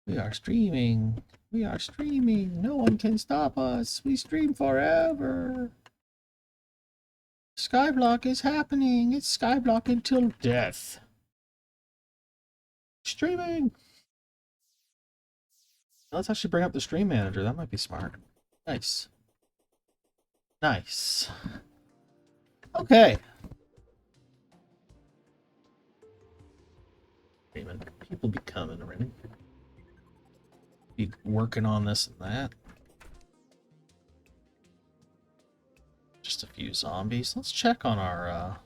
We are streaming. We are streaming. No one can stop us. We stream forever. Skyblock is happening. It's Skyblock until death. Streaming. Let's actually bring up the stream manager. That might be smart. Nice. Nice. Okay. People be coming already. Be working on this and that. Just a few zombies. Let's check on our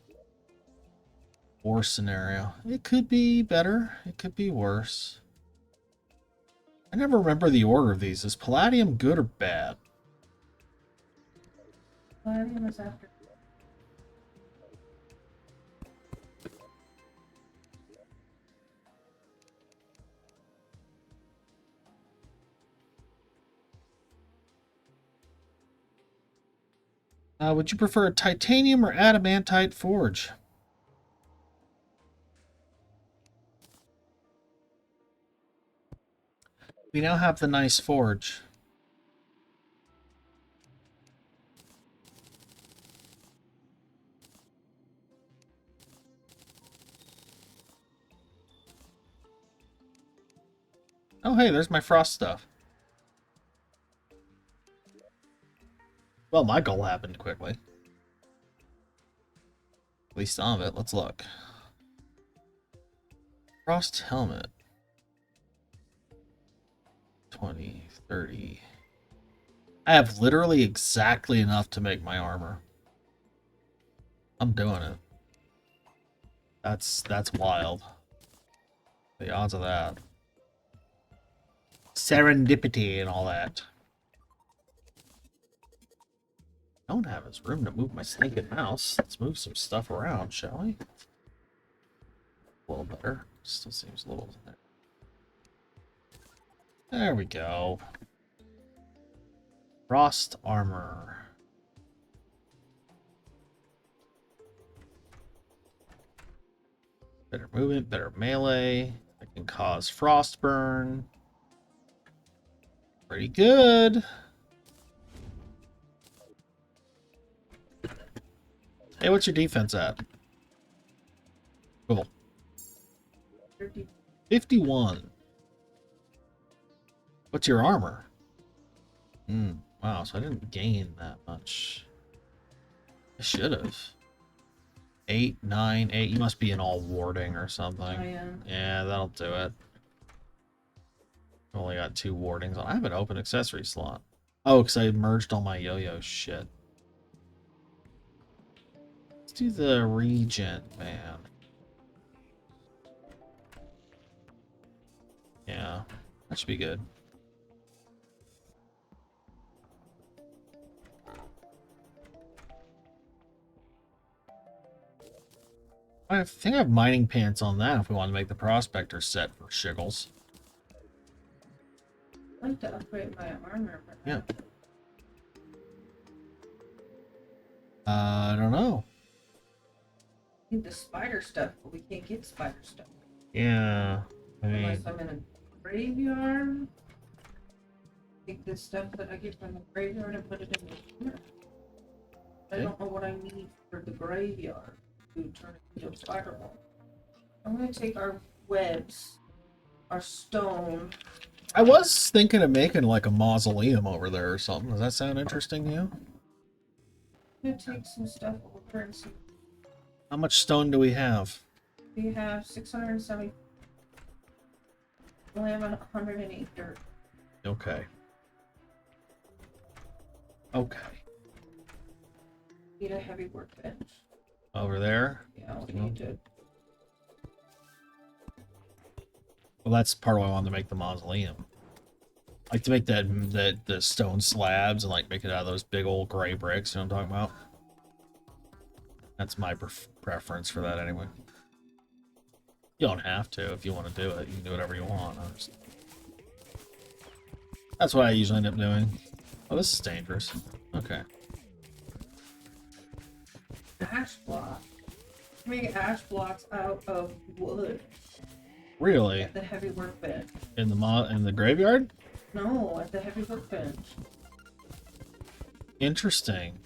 war scenario. It could be better. It could be worse. I never remember the order of these. Is Palladium good or bad? Palladium is after. Would you prefer a titanium or adamantite forge? We now have the nice forge. Oh, hey, there's my frost stuff. Well, my goal happened quickly. At least some of it. Let's look. Frost helmet. 20, 30. I have literally exactly enough to make my armor. I'm doing it. That's wild. The odds of that. Serendipity and all that. I don't have his room to move my stinking mouse. Let's move some stuff around, shall we? A little better. Still seems a little there. There we go. Frost armor. Better movement, better melee. I can cause frostburn. Pretty good. Hey, what's your defense at? Cool. 51. What's your armor? Wow, so I didn't gain that much. I should have. 8, 9, 8. You must be in all warding or something. I am. Yeah, that'll do it. Only got 2 wardings on. I have an open accessory slot. Oh, because I merged all my yo-yo shit. Let's do the regen, man. Yeah, that should be good. I think I have mining pants on that if we want to make the prospector set for shiggles. I'd like to upgrade my armor. But Yeah. I don't know. I need the spider stuff, but we can't get spider stuff. Yeah. I mean, Unless I'm in a graveyard. Take this stuff that I get from the graveyard and put it in the armor. I don't know what I need for the graveyard to turn it into a spider wall. I'm gonna take our webs, our stone. I was thinking of making like a mausoleum over there or something. Does that sound interesting to you? I'm gonna take some stuff over and see. How much stone do we have? We have 670. We only have 108 dirt. Okay. Okay. Need a heavy workbench. Over there? Yeah, we need to. Well, that's part of why I wanted to make the mausoleum. I like to make the stone slabs and like make it out of those big old gray bricks. You know what I'm talking about? That's my preference for that anyway. You don't have to if you want to do it. You can do whatever you want. That's what I usually end up doing. Oh, this is dangerous. Okay. Ash block. Make ash blocks out of wood. Really? At the heavy workbench. In the graveyard? No, at the heavy workbench. Interesting.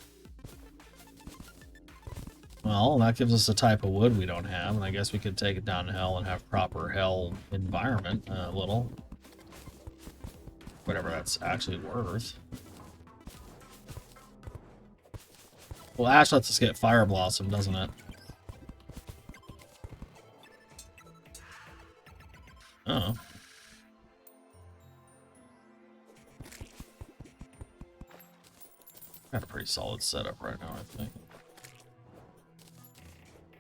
Well, that gives us a type of wood we don't have, and I guess we could take it down to hell and have proper hell environment a little. Whatever that's actually worth. Well, Ash lets us get Fire Blossom, doesn't it? Oh. Got a pretty solid setup right now, I think.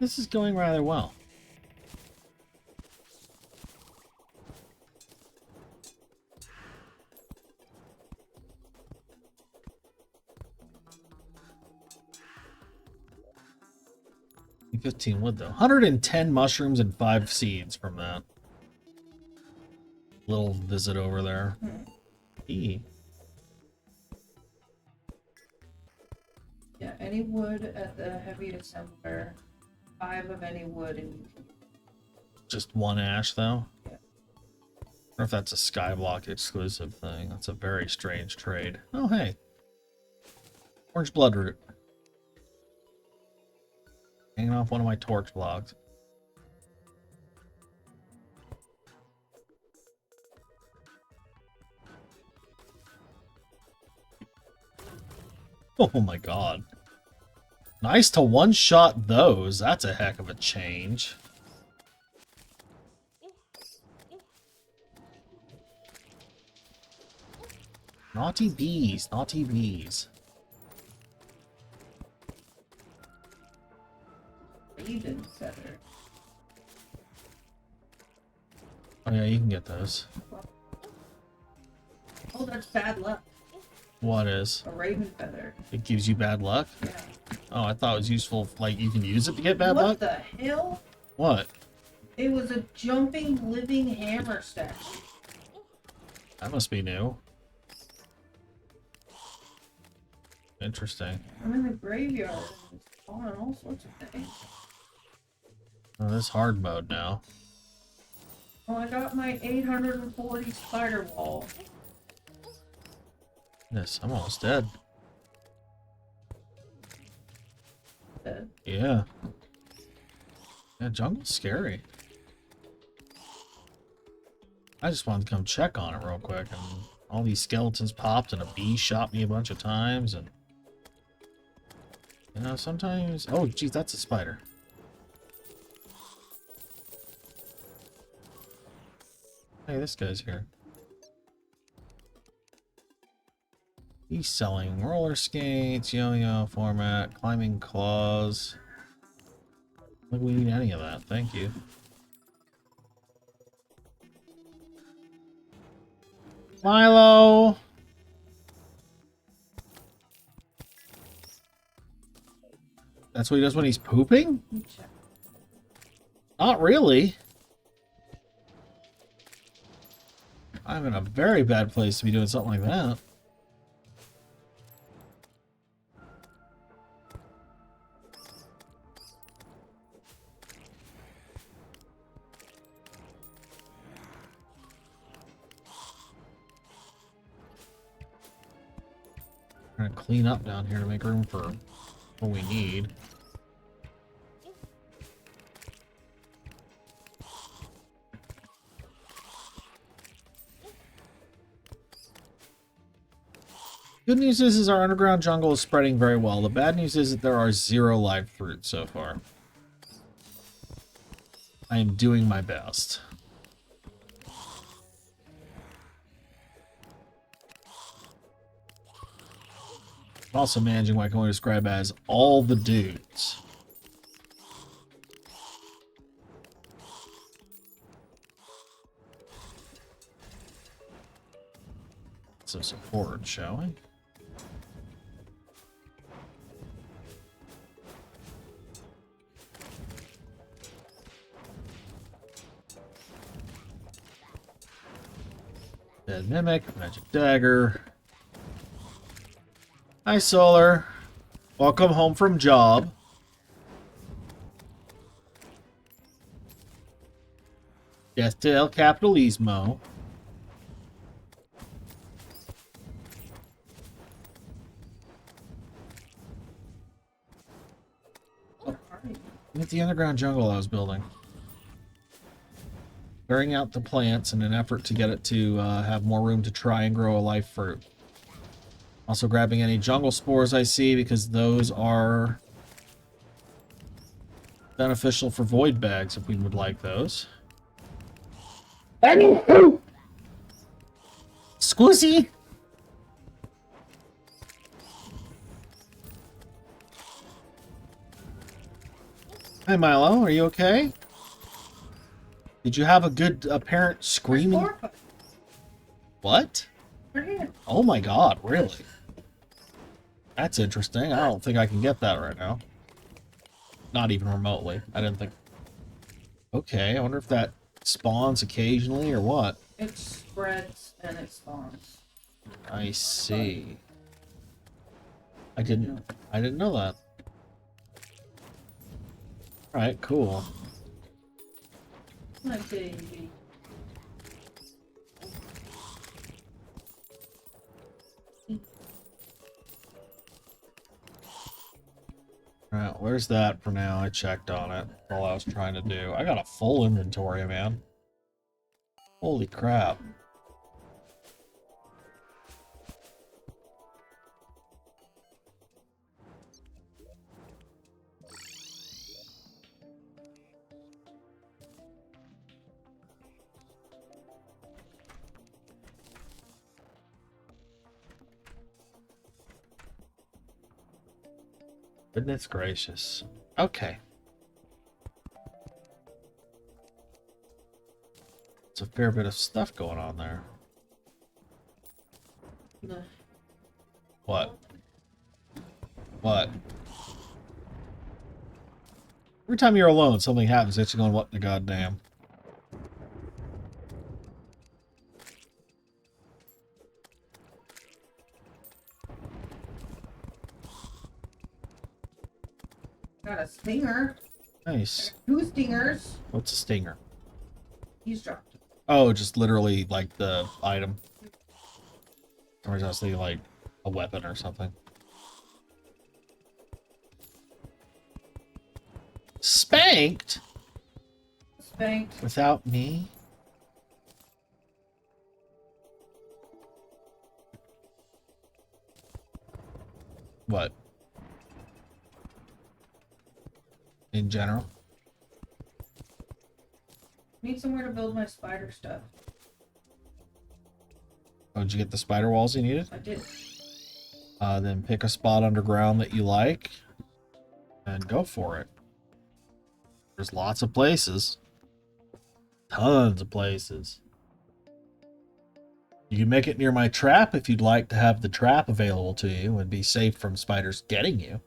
This is going rather well. $15 wood though. 110 mushrooms and 5 seeds from that. Little visit over there. E. Yeah, any wood at the heavy assembler. 5 of any wood and Just 1 ash though? Yeah. I wonder if that's a Skyblock exclusive thing. That's a very strange trade. Oh hey. Orange bloodroot. Hanging off one of my torch blocks. Oh my god. Nice to one-shot those. That's a heck of a change. Naughty bees, naughty bees. Raven feather. Oh yeah, you can get those. Oh, that's bad luck. What is? A raven feather. It gives you bad luck? Yeah. Oh, I thought it was useful, like you can use it to get bad What luck? the hell? What? It was a jumping living hammer statue. That must be new. Interesting. I'm in the graveyard and it's spawning all sorts of things. Oh, this hard mode now. Oh, I got my 840 spider wall. Yes, I'm almost dead. Dead. Yeah. Yeah, jungle's scary. I just wanted to come check on it real quick, and all these skeletons popped, and a bee shot me a bunch of times, and... You know, sometimes... Oh, geez, that's a spider. Hey, this guy's here. He's selling roller skates, yo-yo format, climbing claws. I don't think we need any of that, thank you. Milo! That's what he does when he's pooping? Let me check. Not really. I'm in a very bad place to be doing something like that. We're gonna clean up down here to make room for what we need. Good news is our underground jungle is spreading very well. The bad news is that there are 0 live fruit so far. I am doing my best. I'm also managing what I can only describe as all the dudes. Some support, shall we? Dead Mimic, Magic Dagger. Hi, Solar. Welcome home from job. Yes, to El Capitalismo. What are you? Look at the underground jungle I was building. Clearing out the plants in an effort to get it to have more room to try and grow a life fruit. Also grabbing any jungle spores I see because those are beneficial for void bags if we would like those. Squizzy! Hi Milo, are you okay? Did you have a good apparent screaming? What? We're here. Oh my god, really? That's interesting. I don't think I can get that right now. Not even remotely. I didn't think... Okay, I wonder if that spawns occasionally or what. It spreads and it spawns. I see. I didn't know that. Alright, cool. My baby. Alright, where's that for now? I checked on it. All I was trying to do. I got a full inventory, man. Holy crap. Goodness gracious. Okay. It's a fair bit of stuff going on there. No. What? What? Every time you're alone, something happens that you're going, what the goddamn? Got a stinger. Nice. 2 stingers. What's a stinger? He's dropped. Oh, just literally like the item. Or is that thinking like a weapon or something? Spanked? Spanked. Without me? What? In general? Need somewhere to build my spider stuff. Oh, did you get the spider walls you needed? I did. Then pick a spot underground that you like and go for it. There's lots of places. Tons of places. You can make it near my trap if you'd like to have the trap available to you and be safe from spiders getting you.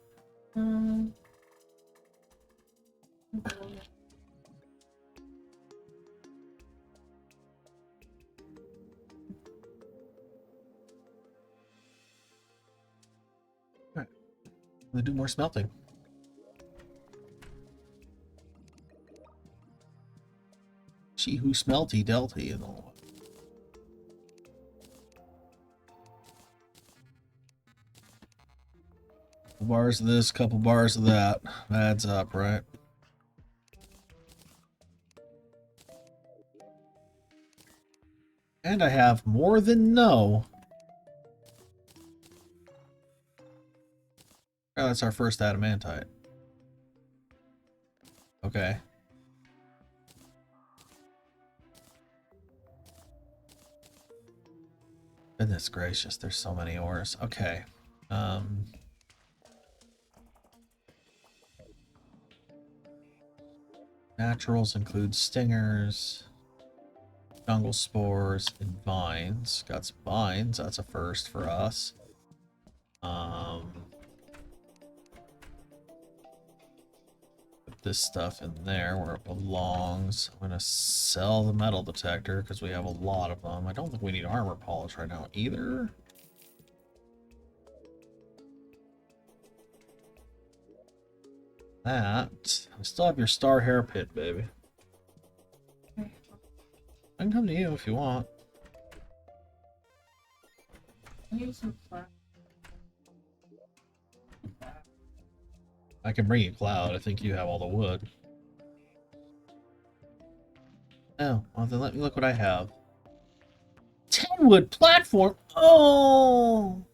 Alright. They do more smelting. She who smelt he dealt he and all. Couple bars of this, couple bars of that. Adds up, right? And I have more than no. Oh, that's our first adamantite. Okay. Goodness gracious, there's so many ores. Okay. Naturals include stingers, jungle spores, and vines. Got some vines, that's a first for us. Put this stuff in there where it belongs. I'm gonna sell the metal detector because we have a lot of them. I don't think we need armor polish right now either. That. I still have your star hair pit, baby. I can come to you if you want. I need some flat. I can bring you Cloud. I think you have all the wood. Oh, well then let me look what I have. 10 wood platform! Oh!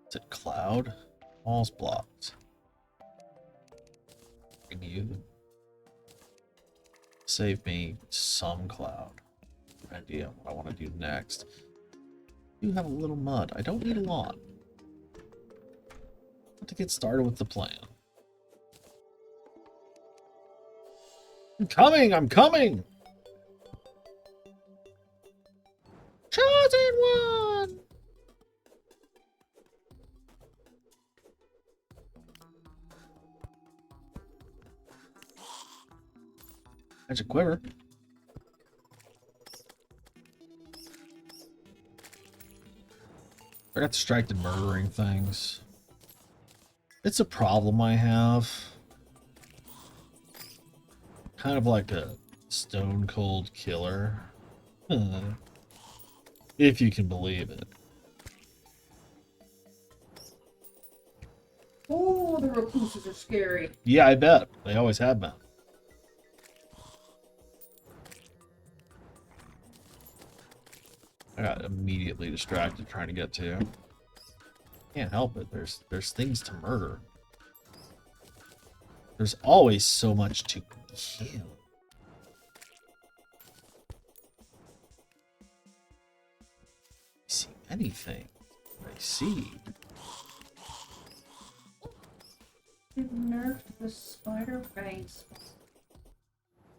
Is it Cloud? All's blocked. Bring you. Save me some Cloud. Idea what I want to do next. You have a little mud. I don't need a lot. To get started with the plan. I'm coming! I'm coming! Chosen one! There's a quiver. I got distracted murdering things. It's a problem I have. Kind of like a stone cold killer. If you can believe it. Oh, the recluses are scary. Yeah, I bet. They always have been. I got immediately distracted trying to get to you. Can't help it. There's things to murder. There's always so much to kill. I see anything. I see. They've nerfed the spider fangs.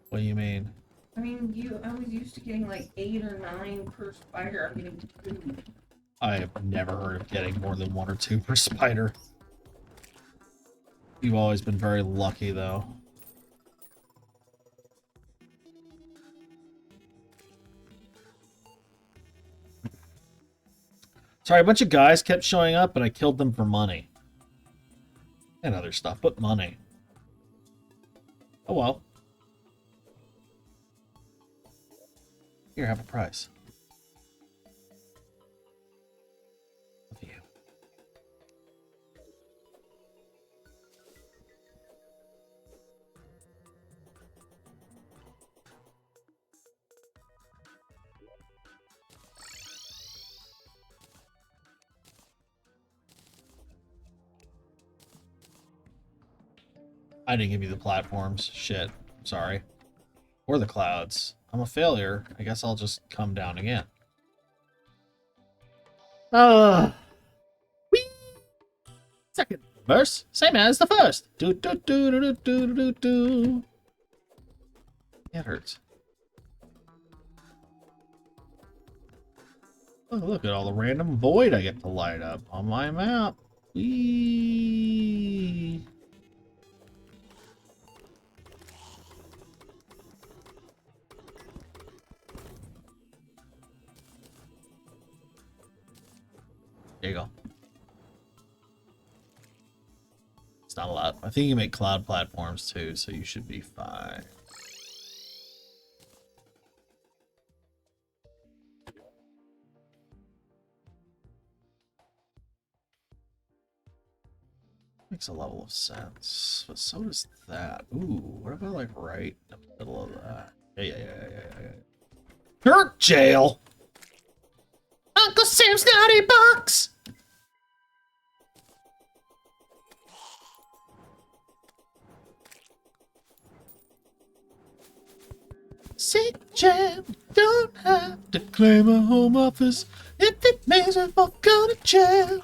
What do you mean? I mean, I was used to getting like 8 or 9 per spider. I'm getting 2. I have never heard of getting more than 1 or 2 per spider. You've always been very lucky, though. Sorry, a bunch of guys kept showing up, and I killed them for money. And other stuff, but money. Oh well. Here, have a prize. Love you. I didn't give you the platforms. Shit. Sorry. Or the clouds. I'm a failure. I guess I'll just come down again. Whee! Second verse, same as the first. Do do do do do do do do. It hurts. Oh, look at all the random void I get to light up on my map. Whee! There you go. It's not a lot. I think you can make cloud platforms too, so you should be fine. Makes a level of sense, but so does that. Ooh, what about like right in the middle of that? Yeah. Kirk jail! Uncle Sam's naughty box! Sick jam, don't have to claim a home office if it means we both go to jail.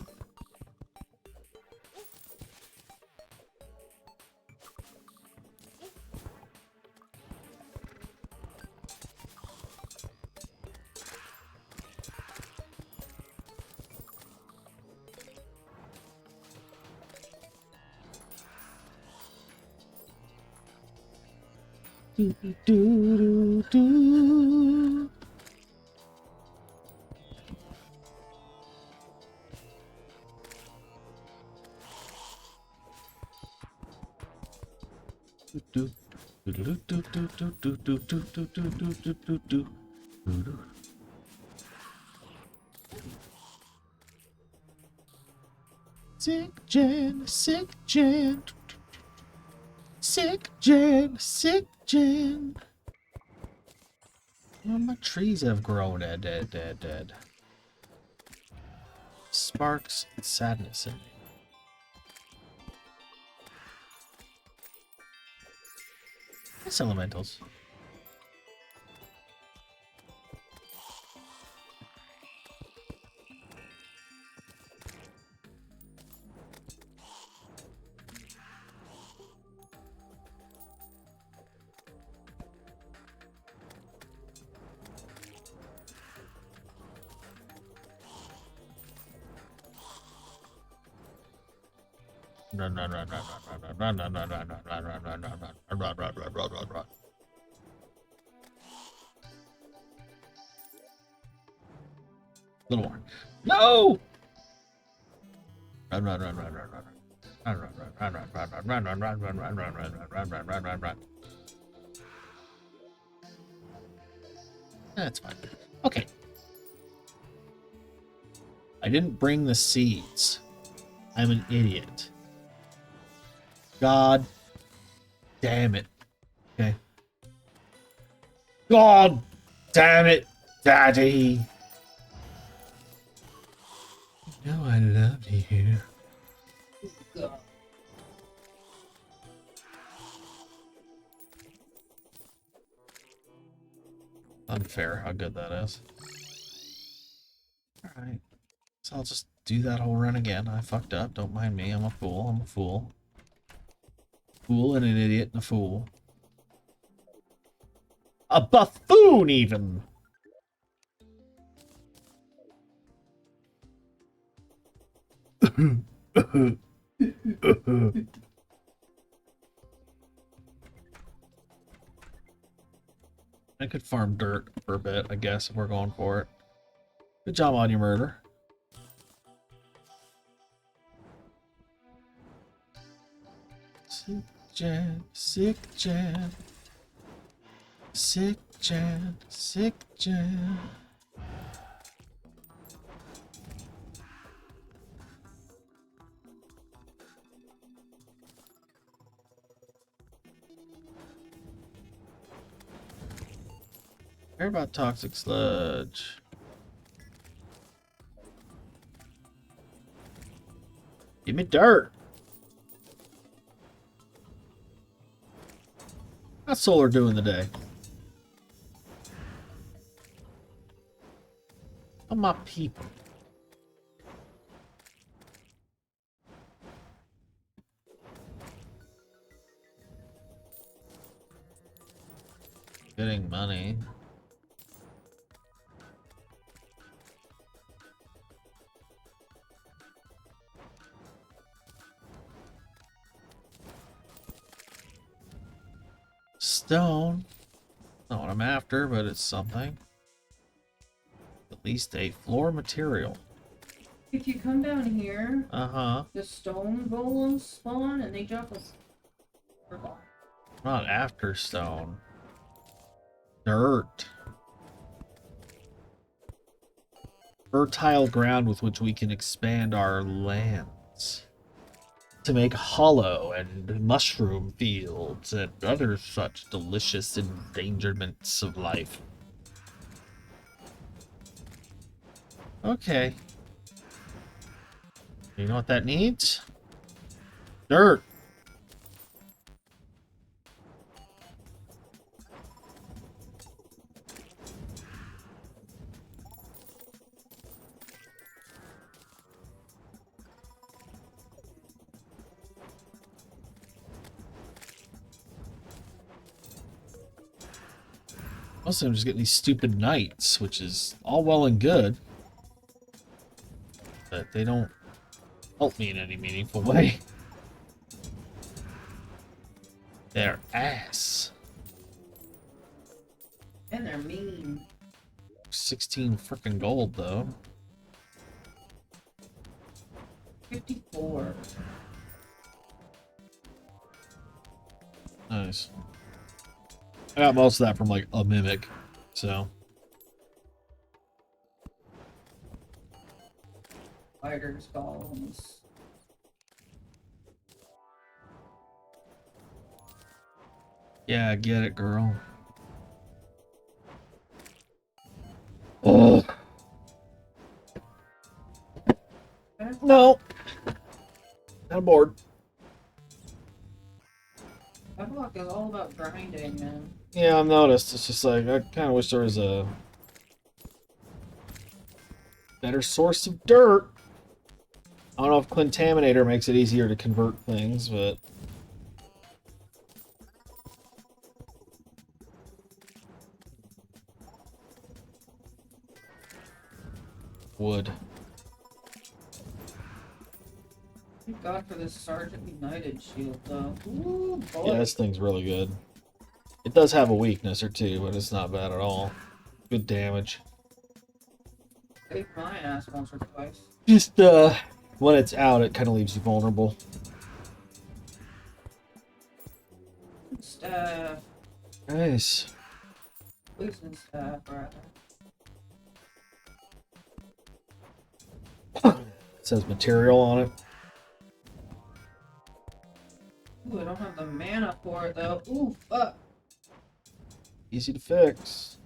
Do, do, do, do. Do, do. Sick Jen, sick Jen, sick Jen, sick Jen. Well, my trees have grown dead. Sparks sadness in me. Yes, elementals. Run. Little more. No! Run. That's fine. Okay. I didn't bring the seeds. I'm an idiot. God damn it. Okay. God damn it, Daddy. You know I love you. God. Unfair how good that is. Alright. So I'll just do that whole run again. I fucked up. Don't mind me. I'm a fool. Fool and an idiot and a fool. A buffoon, even! I could farm dirt for a bit, I guess, if we're going for it. Good job on your murder. Sick Jan, sick Jan. Sick Jan, sick Jan. Care about toxic sludge. Give me dirt. How's solar doing today? How my people? Getting money. Stone. Not what I'm after, but it's something. At least a floor material. If you come down here, Uh-huh. the stone golems spawn and they drop us. Not after stone. Dirt. Fertile ground with which we can expand our lands. To make hollow and mushroom fields and other such delicious endangerments of life. Okay. You know what that needs? Dirt. Also, I'm just getting these stupid knights, which is all well and good. But they don't help me in any meaningful way. They're ass. And they're mean. 16 frickin' gold, though. 54. Nice. I got most of that from like a mimic, so. Spiders, golems. Yeah, I get it, girl. Oh. No. Not bored. Skyblock is all about grinding, man. Yeah, I've noticed. It's just like, I kind of wish there was a better source of dirt. I don't know if Contaminator makes it easier to convert things, but... Wood. Thank God for this Sergeant United shield, though. Ooh, boy. Yeah, this thing's really good. It does have a weakness or two, but it's not bad at all. Good damage. Saved my ass once or twice. Just, when it's out, it kind of leaves you vulnerable. Staff. Nice. Poison staff, rather. It says material on it. Ooh, I don't have the mana for it, though. Ooh, fuck. Easy to fix.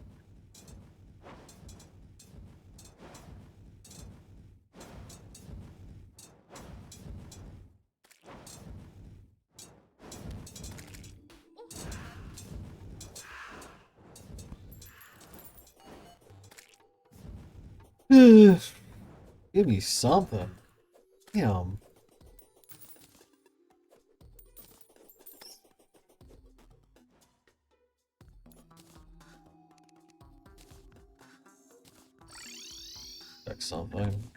Give me something. Damn. Check something.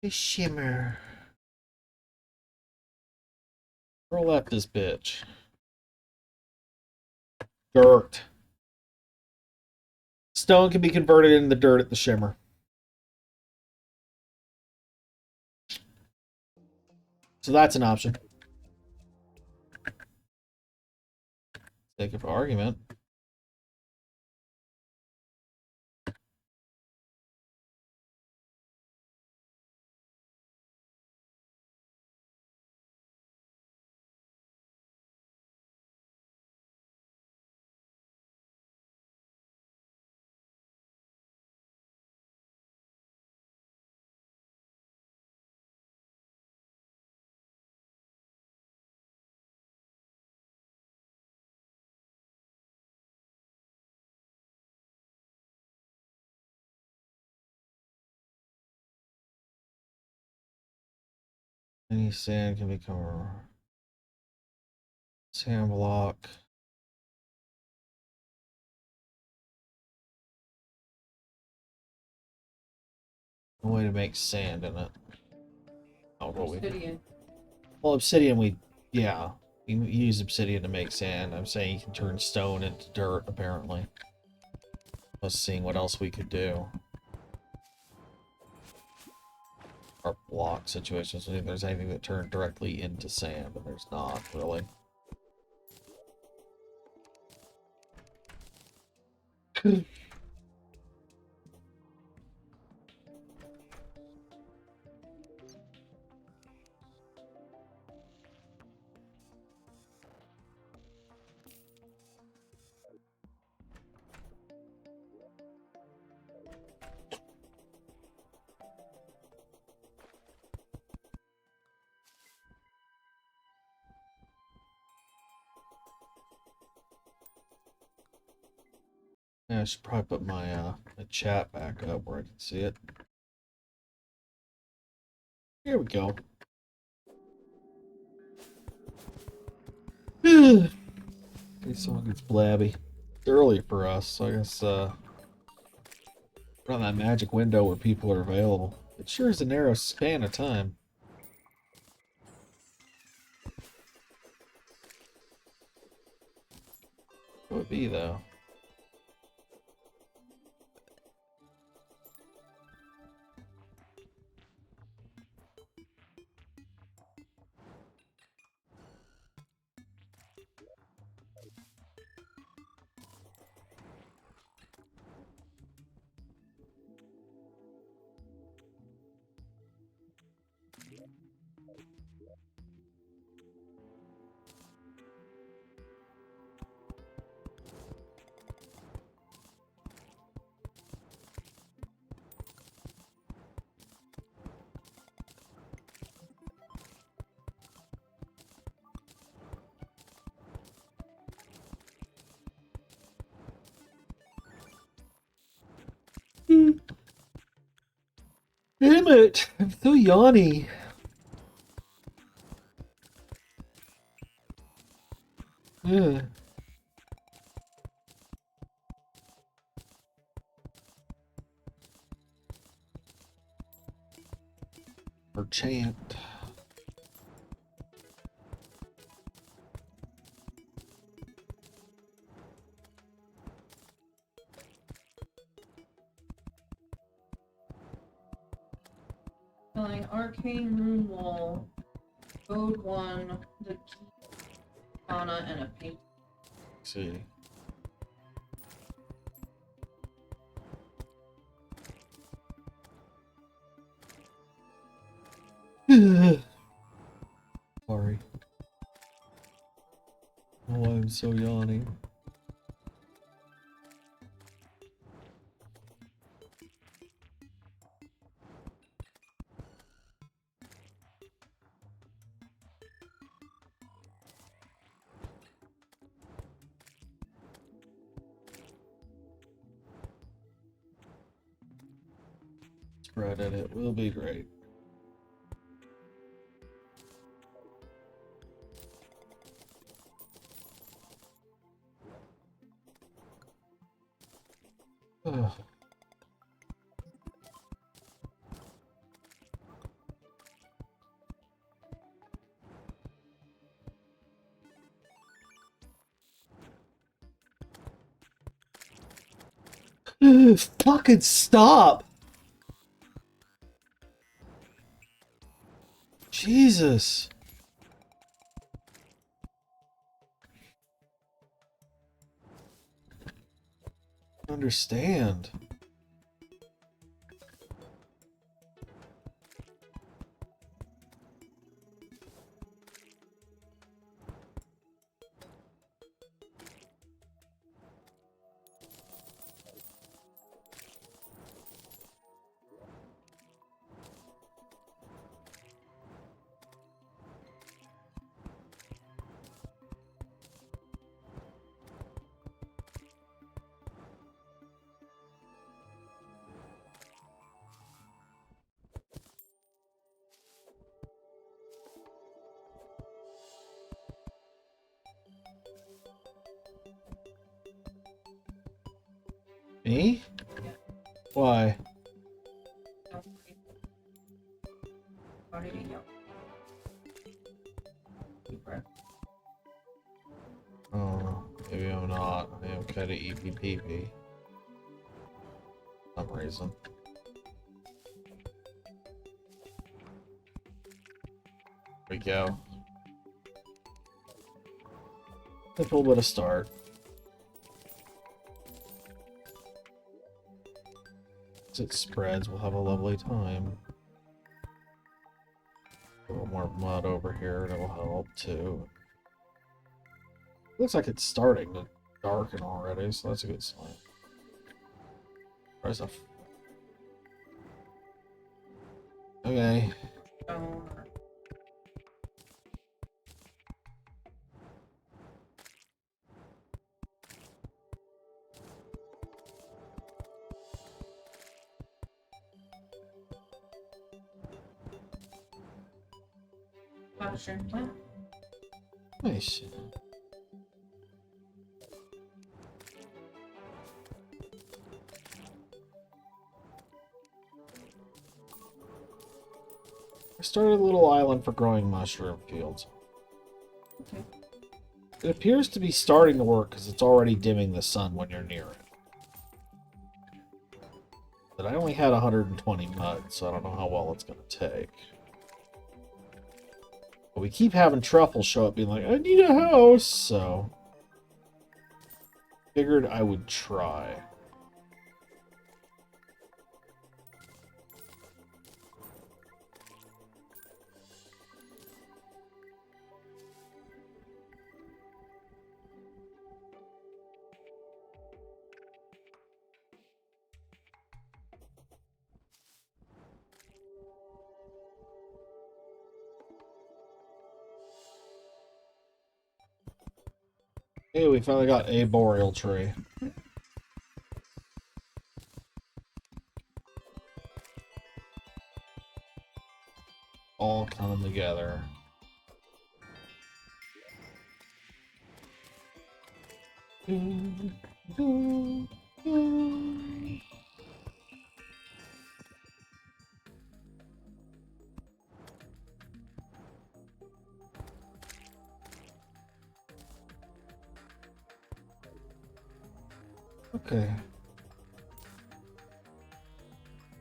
A shimmer. Roll at this bitch. Dirt. Stone can be converted into the dirt at the shimmer. So that's an option. Sake of argument. Any sand can become sand block. No way to make sand in it. Oh, what we Obsidian. well, obsidian yeah. You use obsidian to make sand. I'm saying you can turn stone into dirt, apparently. Let's see what else we could do. Our block situations. I think there's anything that turned directly into sand, but there's not really. Yeah, I should probably put my chat back up where I can see it. Here we go. Okay, someone gets blabby. It's early for us, so I guess we're on that magic window where people are available. It sure is a narrow span of time. What would it be though? Damn it! I'm so yawny. Yeah. Or chant. Telling Arcane Rune Wall, Code 1, the key, Kana, and a paint. Let's see. Sorry. Oh, I'm so yawning. Spread it will be great. Ugh. Fucking stop! Jesus! Understand. Me? Why? Oh, maybe I'm not. I am kind of EPPP. For some reason. There we go. A little bit of start. As it spreads, we'll have a lovely time. A little more mud over here, and it will help too. Looks like it's starting to darken already, so that's a good sign. Where's the... Okay. Nice. I started a little island for growing mushroom fields. Okay. It appears to be starting to work because it's already dimming the sun when you're near it. But I only had 120 mud, so I don't know how well it's going to take. But we keep having truffles show up being like, I need a house, so... Figured I would try. Hey, we finally got a boreal tree. Okay.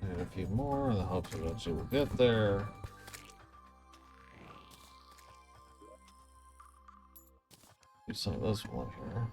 And a few more in the hopes eventually we'll get there. Do some of this one here.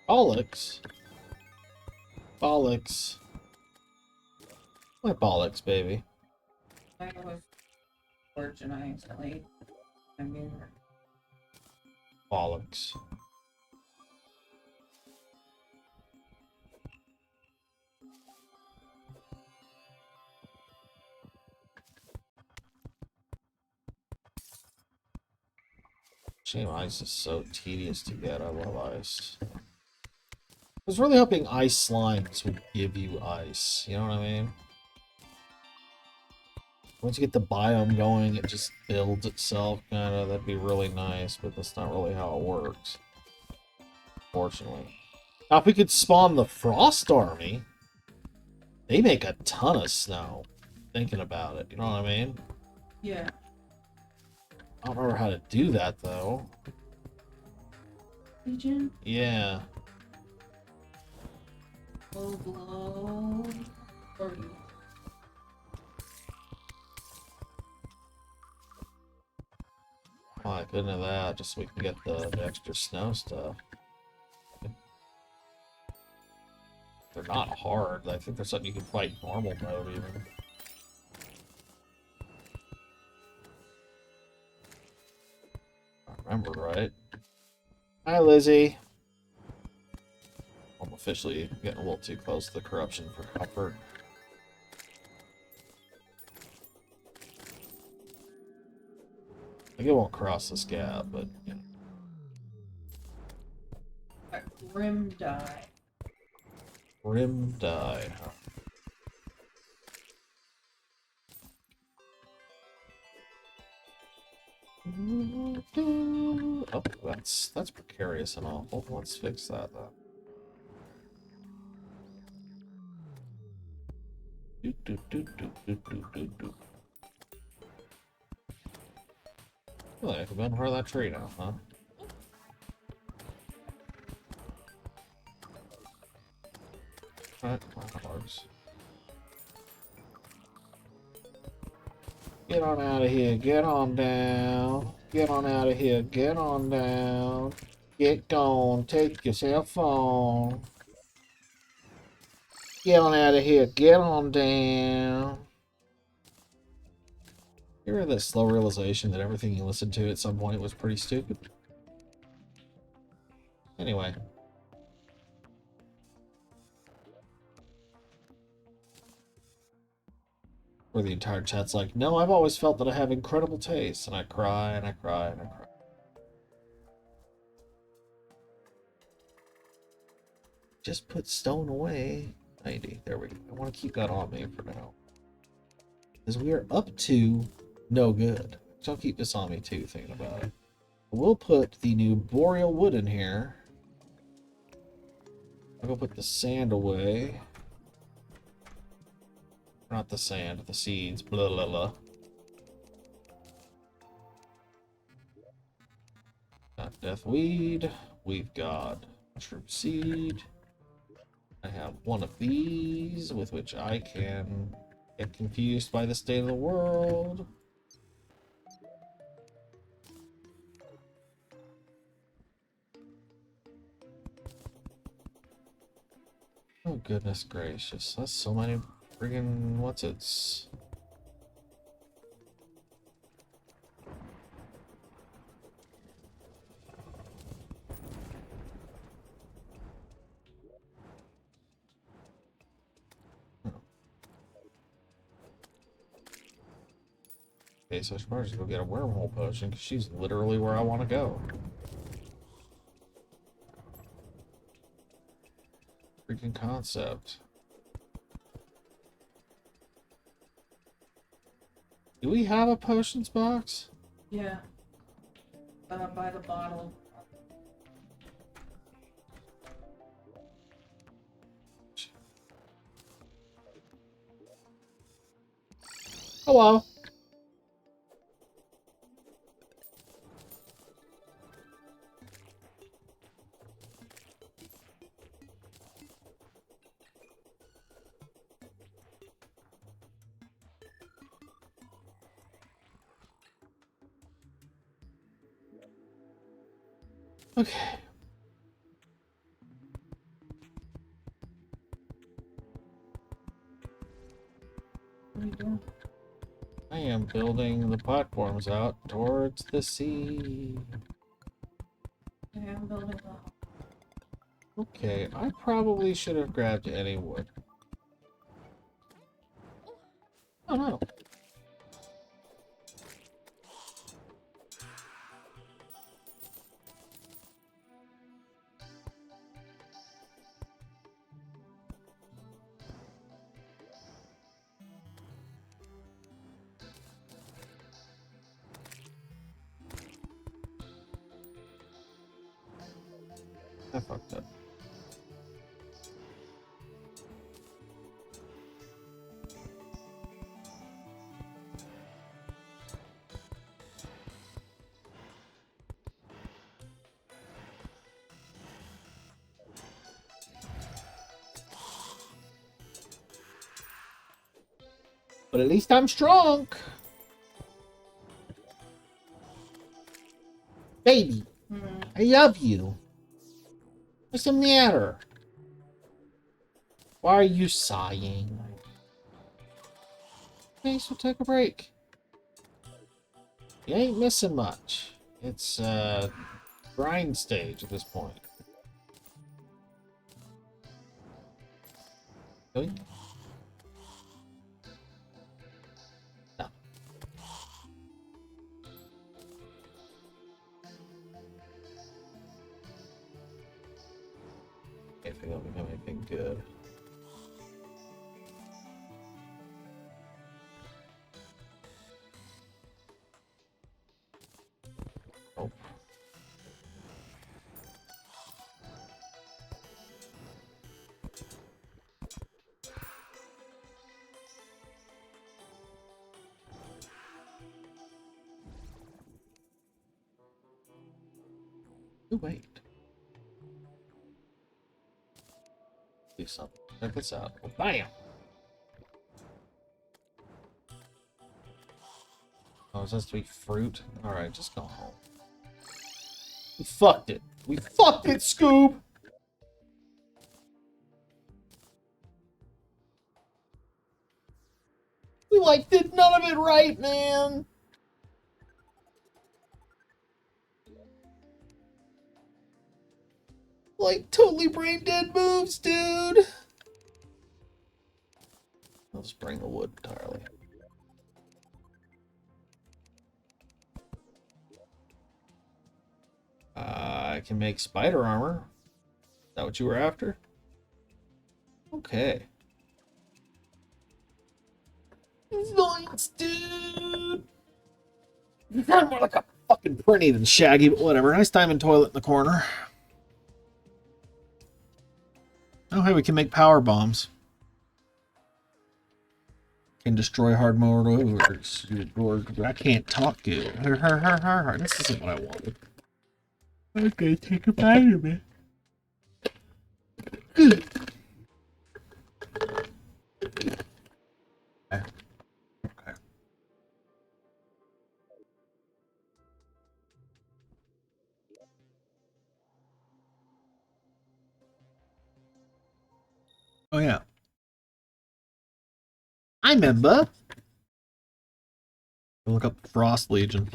Bollocks. Bollocks. My bollocks, baby. I was fortunate I accidentally. I mean, Bollocks. Shame ice is so tedious to get. I love ice. I was really hoping ice slimes would give you ice. You know what I mean? Once you get the biome going, it just builds itself, kind of. That'd be really nice, but that's not really how it works. Fortunately. Now, if we could spawn the Frost Army, they make a ton of snow. Thinking about it, you know what I mean? yeah. I don't remember how to do that, though. Legion? Yeah. Low blow. Or you. Oh, I couldn't have that, just so we can get the extra snow stuff. They're not hard. I think they're something you can fight normal mode, even. I remember right. Hi, Lizzie. I'm officially getting a little too close to the corruption for comfort. Like, it won't cross this gap, but, you know. Grim die. Grim die. Huh? Oh, that's precarious and awful. Let's fix that though. Do, do, do, do, do, do, do, do. Well, I can bend part of that tree now, huh? Alright, that works. Get on out of here, get on down. Get on out of here, get on down. Get gone, take yourself on. Get on out of here, get on down. You ever have that slow realization that everything you listened to at some point was pretty stupid? Anyway. Where the entire chat's like, no, I've always felt that I have incredible taste. And I cry and I cry and I cry. Just put stone away. 90. There we go. I want to keep that on me for now. Because we are up to no good. So I'll keep this on me too, thinking about it. We'll put the new boreal wood in here. I'll go put the sand away. Not the sand, the seeds. Blah, blah, blah. Got deathweed. We've got mushroom seed. I have one of these with which I can get confused by the state of the world. Oh, goodness gracious. That's so many friggin' what's-its. me, so I should probably just go get a wormhole potion, because she's literally where I want to go. Freaking concept. Do we have a potions box? Yeah. By the bottle. Hello. Okay. What are you doing? I am building the platforms out towards the sea. I am building a... Okay, I probably should have grabbed any wood. Oh no. I fucked up. But at least I'm strong. Baby, I love you. What's the matter? Why are you sighing? Okay, so take a break. You ain't missing much. It's grind stage at this point. Really? No. Can't think of anything good. Nope. Ooh, wait. Do something. Check this out. Oh, bam! Oh, is this to be fruit? Alright, just go home. We fucked it. We fucked it, Scoob! We, like, did none of it right, man! Like, totally brain dead moves, dude! I'll just bring the wood entirely. I can make spider armor. Is that what you were after? Okay. Nice, dude! You sound more like a fucking Prinny than Shaggy, but whatever. Nice diamond toilet in the corner. Oh, hey, we can make power bombs. Can destroy hard mode overs. Or I can't talk good. This isn't what I wanted. Okay, take a bite of it. Okay. Okay. Oh yeah. I remember. Look up Frost Legion.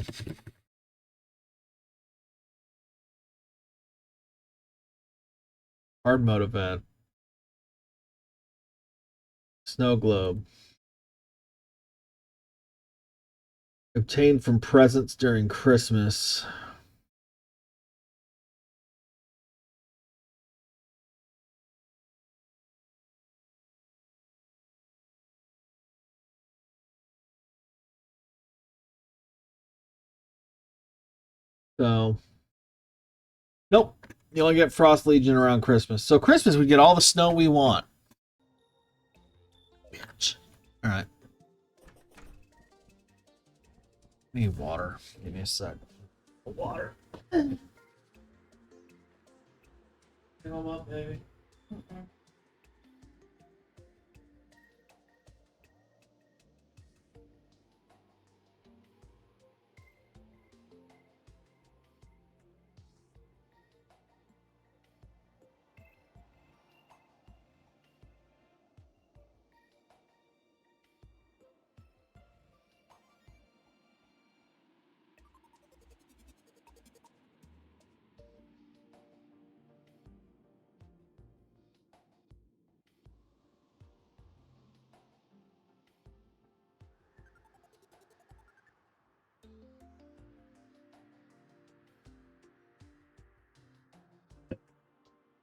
Hard mode event. Snow globe. Obtained from presents during Christmas. So, nope. You only get Frost Legion around Christmas. So Christmas, we get all the snow we want. Bitch. All right. Need water. Give me a sec. Water. Fill them up, baby.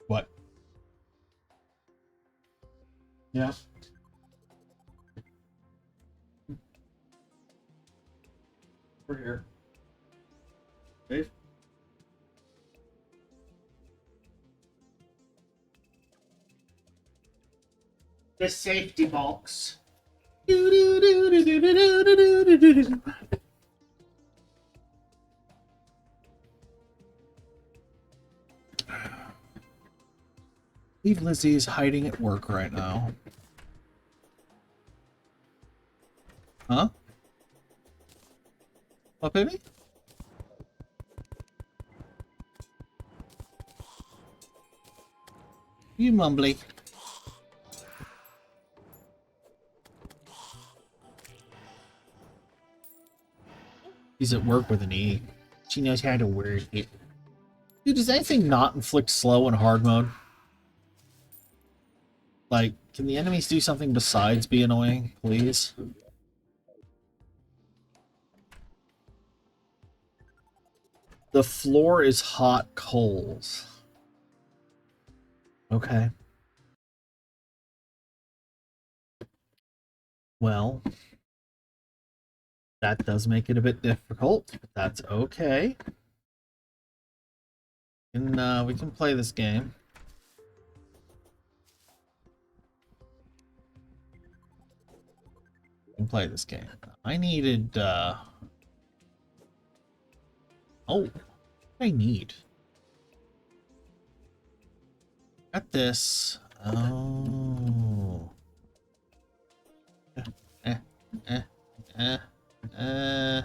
What? Yeah. We're here. Dave? The safety box. Leave Lizzie's hiding at work right now. Huh? What, baby? You mumbly. He's at work with an E. She knows how to work it. Dude, does anything not inflict slow in hard mode? Like, can the enemies do something besides be annoying, please? The floor is hot coals. Okay. Well, that does make it a bit difficult, but that's okay. And we can play this game. We can play this game. I needed, oh, I need. Got this. Oh. Eh, eh, eh, eh.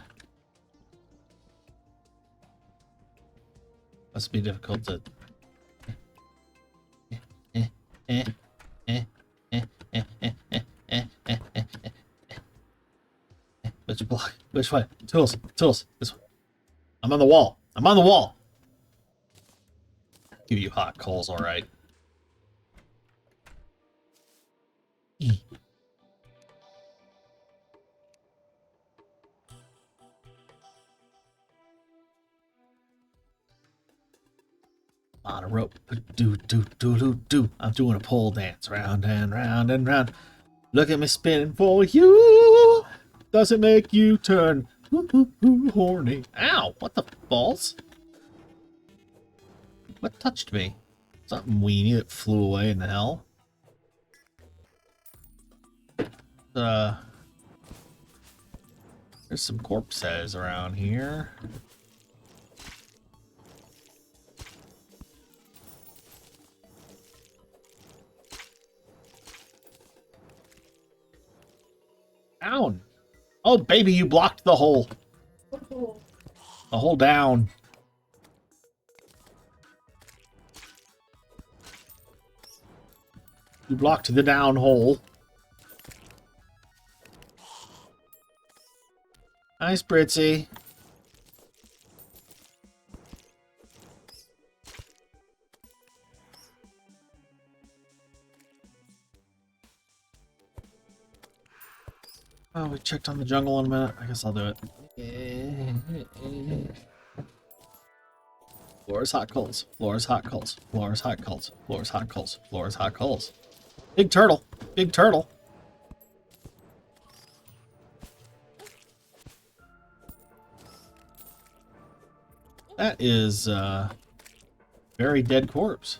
Must be difficult to. Which block? Which way? Tools. Tools. This one. I'm on the wall. I'm on the wall. Give you hot coals, all right. On a rope. Do, do, do, do, do. I'm doing a pole dance. Round and round and round. Look at me spinning for you. Does it make you turn horny? Ow! What the balls? What touched me? Something weenie that flew away in the hell. There's some corpses around here. Down. Oh, baby, you blocked the hole. The hole down. You blocked the down hole. Nice, Britzy. Oh, we checked on the jungle in a minute. I guess I'll do it. Floor's hot coals. Floor's hot coals. Floor's hot coals. Floor's hot coals. Floor's hot coals. Big turtle. Big turtle. That is very dead corpse.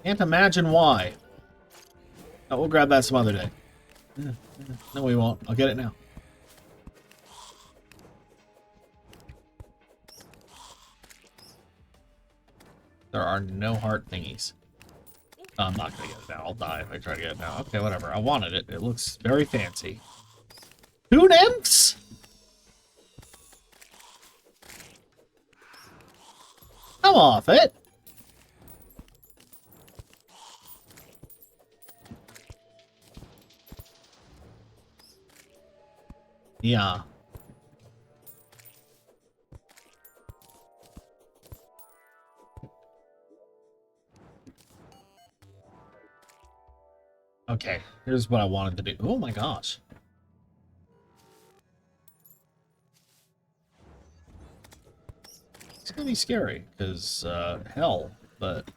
Can't imagine why. Oh, we'll grab that some other day. No, we won't. I'll get it now. There are no heart thingies. Oh, I'm not going to get it now. I'll die if I try to get it now. Okay, whatever. I wanted it. It looks very fancy. 2 nymphs? Come off it. Yeah. Okay, here's what I wanted to do. Oh my gosh. It's gonna be scary, because, hell, but...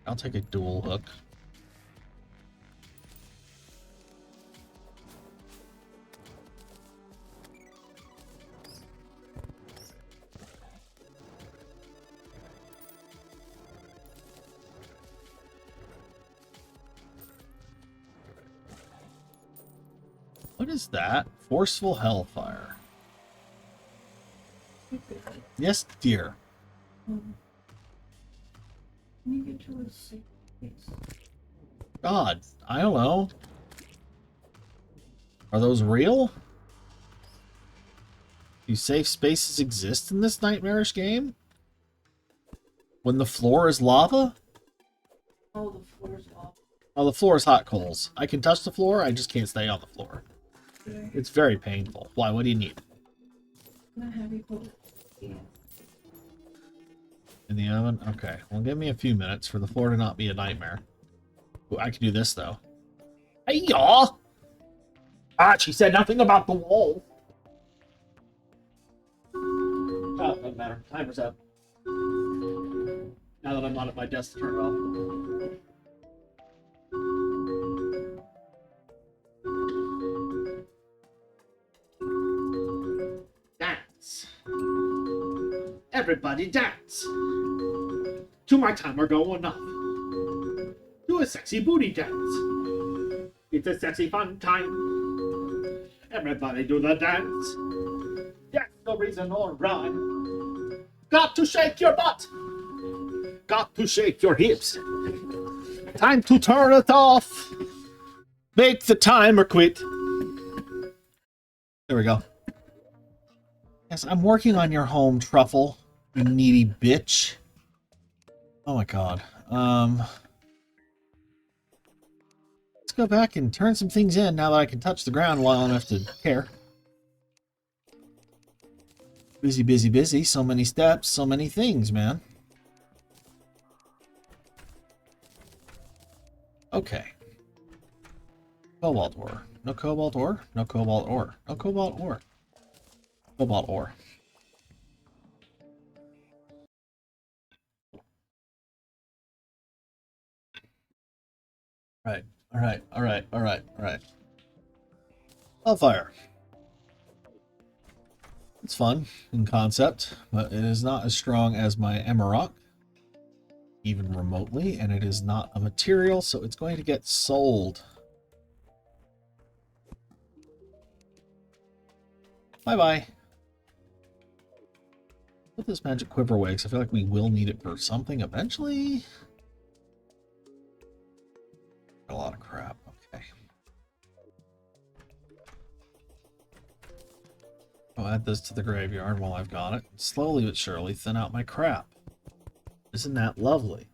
I'll take a dual hook. What is that? Forceful Hellfire. Yes, dear. Can you get to a safe place? God, I don't know. Are those real? Do safe spaces exist in this nightmarish game? When the floor is lava? Oh, the floor's off. Oh, the floor is hot coals. I can touch the floor, I just can't stay on the floor. Okay. It's very painful. Why? What do you need? I'm gonna have you put it in. In the oven? Okay. Well, give me a few minutes for the floor to not be a nightmare. Ooh, I can do this, though. Hey, y'all! Ah, she said nothing about the wall. Oh, doesn't matter. Timer's up. Now that I'm not at my desk to turn it off. Dance. Everybody dance. To my timer going off. Do a sexy booty dance. It's a sexy fun time. Everybody do the dance. Yes, no reason or rhyme. Got to shake your butt. Got to shake your hips. Time to turn it off. Make the timer quit. There we go. Yes, I'm working on your home, Truffle. You needy bitch. Oh my god. Let's go back and turn some things in now that I can touch the ground well enough to care. Busy, busy, busy. So many steps, so many things, man. Okay. Cobalt ore. No cobalt ore. No cobalt ore. No cobalt ore. Cobalt ore. Right. Alright. Alright. Alright. Alright. Hellfire. It's fun in concept, but it is not as strong as my Emerald, even remotely, and it is not a material, so it's going to get sold. Bye-bye. Put this magic quiver away, because I feel like we will need it for something eventually. A lot of crap. Okay. I'll add this to the graveyard while I've got it. Slowly but surely thin out my crap. Isn't that lovely?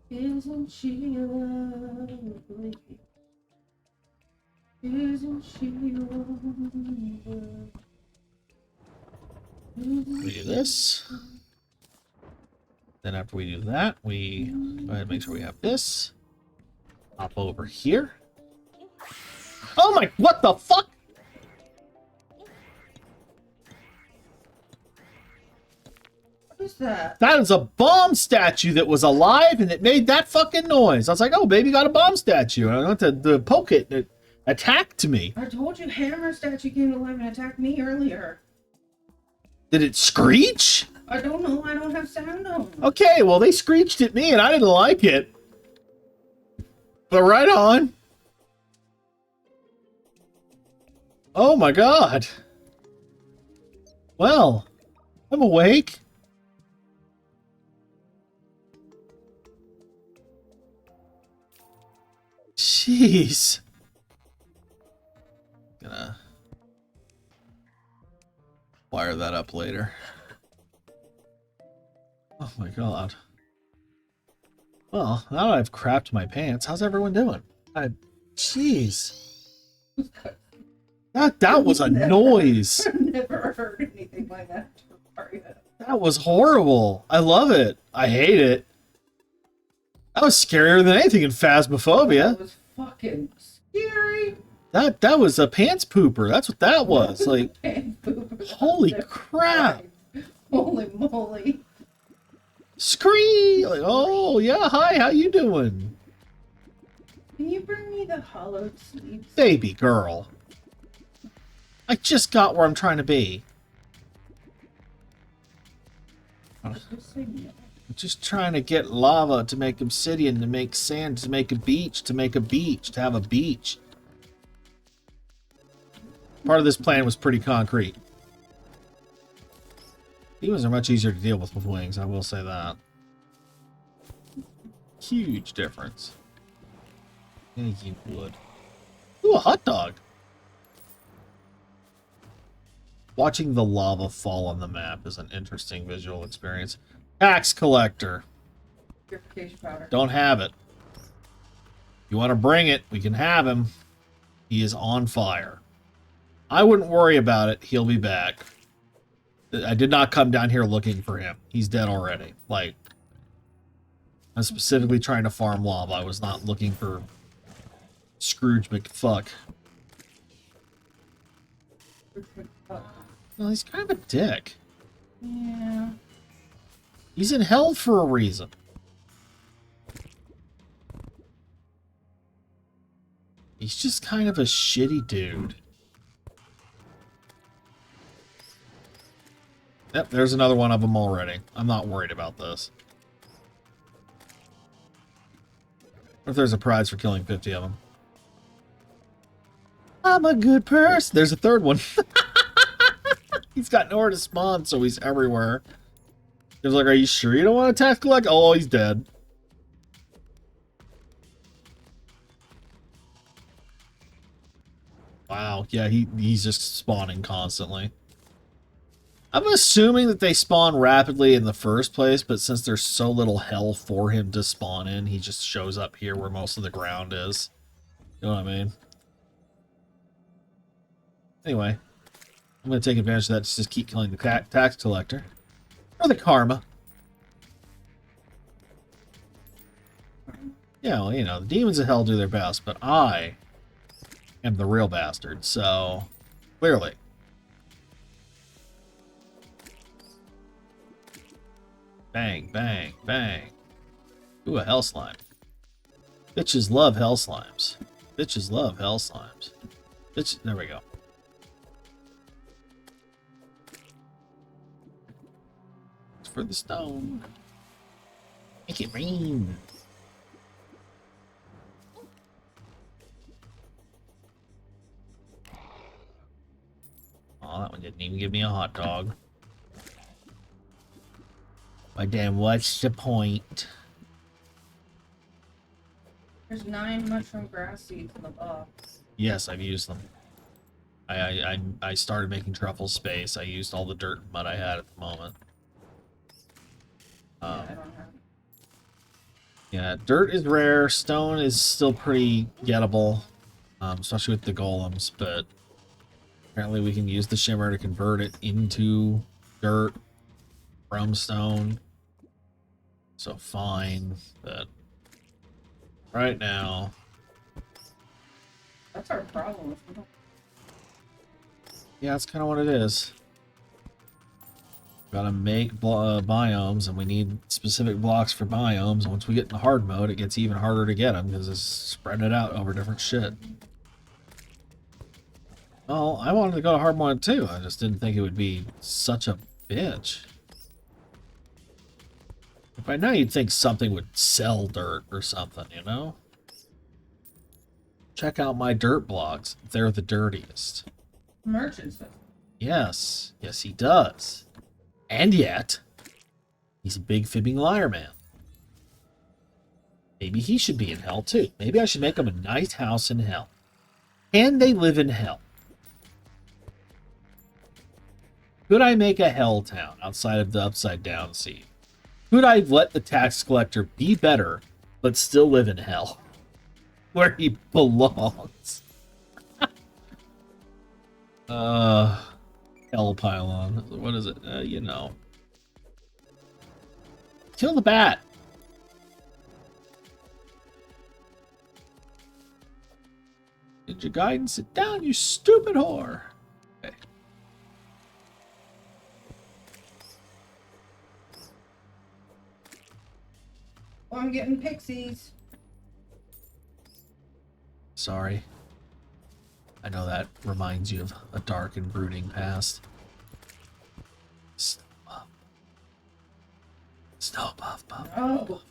Isn't she lovely? Isn't she wonderful? We do this. Then after we do that, we go ahead and make sure we have this. Hop over here. Oh my, what the fuck? What is that? That is a bomb statue that was alive and it made that fucking noise. I was like, oh, baby got a bomb statue. And I went to poke it and it attacked me. I told you Hammer statue came to life and attacked me earlier. Did it screech? I don't know. I don't have sound on. Okay, well, they screeched at me and I didn't like it. But right on. Oh my god. Well, I'm awake. Jeez. Gonna wire that up later. Oh my god. Well, now that I've crapped my pants, how's everyone doing? Jeez. That was a noise. I've never heard anything like that before yet. That was horrible. I love it. I hate it. That was scarier than anything in Phasmophobia. That was fucking scary. That was a pants pooper. That's what that was. Like, holy Never crap. tried. Holy moly. Scream! Like, oh, yeah, hi, how you doing? Can you bring me the hollowed sleeves? Baby girl. I just got where I'm trying to be. Just say no. I'm just trying to get lava to make obsidian, to make sand, to make a beach, to make a beach, to have a beach. Part of this plan was pretty concrete. Demons are much easier to deal with wings, I will say that. Huge difference. Yeah, you would. Ooh, a hot dog. Watching the lava fall on the map is an interesting visual experience. Tax collector. Purification powder. Don't have it. You want to bring it, we can have him. He is on fire. I wouldn't worry about it. He'll be back. I did not come down here looking for him. He's dead already. Like, I'm specifically trying to farm lava. I was not looking for Scrooge McFuck. Well, he's kind of a dick. Yeah. He's in hell for a reason. He's just kind of a shitty dude. Yep, there's another one of them already. I'm not worried about this. What if there's a prize for killing 50 of them? I'm a good person. There's a third one. He's got nowhere to spawn, so he's everywhere. He was like, are you sure you don't want to tax collect? Oh, he's dead. Wow, yeah, he's just spawning constantly. I'm assuming that they spawn rapidly in the first place, but since there's so little hell for him to spawn in, he just shows up here where most of the ground is. You know what I mean? Anyway, I'm going to take advantage of that to just keep killing the tax collector. Or the karma. Yeah, well, you know, the demons of hell do their best, but I am the real bastard, so clearly. Bang, bang, bang. Ooh, a hell slime. Bitches love hell slimes. Bitches love hell slimes. Bitch, there we go. It's for the stone. Make it rain. Oh, that one didn't even give me a hot dog. But then what's the point? There's 9 mushroom grass seeds in the box. Yes, I've used them. I started making truffle space. I used all the dirt and mud I had at the moment. Yeah, I don't have it. Yeah, dirt is rare. Stone is still pretty gettable. especially with the golems, but apparently we can use the shimmer to convert it into dirt from stone. So fine, but right now... That's our problem. Yeah, that's kind of what it is. Gotta make biomes, and we need specific blocks for biomes. Once we get into hard mode, it gets even harder to get them because it's spreading it out over different shit. Well, I wanted to go to hard mode too. I just didn't think it would be such a bitch. By now you'd think something would sell dirt or something, you know? Check out my dirt blogs. They're the dirtiest. Merchants. Yes. Yes, he does. And yet, he's a big fibbing liar man. Maybe he should be in hell too. Maybe I should make him a nice house in hell. Can they live in hell? Could I make a hell town outside of the Upside Down Sea? Could I let the tax collector be better, but still live in hell? Where he belongs. Hell pylon. What is it? You know. Kill the bat. Did you guidance sit down, you stupid whore? Okay. Oh, I'm getting pixies. Sorry. I know that reminds you of a dark and brooding past. Snow puff. Snow puff, puff. Oh.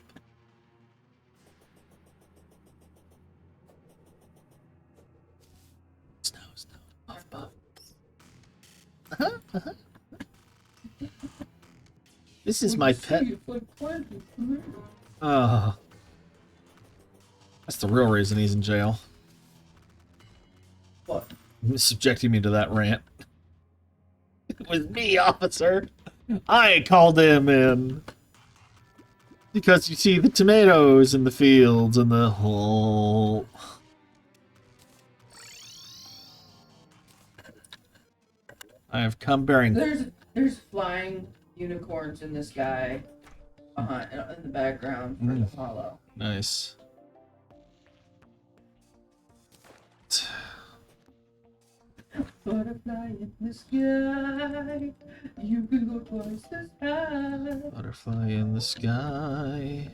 Snow, puff, puff. This is my pet. That's the real reason he's in jail. What? Subjecting me to that rant. It was me, officer. I called him in. Because you see the tomatoes in the fields and the whole... I have come bearing... There's flying unicorns in the sky behind, in the background for the hollow. Nice. Butterfly in the sky, you can go twice as high. Butterfly in the sky,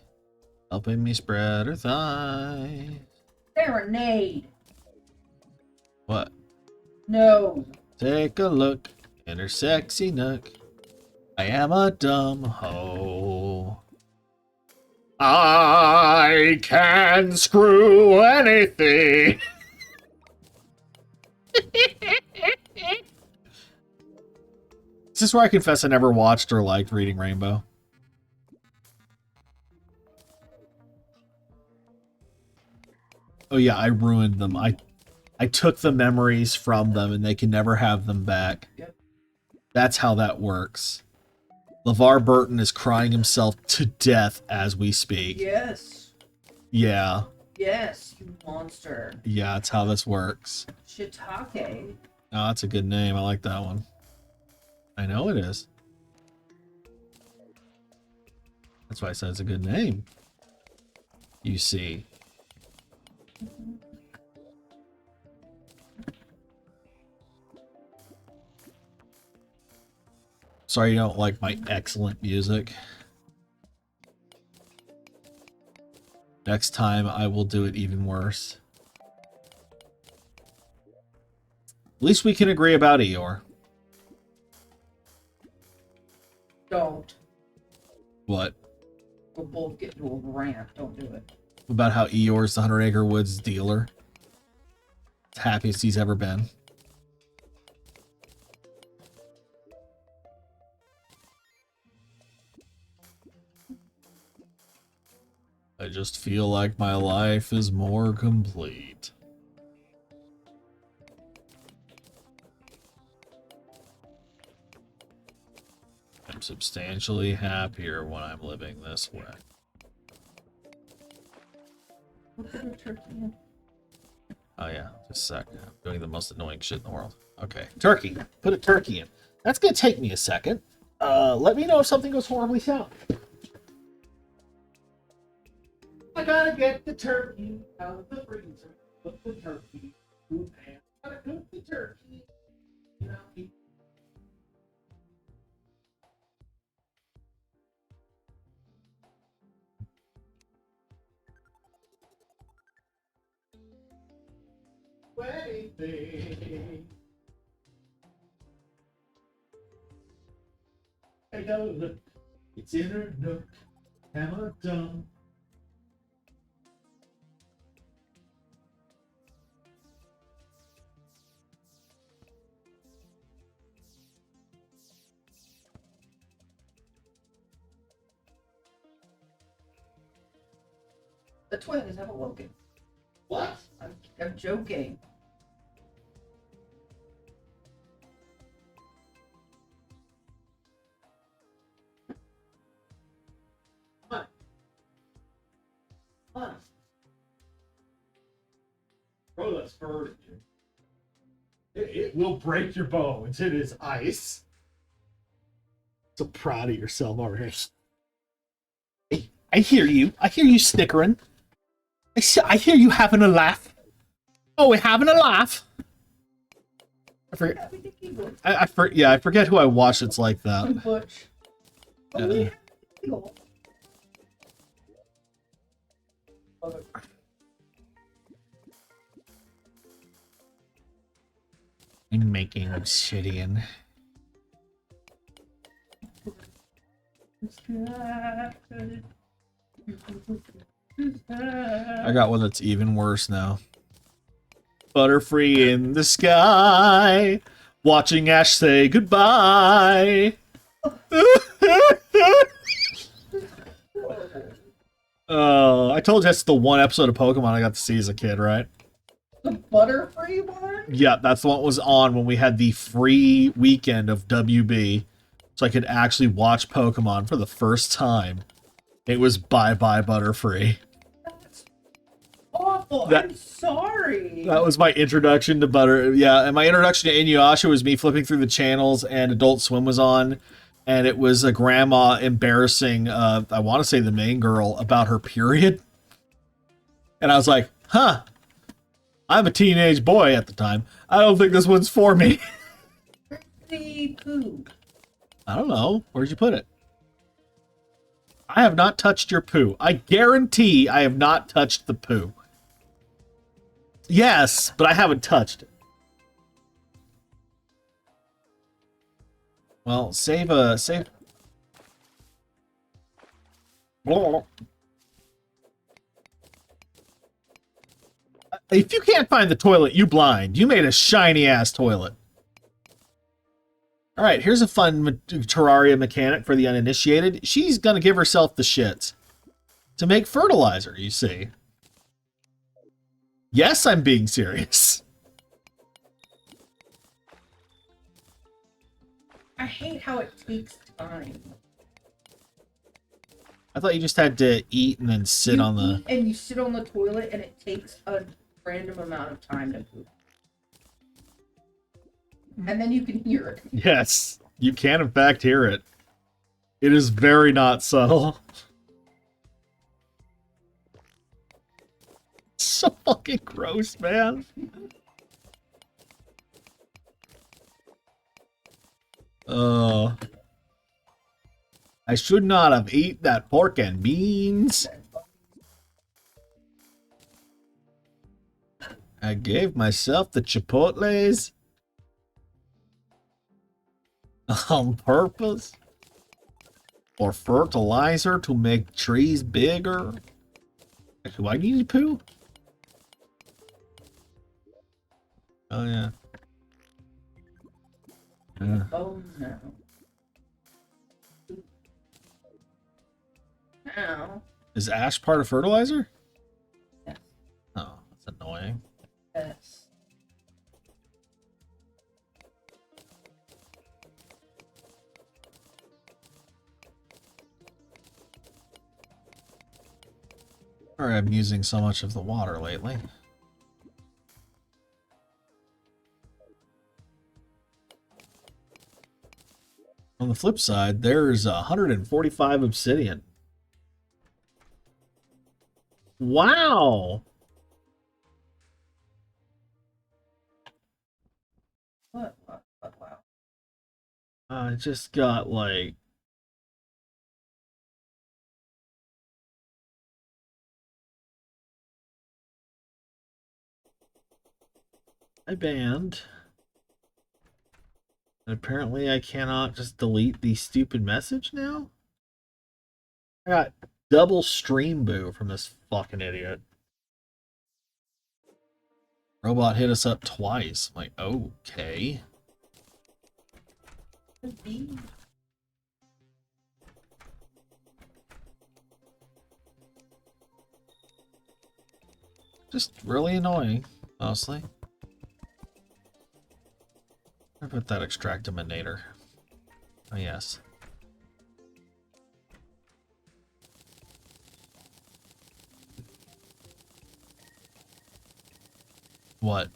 helping me spread her thighs. Serenade. What? No. Take a look in her sexy nook. I am a dumb hoe. I can screw anything. Is this where I confess I never watched or liked Reading Rainbow? Oh yeah, I ruined them. I took the memories from them and they can never have them back. Yep. That's how that works. LeVar Burton is crying himself to death as we speak. Yes. Yeah. Yes, you monster. Yeah, that's how this works. Shiitake. Oh, that's a good name. I like that one. I know it is. That's why I said it's a good name. You see. Sorry you don't like my excellent music. Next time I will do it even worse. At least we can agree about Eeyore. Don't. What? We'll both get into a rant. Don't do it. About how Eeyore's the 100 Acre Woods dealer. The happiest he's ever been. I just feel like my life is more complete. I'm substantially happier when I'm living this way. Oh yeah, just a sec. I'm doing the most annoying shit in the world. Okay, turkey. Put a turkey in. That's gonna take me a second. Let me know if something goes horribly south. I gotta get the turkey out of the freezer. Put the turkey in the pan. Gotta cook the turkey. You know, anything. Hey, go look. It's in her nook. Hammer done. The twins have awoken. What? I'm joking. What? What? Bro, that's bird. It will break your bones. It is ice. So proud of yourself already. I hear you. I hear you snickering. I hear you having a laugh. Oh, we're having a laugh. I forget. I forget who I watched. It's like that. Butch. Oh, yeah. I'm making obsidian. I got one that's even worse now. Butterfree in the sky, watching Ash say goodbye. I told you that's the one episode of Pokemon I got to see as a kid, right? The Butterfree one? Yeah, that's the one that was on when we had the free weekend of WB. So I could actually watch Pokemon for the first time. It was Bye Bye Butterfree. That's awful. I'm sorry. That was my introduction to Butter. Yeah, and my introduction to Inuyasha was me flipping through the channels and Adult Swim was on. And it was a grandma embarrassing, I want to say the main girl, about her period. And I was like, huh. I'm a teenage boy at the time. I don't think this one's for me. Where's the poo? I don't know. Where'd you put it? I have not touched your poo. I guarantee I have not touched the poo. Yes, but I haven't touched it. Well, save. If you can't find the toilet, you blind. You made a shiny-ass toilet. Alright, here's a fun Terraria mechanic for the uninitiated. She's gonna give herself the shits. To make fertilizer, you see. Yes, I'm being serious. I hate how it takes time. I thought you just had to eat and then sit on the... Eat and you sit on the toilet and it takes a random amount of time to poop. And then you can hear it. Yes, you can in fact hear it. It is very not subtle. So fucking gross, man. I should not have eaten that pork and beans. I gave myself the chipotles on purpose for fertilizer to make trees bigger. Do I need to poo? Oh yeah. Oh no. Ow. Is ash part of fertilizer? Yes. Oh, that's annoying. Yes. Sorry, I'm using so much of the water lately. On the flip side, there's 145 obsidian. Wow! What? Wow. I just got like I banned. And apparently I cannot just delete the stupid message now? I got double stream boo from this fucking idiot. Robot hit us up twice. I'm like, okay. Just really annoying, honestly. Where put that extractiminator? Oh, yes. What?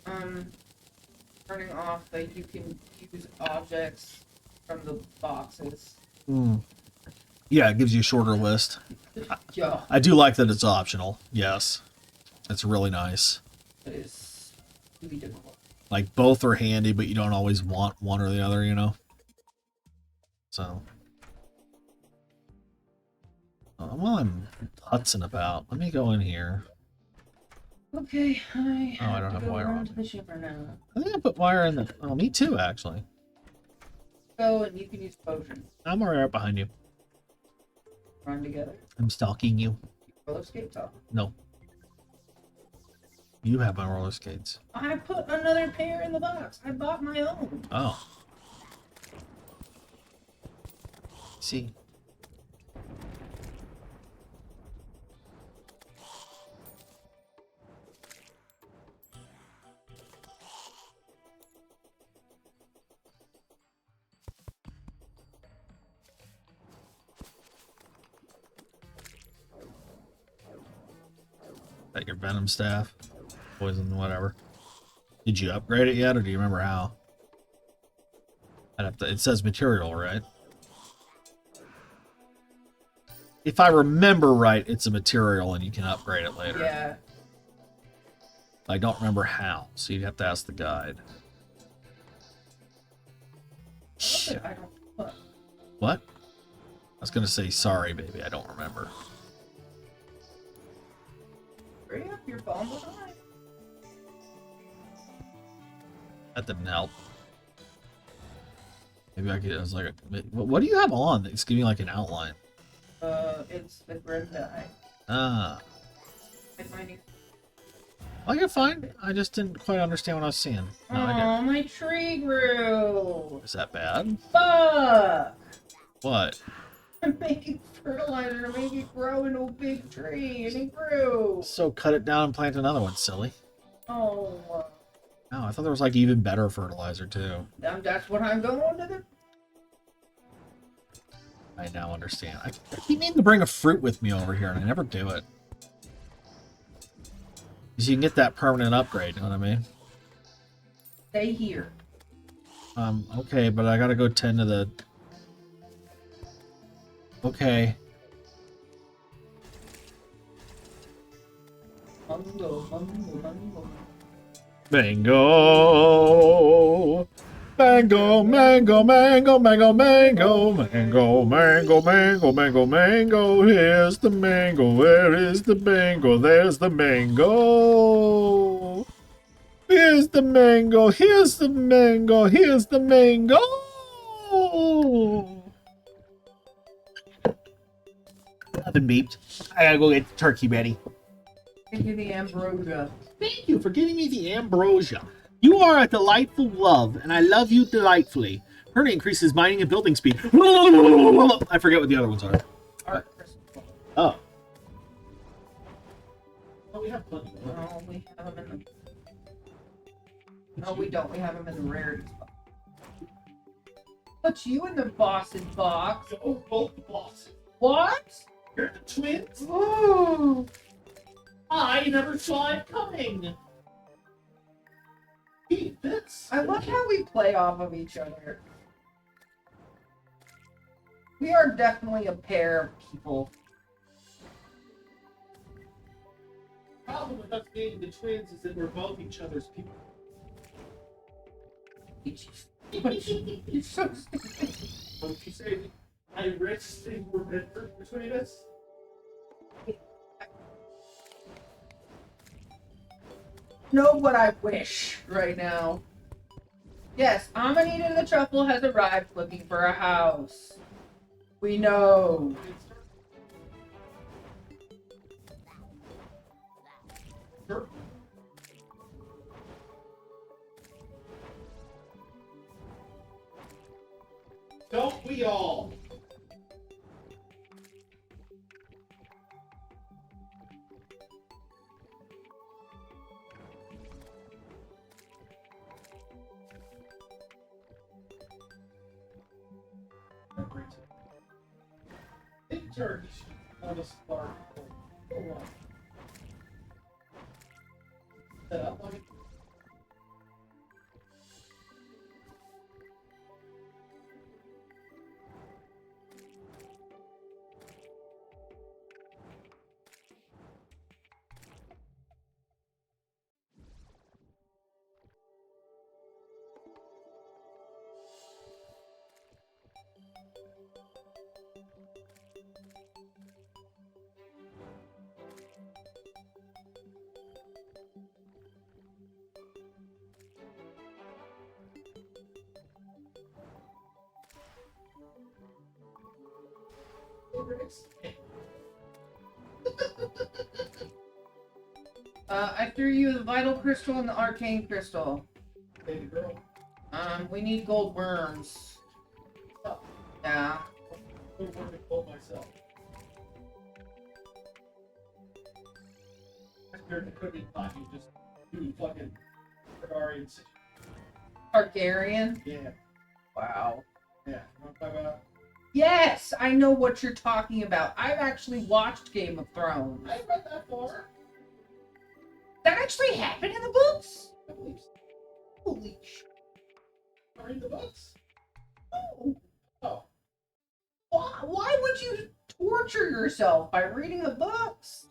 Turning off that you can use objects from the boxes. Yeah, it gives you a shorter list. Yeah. I do like that it's optional. Yes. It's really nice. It is really difficult. Like, both are handy, but you don't always want one or the other, you know? So. While I'm hutzing about, let me go in here. Okay, I don't have go wire around on. to the shipper now. I think I put wire in the... Oh, me too, actually. Go and you can use potion. I'm right behind you. Run together. I'm stalking you. Roller skates off. No. You have my roller skates. I put another pair in the box. I bought my own. Oh. See. That your venom staff? Poison, whatever. Did you upgrade it yet, or do you remember how? I'd have to, it says material, right? If I remember right, it's a material and you can upgrade it later. Yeah. I don't remember how, so you'd have to ask the guide. I don't. What? I was gonna say sorry, baby. I don't remember. Hurry up, you're falling behind. That didn't help. Maybe I could. I was like, what do you have on? It's giving like an outline. It's the grim dye. Ah. It's my new. I can find. I just didn't quite understand what I was seeing. No, I Oh, my tree grew. didn't. Is that bad? Fuck! What? I'm making fertilizer to make it grow into a big tree, and it grew. So cut it down and plant another one, silly. Oh. No, I thought there was like even better fertilizer too. That's what I'm going to the. I now understand. I keep needing to bring a fruit with me over here, and I never do it. Because you can get that permanent upgrade, you know what I mean? Stay here. Okay, but I gotta go tend to the... Okay. Mungo, mungo, mungo. Mango! Mango, mango, mango, mango, mango, mango, mango, mango, mango, mango. Here's the mango. Where is the mango? There's the mango. Here's the mango. Here's the mango. Here's the mango. Nothing beeped. I gotta go get the turkey ready. Give you the ambrosia. Thank you for giving me the ambrosia. You are a delightful love, and I love you delightfully. Permanently increases mining and building speed. I forget what the other ones are. Art. Oh. Oh, we have plenty. No, we have them in the. No, we don't. We have them in the rarity spot. Put you in the boss's box. Oh, both bosses. What? You're the twins. Ooh. I never saw it coming. Eat this. I love how we play off of each other. We are definitely a pair of people. The problem with us being the twins is that we're both each other's people. You're so stupid. Don't you say I wish things were better between us? Know what I wish right now. Yes, Amanita the Truffle has arrived looking for a house. We know. Sure. Don't we all? Big turkey on a spark. Go on. Set up like I threw you the vital crystal and the arcane crystal. baby girl. We need gold worms. Stop. Yeah. I'm going to kill myself. After the cooking pot, you just do fucking Targaryen situation. Targaryen? Yeah, Wow. yeah. You know what I'm talking about? Yes, I know what you're talking about. I've actually watched Game of Thrones. I read that far. That actually happened in the books? I believe so. Holy shit. Read the books. Oh. Oh, Why would you torture yourself by reading the books?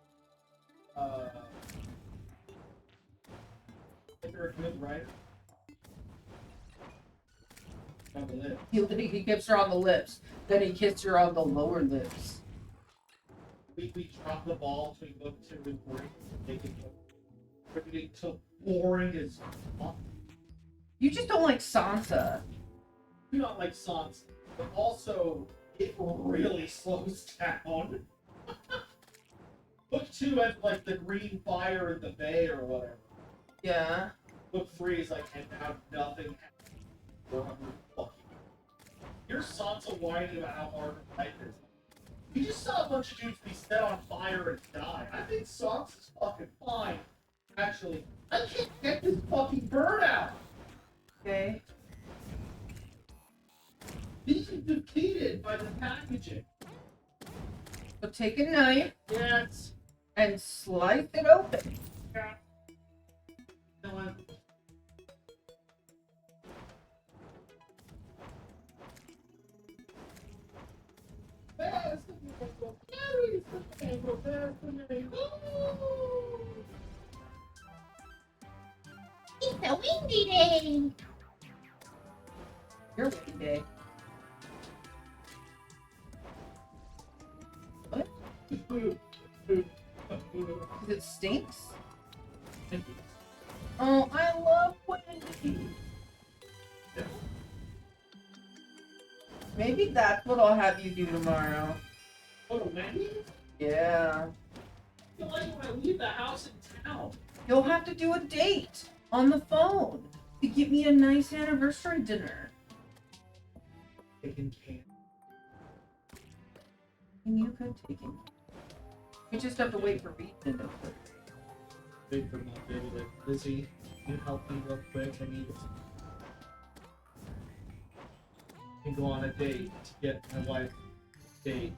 if you're a good writer, on the lip. He kissed her on the lips. Then he kissed her on the lower lips. We drop the ball between book 2 and 3, make it contributing to boring as fuck. You just don't like Sansa. Do not like Sansa, but also it really slows down. Book 2 has like the green fire in the bay or whatever. Yeah. Book 3 is like, and now nothing happens. Here's Sansa whining about how hard her life is. You just saw a bunch of dudes be set on fire and die. I think Sansa's fucking fine. Actually, I can't get this fucking bird out. Okay. These are defeated by the packaging. So take a knife Yes. and slice it open. Yeah. You know what? It's a windy day. Your windy day. What? Because it stinks? Oh, I love windy. Maybe that's what I'll have you do tomorrow. Oh, man. Yeah. I feel like when I leave the house in town. You'll have to do a date on the phone to get me a nice anniversary dinner. Taking can. And you could take it. We just have to wait for Beaton to put it. Wait for my baby like, Lizzie, can you help me real quick? I need to go on a date to get my wife a date.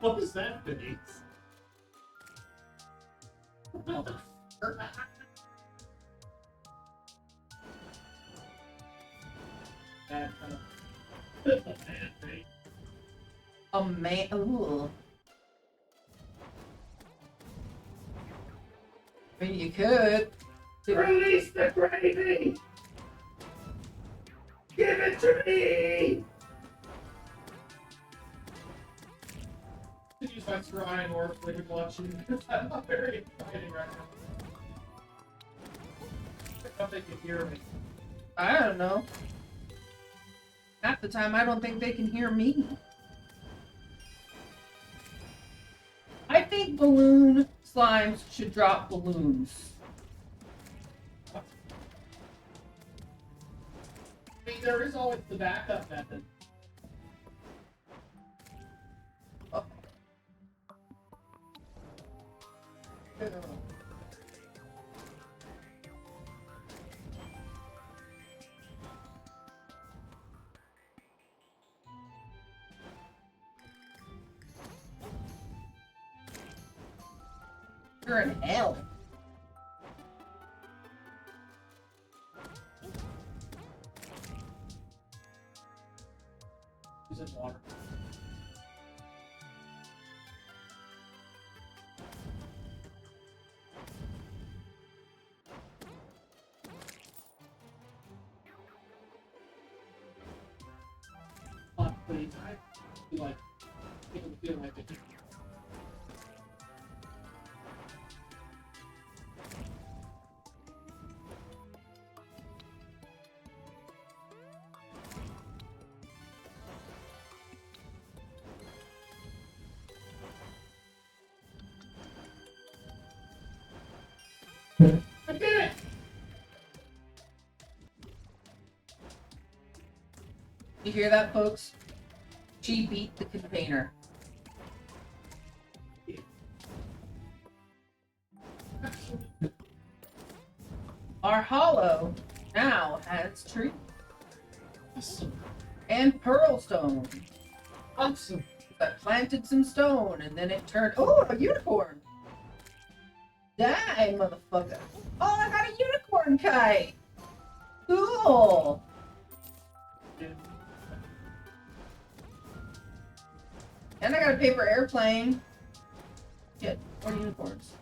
What is that, Denise? That kind of man thing. A man. Ooh. I mean, you could. Release the gravy! Give it to me! Use my shrine or flipping watching because I'm not very exciting right now. I thought they could hear me. I don't know. Half the time, I don't think they can hear me. I think balloon slimes should drop balloons. I mean, there is always the backup method. You're in hell. Use it water. Please, I feel like people feel like they I did it! You hear that, folks? She beat the container. Our hollow now has tree Awesome. and pearl stone. Awesome. I planted some stone and then it turned. Oh, a unicorn! Die, motherfucker! Oh, I got a unicorn kite! Cool! And I got a paper airplane. Shit, more unicorns.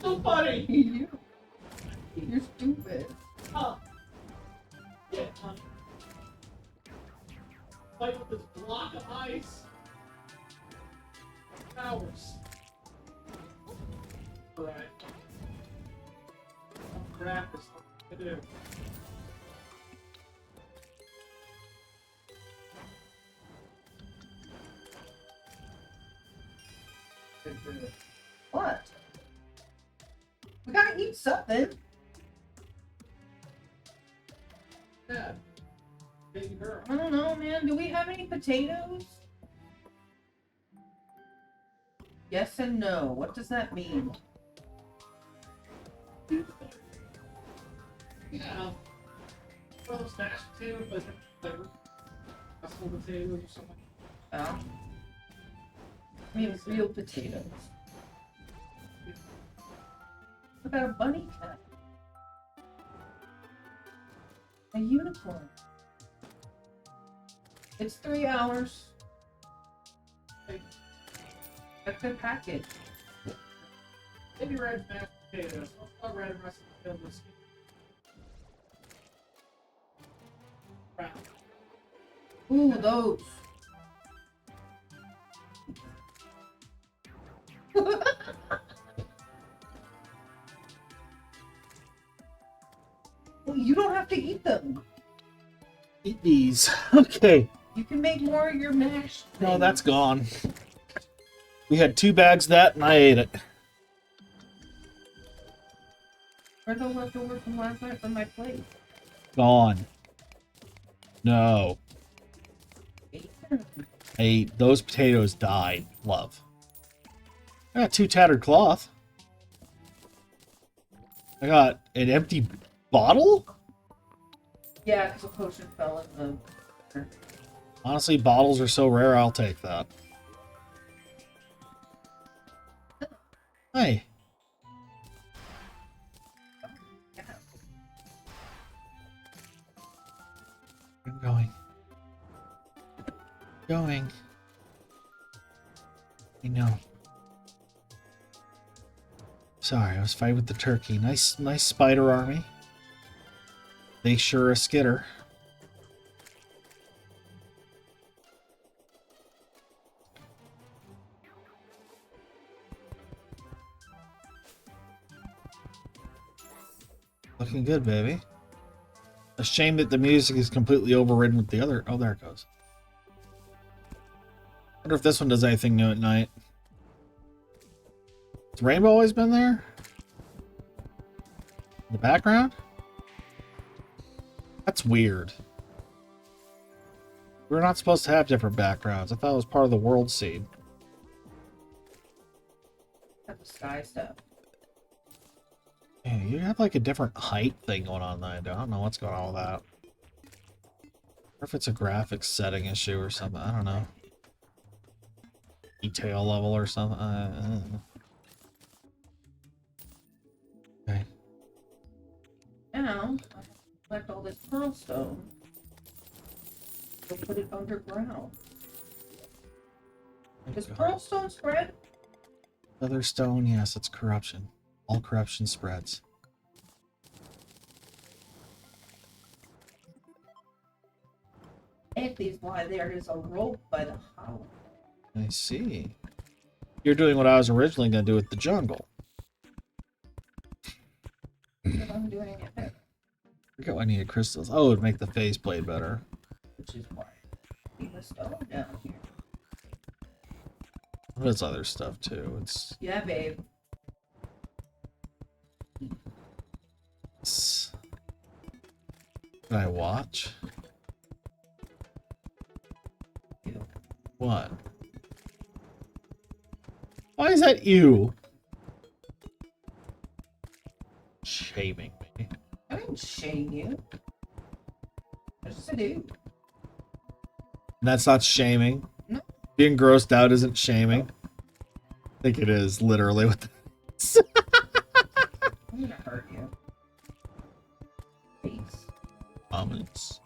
So funny! You're stupid. Oh. Yeah, honey. Fight with this block of ice. Hours. Alright. Crap is what to do. What? We gotta eat something. Yeah. Baby girl. I don't know, man. Do we have any potatoes? Yes and no. What does that mean? Yeah. One of those mashed potatoes, but flavor. Muscle potatoes or something. Oh. I mean, real potatoes. What about a bunny cat? A unicorn. It's 3 hours. That's a package. Maybe red mashed potatoes. I'll red mashed potatoes. Brown. Ooh, those. Well, you don't have to eat them. Eat these. Okay. You can make more of your mash. No, thing. that's gone. We had 2 bags of that, and I ate it. Where's the leftover from last night from my plate? Gone. No. Ate them. I ate those potatoes. Died. Love. I got 2 tattered cloth. I got an empty bottle? Yeah, because a potion fell in Honestly, bottles are so rare, I'll take that. Hi. I'm going. Going. I know. Sorry, I was fighting with the turkey. Nice spider army. They sure a skitter. Looking good, baby. A shame that the music is completely overridden with the other. Oh, there it goes. Wonder if this one does anything new at night. Has Rainbow always been there? In the background? That's weird. We're not supposed to have different backgrounds. I thought it was part of the world scene. Have the sky stuff. Yeah, you have like a different height thing going on there. I don't know what's going on with that. Or if it's a graphics setting issue or something. I don't know. Detail level or something. I don't know. Okay. Now, I have to collect all this pearl stone. Go put it underground. Does pearl stone spread? Other stone, yes, it's corruption. All corruption spreads. Please, why there is a rope by the house. I see. You're doing what I was originally going to do with the jungle. But I'm doing it better, I forget why I needed crystals. Oh, it would make the faceplate better. which is why I leave the stone down here. There's other stuff too. Yeah, babe. Can I watch? What? Why is that you? Shaming me. I didn't shame you. I just said ew. That's not shaming. No. Being grossed out isn't shaming. I think it is, literally. What the I'm gonna hurt you. Face. comments?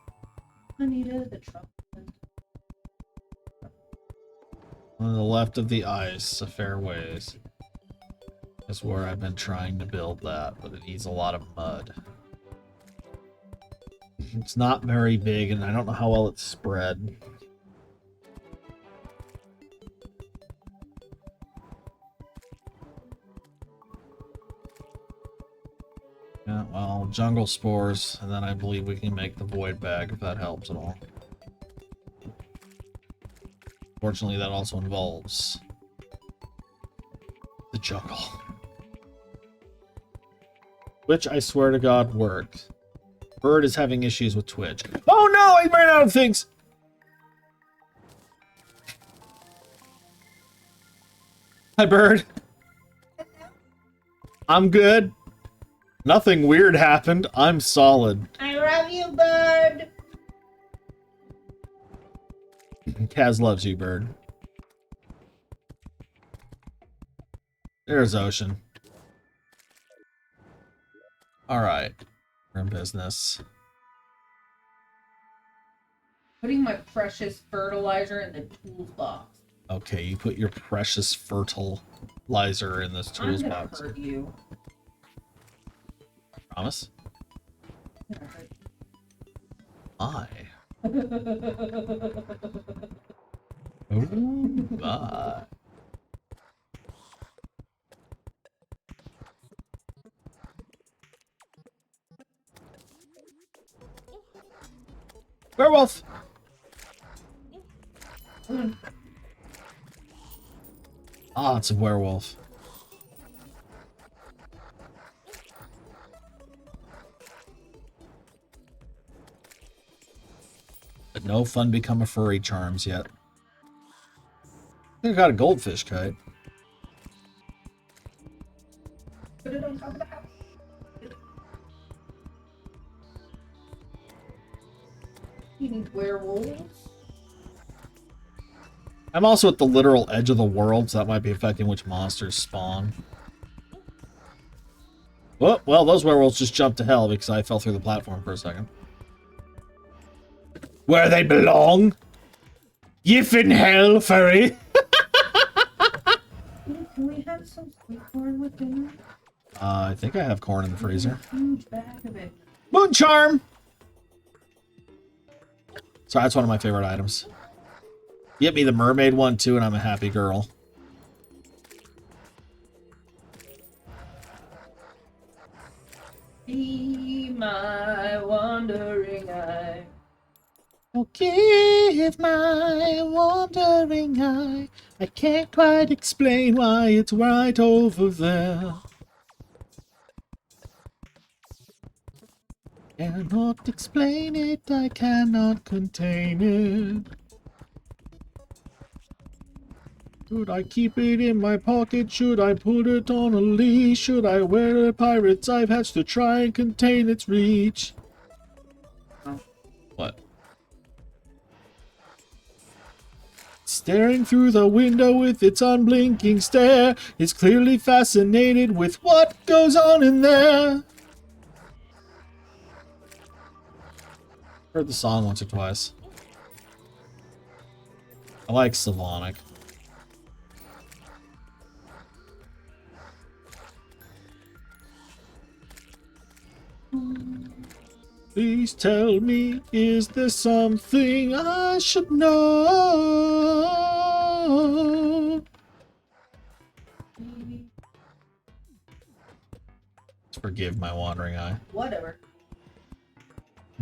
Anita, the truck. On the left of the ice, a fair ways. Is where I've been trying to build that, but it needs a lot of mud. It's not very big, and I don't know how well it's spread. Yeah, well, jungle spores, and then I believe we can make the void bag if that helps at all. Fortunately, that also involves the jungle. Which I swear to God worked. Bird is having issues with Twitch. Oh no, I ran out of things! Hi, Bird. I'm good. Nothing weird happened. I'm solid. I love you, bird. Kaz loves you, Bird. There's Ocean. Alright. We're in business. Putting my precious fertilizer in the toolbox. Okay, you put your precious fertilizer in this tools I'm gonna box. hurt you. Promise? I'm gonna hurt I. you. Ooh, bye. Werewolf! Ah, it's a werewolf. But no fun become a furry charms yet. I think I got a goldfish kite. Put it on top of the house. You need werewolves. I'm also at the literal edge of the world, so that might be affecting which monsters spawn. Oh, well, those werewolves just jumped to hell because I fell through the platform for a second. Where they belong? Yif in hell, furry. Can we have some sweet corn with dinner? I think I have corn in the freezer. A huge bag of it. Moon charm! Sorry, that's one of my favorite items. Get me the mermaid one too, and I'm a happy girl. Be my wandering eye. Oh, give my wandering eye. I can't quite explain why it's right over there. Cannot explain it, I cannot contain it. Should I keep it in my pocket? Should I put it on a leash? Should I wear a pirate's eye patch to try and contain its reach? Oh. What? Staring through the window with its unblinking stare, is clearly fascinated with what goes on in there. Heard the song once or twice. I like Slavonic. Please tell me, is there something I should know? Forgive my wandering eye. Whatever.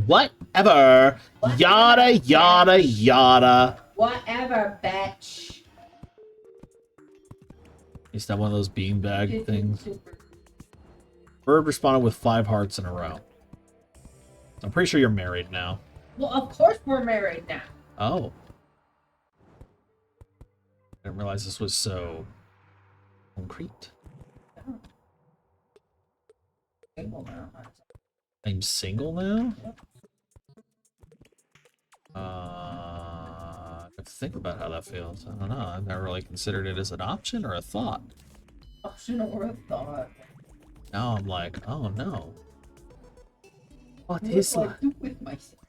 Whatever. Yada, yada, yada. Whatever, bitch. Is that one of those beanbag things? Bird responded with 5 hearts in a row. I'm pretty sure you're married now. Well, of course we're married now. Oh. I didn't realize this was so concrete. Single now. I'm single now? Yep. I have to think about how that feels. I don't know. I've never really considered it as an option or a thought. Option or a thought. Now I'm like, oh no. What What is do I life? do with myself?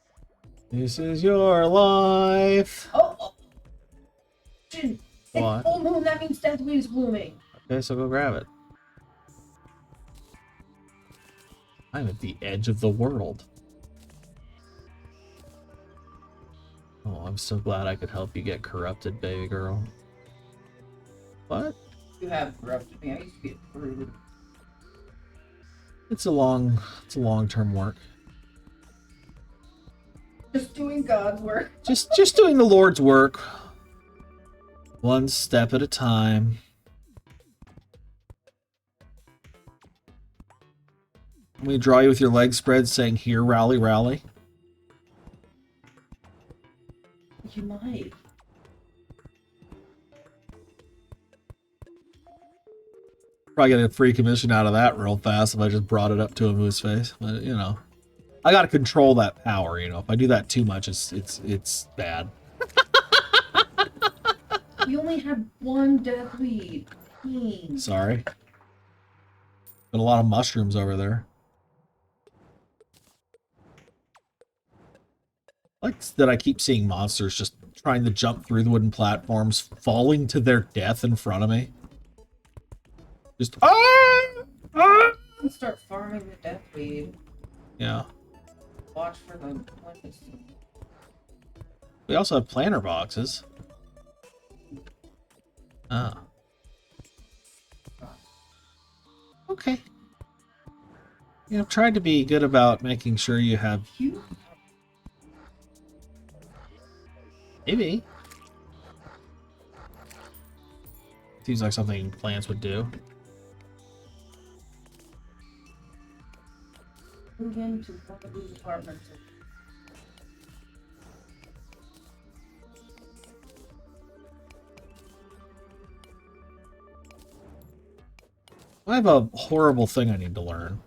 This is your life. Oh! It's What? full moon, that means deathweed is blooming. Okay, so go grab it. I'm at the edge of the world. Oh, I'm so glad I could help you get corrupted, baby girl. What? You have corrupted me. I used to be a prude. It's a long-term work. Just doing God's work. Just doing the Lord's work. One step at a time. Let me draw you with your legs spread saying, here, rally, rally. You might. Probably get a free commission out of that real fast if I just brought it up to him to his face. But, you know, I got to control that power, you know. If I do that too much, it's bad. We only have one deathweed. Sorry. Got a lot of mushrooms over there. Like that I keep seeing monsters just trying to jump through the wooden platforms, falling to their death in front of me. Just Let's start farming the deathweed. Yeah. Watch for the We also have planter boxes. Ah. Okay. Yeah, I've tried to be good about making sure you have... Maybe. Seems like something plants would do. Move into one of these apartments. I have a horrible thing I need to learn.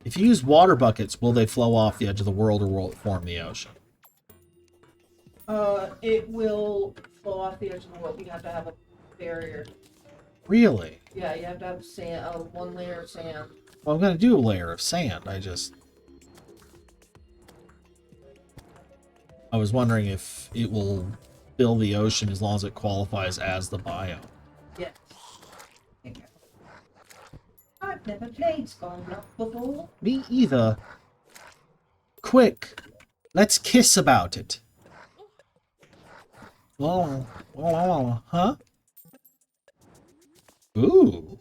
If you use water buckets, will they flow off the edge of the world or will it form the ocean? It will flow off the edge of the world. We have to have a barrier. Really? Yeah, you have to have sand, 1 layer of sand. Well, I'm gonna do a layer of sand. I was wondering if it will fill the ocean as long as it qualifies as the biome. Yes. I've never played Skyblock before. Me either. Quick, let's kiss about it. Huh? Ooh,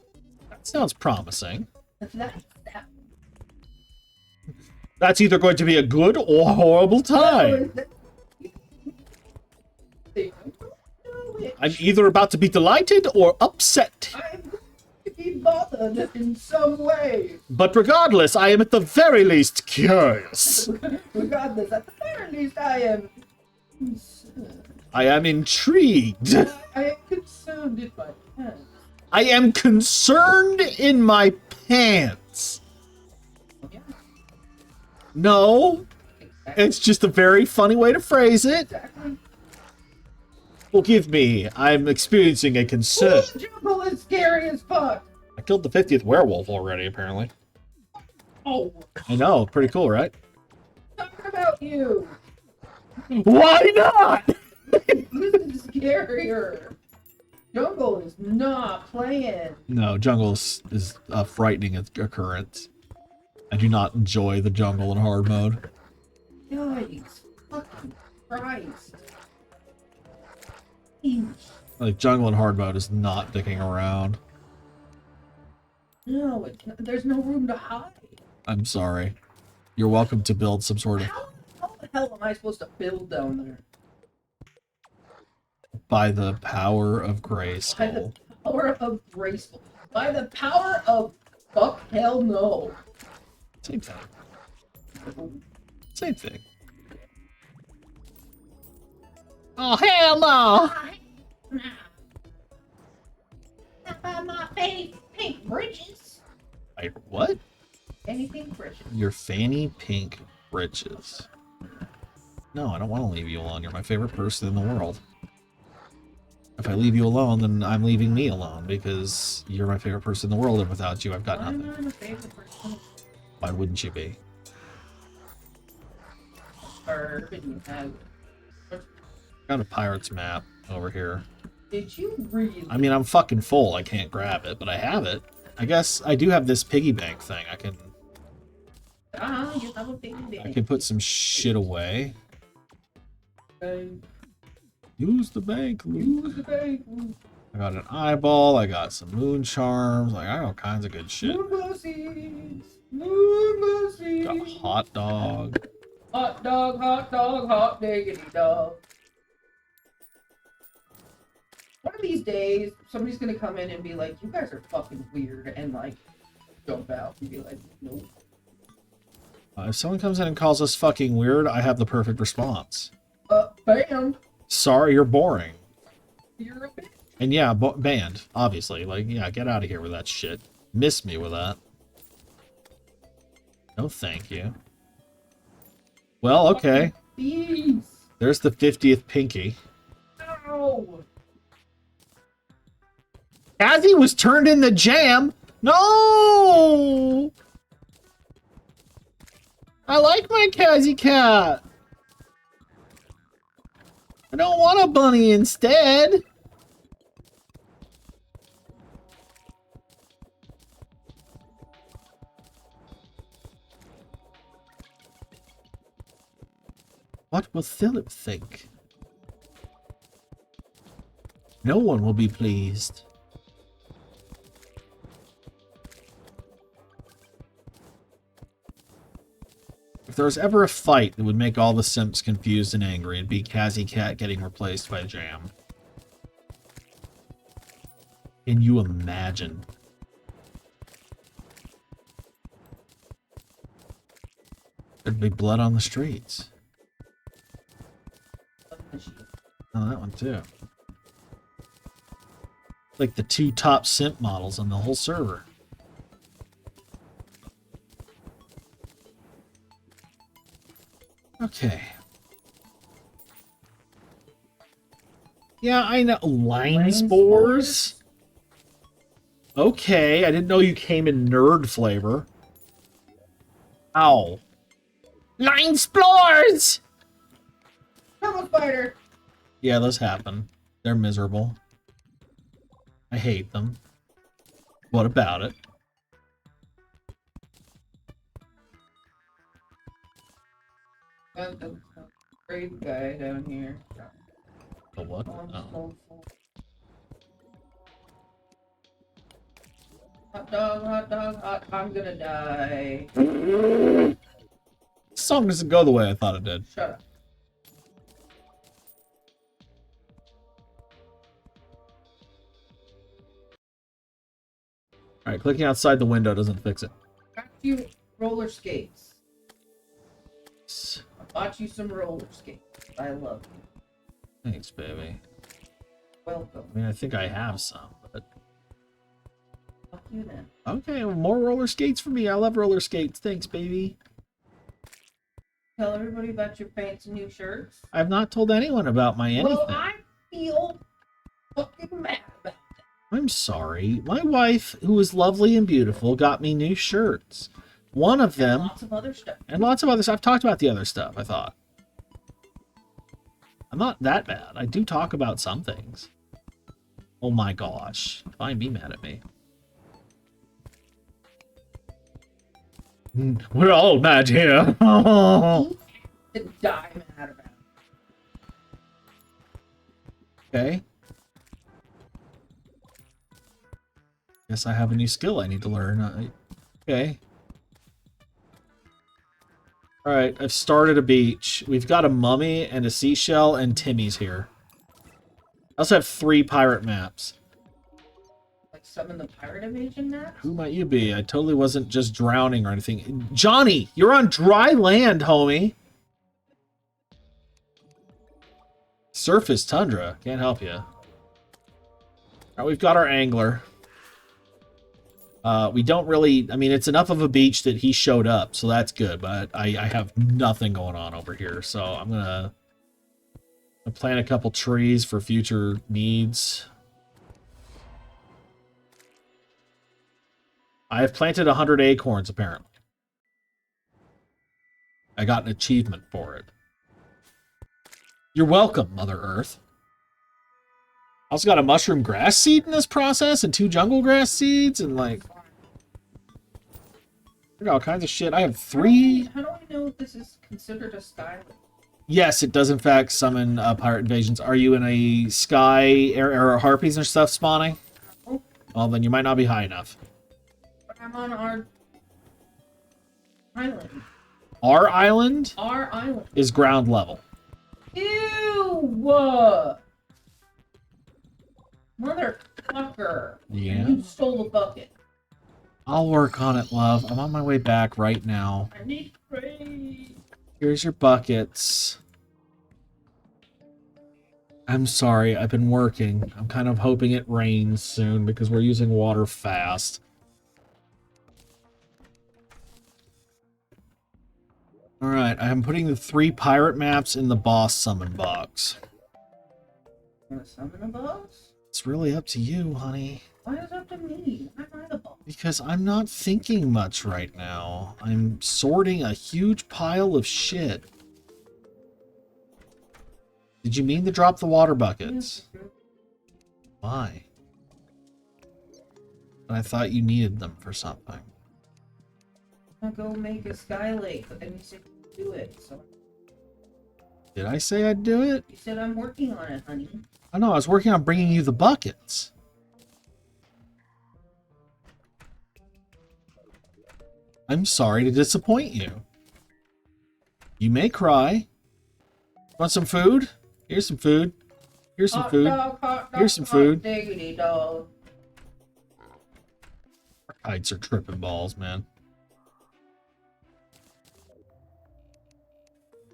that sounds promising. That's either going to be a good or horrible time. I'm either about to be delighted or upset. I'm going to be bothered in some way. But regardless, I am at the very least curious. Regardless, at the very least, I am concerned. I am intrigued. I am concerned in my pants. I am concerned in my pants. Yeah, No, exactly. it's just a very funny way to phrase it. Exactly. Forgive me, I'm experiencing a concern. Ooh, the jungle is scary as fuck. I killed the 50th werewolf already, apparently. Oh, I know, pretty cool, right? talking about you. Why not? This is scarier. Jungle is not playing. No, jungle is a frightening occurrence. I do not enjoy the jungle in hard mode. Yikes. Fucking Christ. Like, jungle in hard mode is not dicking around. No, there's no room to hide. I'm sorry. You're welcome to build some sort of... How the hell am I supposed to build down there? By the power of By the Grayskull. power of graceful. By the power of fuck hell no. Same thing. Same thing. Oh, hell no! How about my fanny pink bridges? What? Anything bridges. Your fanny pink britches. No, I don't want to leave you alone. You're my favorite person in the world. If I leave you alone, then I'm leaving me alone, because you're my favorite person in the world, and without you, I've got I'm nothing. not a favorite person. Why wouldn't you be? And you have. Got a pirate's map over here. Did you really? I mean, I'm fucking full. I can't grab it, but I have it. I guess I do have this piggy bank thing. I can You have a baby. I can put some shit away. Use the bank, Luke. Use the bank. I got an eyeball. I got some moon charms. Like, I got all kinds of good shit. Moon boozies. Moon boozies. Got a hot dog. Hot dog, hot diggity dog. One of these days, somebody's gonna come in and be like, "You guys are fucking weird," and like, jump out and be like, "Nope." If someone comes in and calls us fucking weird, I have the perfect response. Banned. Sorry, you're boring. You're a bitch. And yeah, banned, obviously. Like, yeah, get out of here with that shit. Miss me with that. No, thank you. Well, okay. Please. There's the 50th pinky. No. Kathy was turned in the jam. No! I like my Kazzy cat. I don't want a bunny instead. What will Philip think? No one will be pleased. If there was ever a fight that would make all the simps confused and angry, it'd be Kazzy Cat getting replaced by Jam. Can you imagine? There'd be blood on the streets. Oh, that one too. Like the two top simp models on the whole server. Okay. Yeah, I know. Line spores? Okay, I didn't know you came in nerd flavor. Ow. Line splores! Turbo spider! Yeah, those happen. They're miserable. I hate them. What about it? Got the brave guy down here. The what? Oh, I'm Oh. so full. Hot dog, hot. I'm gonna die. This song doesn't go the way I thought it did. Shut up. Alright, clicking outside the window doesn't fix it. Got you roller skates. I bought you some roller skates. I love you. Thanks, baby. Welcome. I mean, I think I have some, but... Fuck you then. Okay, well, more roller skates for me. I love roller skates. Thanks, baby. Tell everybody about your fancy new shirts. I've not told anyone about my anything. Well, I feel fucking mad about that. I'm sorry. My wife, who is lovely and beautiful, got me new shirts. One of them... Lots of other stuff. And lots of other stuff. I've talked about the other stuff, I thought. I'm not that bad. I do talk about some things. Oh my gosh. Fine, be mad at me. We're all mad here. To die mad about. Okay. Guess I have a new skill I need to learn. Okay. Alright, I've started a beach. We've got a mummy and a seashell, and Timmy's here. I also have 3 pirate maps. Like summon the pirate invasion map? Who might you be? I totally wasn't just drowning or anything. Johnny, you're on dry land, homie. Surface tundra. Can't help you. Alright, we've got our angler. We don't really... I mean, it's enough of a beach that he showed up, so that's good. But I have nothing going on over here, so I'm gonna plant a couple trees for future needs. I have planted 100 acorns, apparently. I got an achievement for it. You're welcome, Mother Earth. Also got a mushroom grass seed in this process, and 2 jungle grass seeds, and like... I got all kinds of shit. I have 3... How do I know if this is considered a skylink? Yes, it does in fact summon pirate invasions. Are you in a sky... Are harpies and stuff spawning? Oh. Well, then you might not be high enough. But I'm on our island. Our island Our island. is ground level. Ew! Motherfucker. Yeah. You stole the bucket. I'll work on it, love. I'm on my way back right now. I need praise. Here's your buckets. I'm sorry, I've been working. I'm kind of hoping it rains soon because we're using water fast. Alright, I'm putting the 3 pirate maps in the boss summon box. Want to summon a boss? It's really up to you, honey. Why is it up to me? Why am I the boss? Because I'm not thinking much right now. I'm sorting a huge pile of shit. Did you mean to drop the water buckets? Why? I thought you needed them for something. I'm gonna go make a sky lake, and you said do it. So Did I say I'd do it? you said I'm working on it, honey. Oh no, I was working on bringing you the buckets. I'm sorry to disappoint you. You may cry. Want some food? Here's some food. Here's some food. Hot dog, Here's some food. Diggity dog. Kites are tripping balls, man.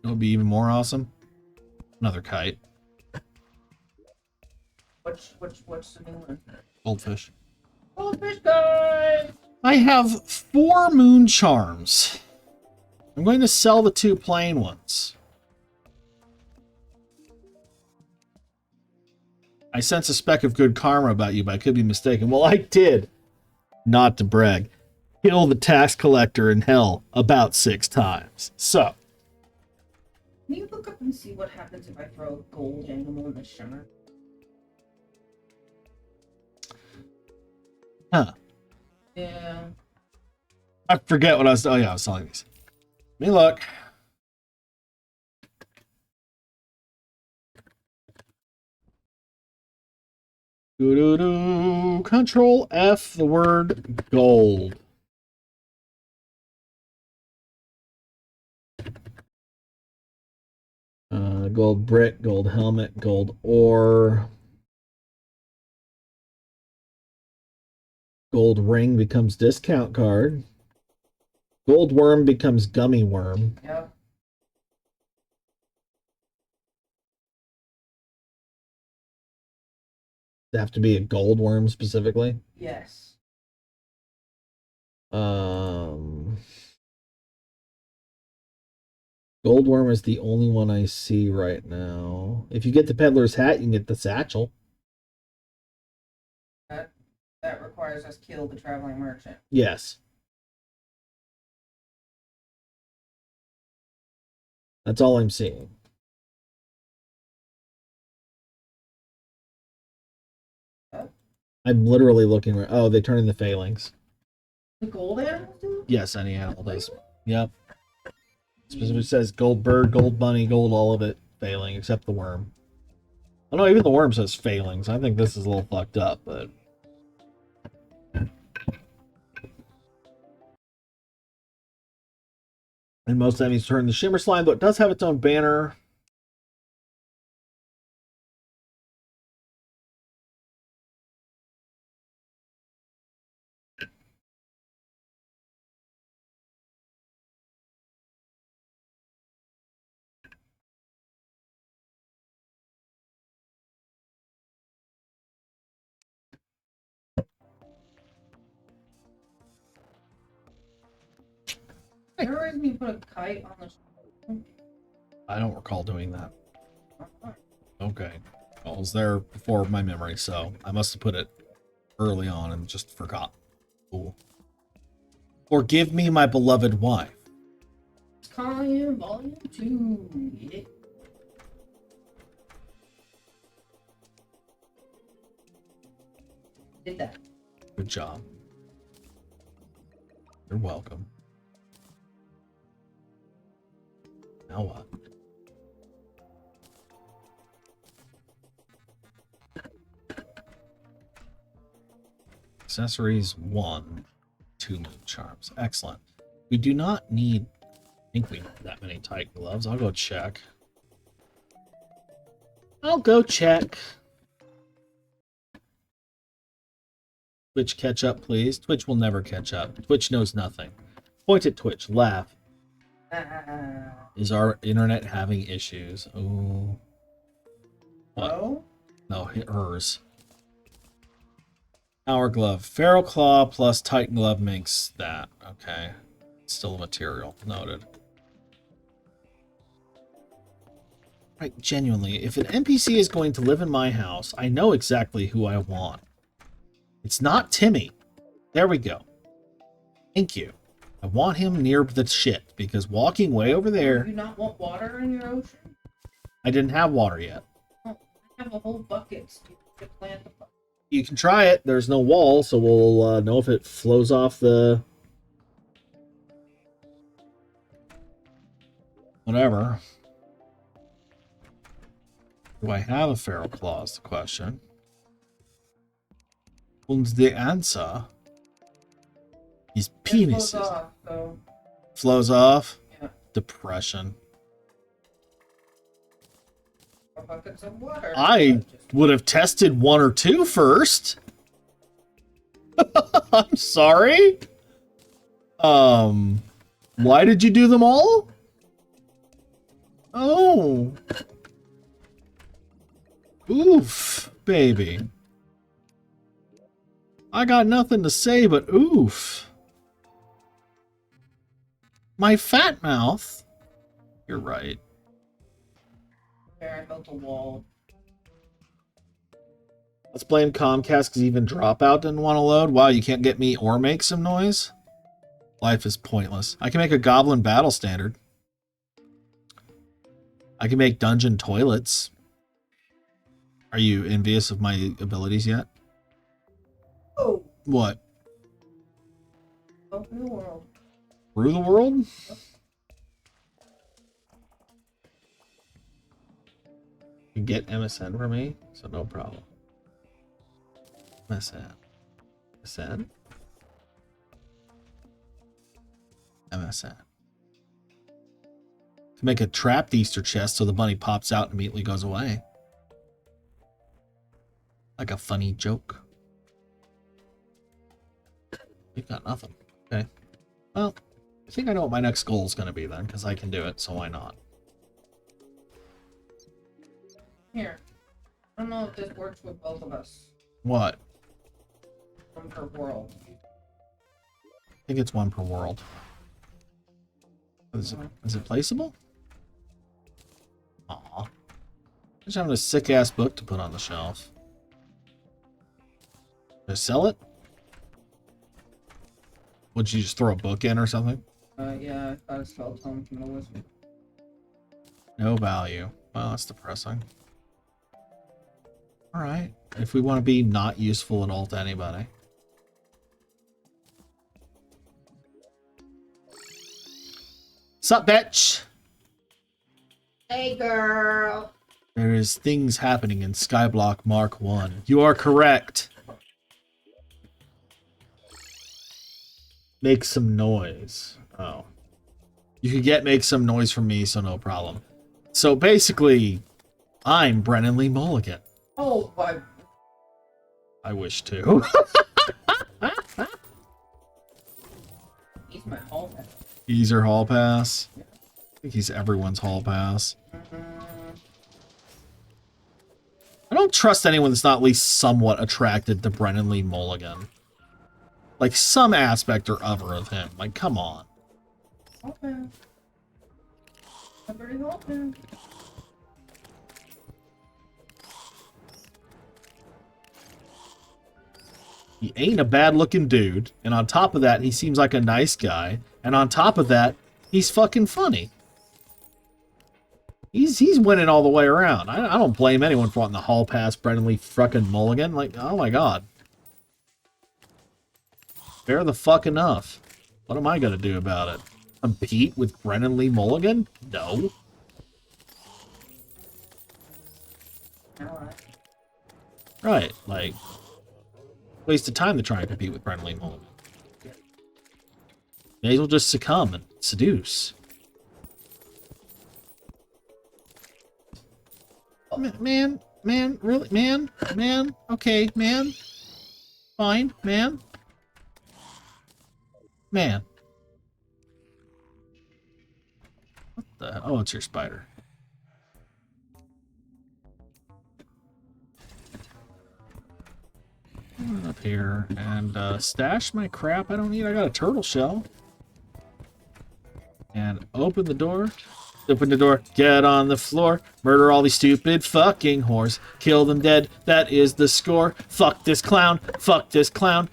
It would be even more awesome. Another kite. What's the new one? Goldfish. Goldfish guy! I have 4 moon charms. I'm going to sell the 2 plain ones. I sense a speck of good karma about you, but I could be mistaken. Well, I did. not to brag, kill the tax collector in hell about 6 times. So, Can you look up and see what happens if I throw a gold animal in the shimmer? huh. Yeah. I forget what I was. Oh, yeah, I was selling these. Let me look. Doo-doo-doo. Control F the word gold. Gold brick, gold helmet, gold ore. Gold ring becomes discount card. Gold worm becomes gummy worm. Yep. They have to be a gold worm specifically. Yes. Gold worm is the only one I see right now. If you get the peddler's hat, you can get the satchel. That requires us kill the traveling merchant. Yes. That's all I'm seeing. Oh. I'm literally looking. Oh, they turn in the failings. The gold animals do? Yes, any animal does. Yep. Specifically says gold bird, gold bunny, gold all of it failing, except the worm. Oh no, even the worm says failings. I think this is a little fucked up, but... And most enemies turn the shimmer slime, though it does have its own banner. There is me put a kite on the. I don't recall doing that. Okay. Well, it was there before my memory, so I must have put it early on and just forgot. Cool. Forgive me, my beloved wife. It's calling volume 2. Yeah. Did that. Good job. You're welcome. Now what? Accessories 1. 2 moon charms. Excellent. We do not need... I think we need that many tight gloves. I'll go check. Twitch, catch up, please. Twitch will never catch up. Twitch knows nothing. Point at Twitch. Laugh. Is our internet having issues? Oh. What? Oh? No, hers. Hour glove. Feral claw plus Titan glove makes that. Okay. Still a material. Noted. Right, genuinely, if an NPC is going to live in my house, I know exactly who I want. It's not Timmy. There we go. Thank you. I want him near the shit, because walking way over there... Do you not want water in your ocean? I didn't have water yet. Oh, I have a whole bucket. So you can plant the bucket. You can try it. There's no wall, so we'll know if it flows off the... whatever. Do I have a feral claw is the question. And the answer is penises. It flows off, so... Flows off? Yeah. Depression. Buckets of water. I would have tested 1 or 2 first. I'm sorry. Why did you do them all? Oh. Oof, baby. I got nothing to say but oof. My fat mouth. You're right. There, I built a wall. Let's blame Comcast because even Dropout didn't want to load. Wow, you can't get me or make some noise? Life is pointless. I can make a Goblin Battle Standard. I can make Dungeon Toilets. Are you envious of my abilities yet? Oh, What? open the world. Through the world? You get MSN for me, so no problem. MSN. MSN? MSN. To make a trapped Easter chest so the bunny pops out and immediately goes away. Like a funny joke. We've got nothing. Okay. Well, I think I know what my next goal is going to be then, because I can do it, so why not? Here. I don't know if this works with both of us. What? One per world. I think it's one per world. Is it placeable? Aw. Just having a sick-ass book to put on the shelf. Did I sell it? Would you just throw a book in or something? Yeah, I got a spell tome from the wizard. No value. Well, that's depressing. Alright. If we want to be not useful at all to anybody. Sup, bitch? Hey, girl. There is things happening in Skyblock Mark 1. You are correct. Make some noise. Oh. You could make some noise from me, so no problem. So basically, I'm Brennan Lee Mulligan. Oh, but I wish to. he's my hall pass. He's your hall pass. I think he's everyone's hall pass. I don't trust anyone that's not at least somewhat attracted to Brennan Lee Mulligan. Like, some aspect or other of him. Like, come on. Hall pass. Everybody hall pass. He ain't a bad-looking dude. And on top of that, he seems like a nice guy. And on top of that, he's fucking funny. He's winning all the way around. I don't blame anyone for wanting the hall pass Brennan Lee frickin' Mulligan. Like, oh my god. Fair the fuck enough. What am I gonna do about it? Compete with Brennan Lee Mulligan? No. Alright. Right, like, waste of time to try and compete with Brennan Lee Mulligan. May as well just succumb and seduce. Man, really? Man, okay, man. Fine, man. Man. What the? Oh, it's your spider. Up here and stash my crap I don't need. I got a turtle shell. And open the door. Open the door. Get on the floor. Murder all these stupid fucking whores. Kill them dead. That is the score. Fuck this clown. Fuck this clown.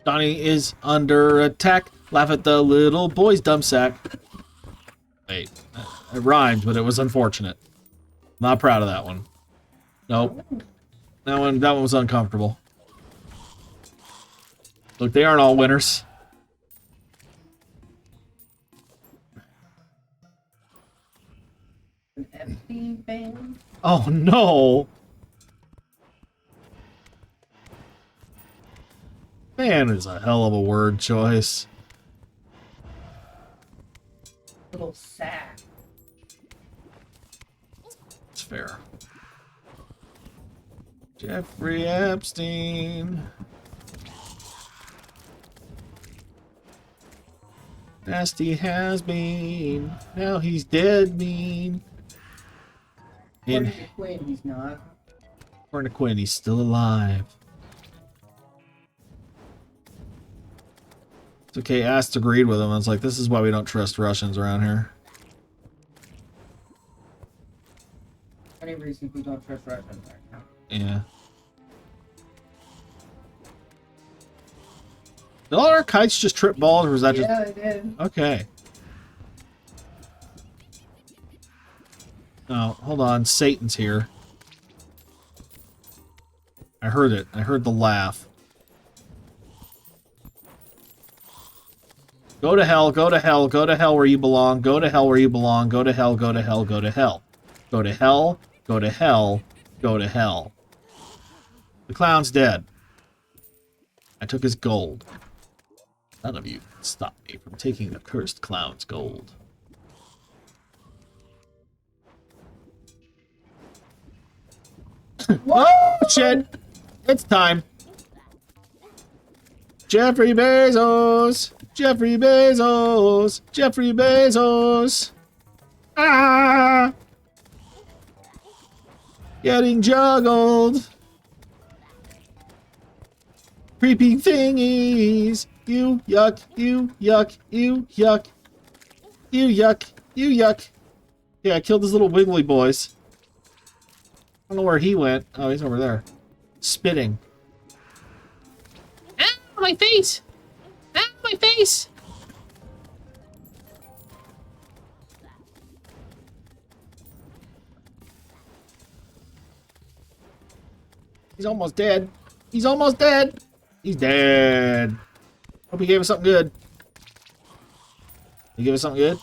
Donnie is under attack. Laugh at the little boy's dumb sack. Wait, it rhymed, but it was unfortunate. Not proud of that one. Nope. That one was uncomfortable. Look, they aren't all winners. An Epstein band. Oh no! Man is a hell of a word choice. Little sack. It's fair. Jeffrey Epstein. Nasty has been. Now he's dead mean. According to Quinn, he's not. According to Quinn, he's still alive. It's okay, Ast agreed with him. I was like, this is why we don't trust Russians around here. Any reason we don't trust Russians right now? Yeah. Did all our kites just trip balls, or was that just... Yeah, they did. Okay. Oh, hold on. Satan's here. I heard it. I heard the laugh. Go to hell, go to hell, go to hell where you belong, go to hell where you belong, go to hell, go to hell, go to hell. Go to hell, go to hell, go to hell. The clown's dead. I took his gold. None of you can stop me from taking the cursed clown's gold. Oh, shit! It's time. Jeffrey Bezos! Jeffrey Bezos! Jeffrey Bezos! Ah! Getting juggled! Creepy thingies! You yuck, you yuck, you yuck. You yuck, you yuck. Yeah, I killed those little wiggly boys. I don't know where he went. Oh, he's over there. Spitting. Ow, my face! Ow, my face! He's almost dead. He's almost dead. He's dead. Hope he gave us something good. He gave us something good?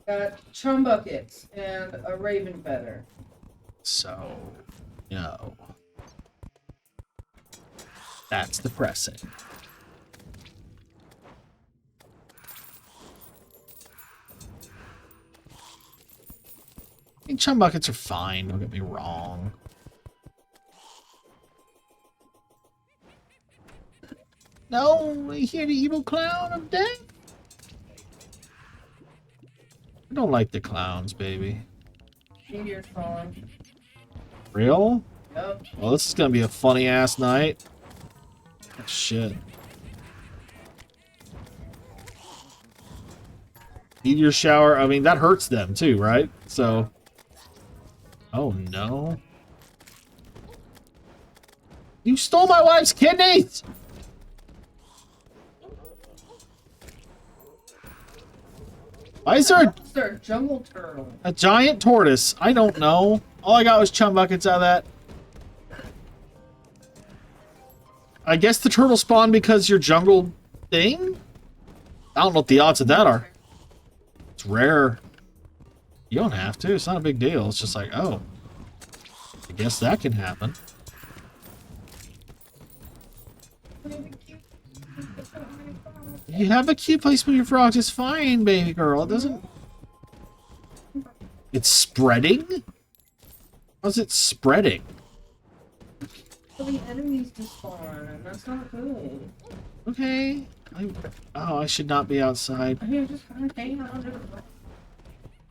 Got chum buckets and a raven feather. So, no. That's depressing. I mean, chum buckets are fine, don't get me wrong. No, I hear the evil clown of death. I don't like the clowns, baby. Meteor's falling. Real? Yep. Well, this is gonna be a funny ass night. Oh, shit. Meteor shower, I mean, that hurts them too, right? So. Oh no. You stole my wife's kidneys! Why is there Monster jungle turtle. a giant tortoise? I don't know. All I got was chum buckets out of that. I guess the turtle spawned because your jungle thing? I don't know what the odds of that are. It's rare. You don't have to. It's not a big deal. It's just like, oh. I guess that can happen. You have a cute place with your frogs. It's fine, baby girl. It doesn't... It's spreading? How's it spreading? For the enemies to spawn, and that's not good. Okay. Oh, I should not be outside. I mean, just kind of hang out under the rock.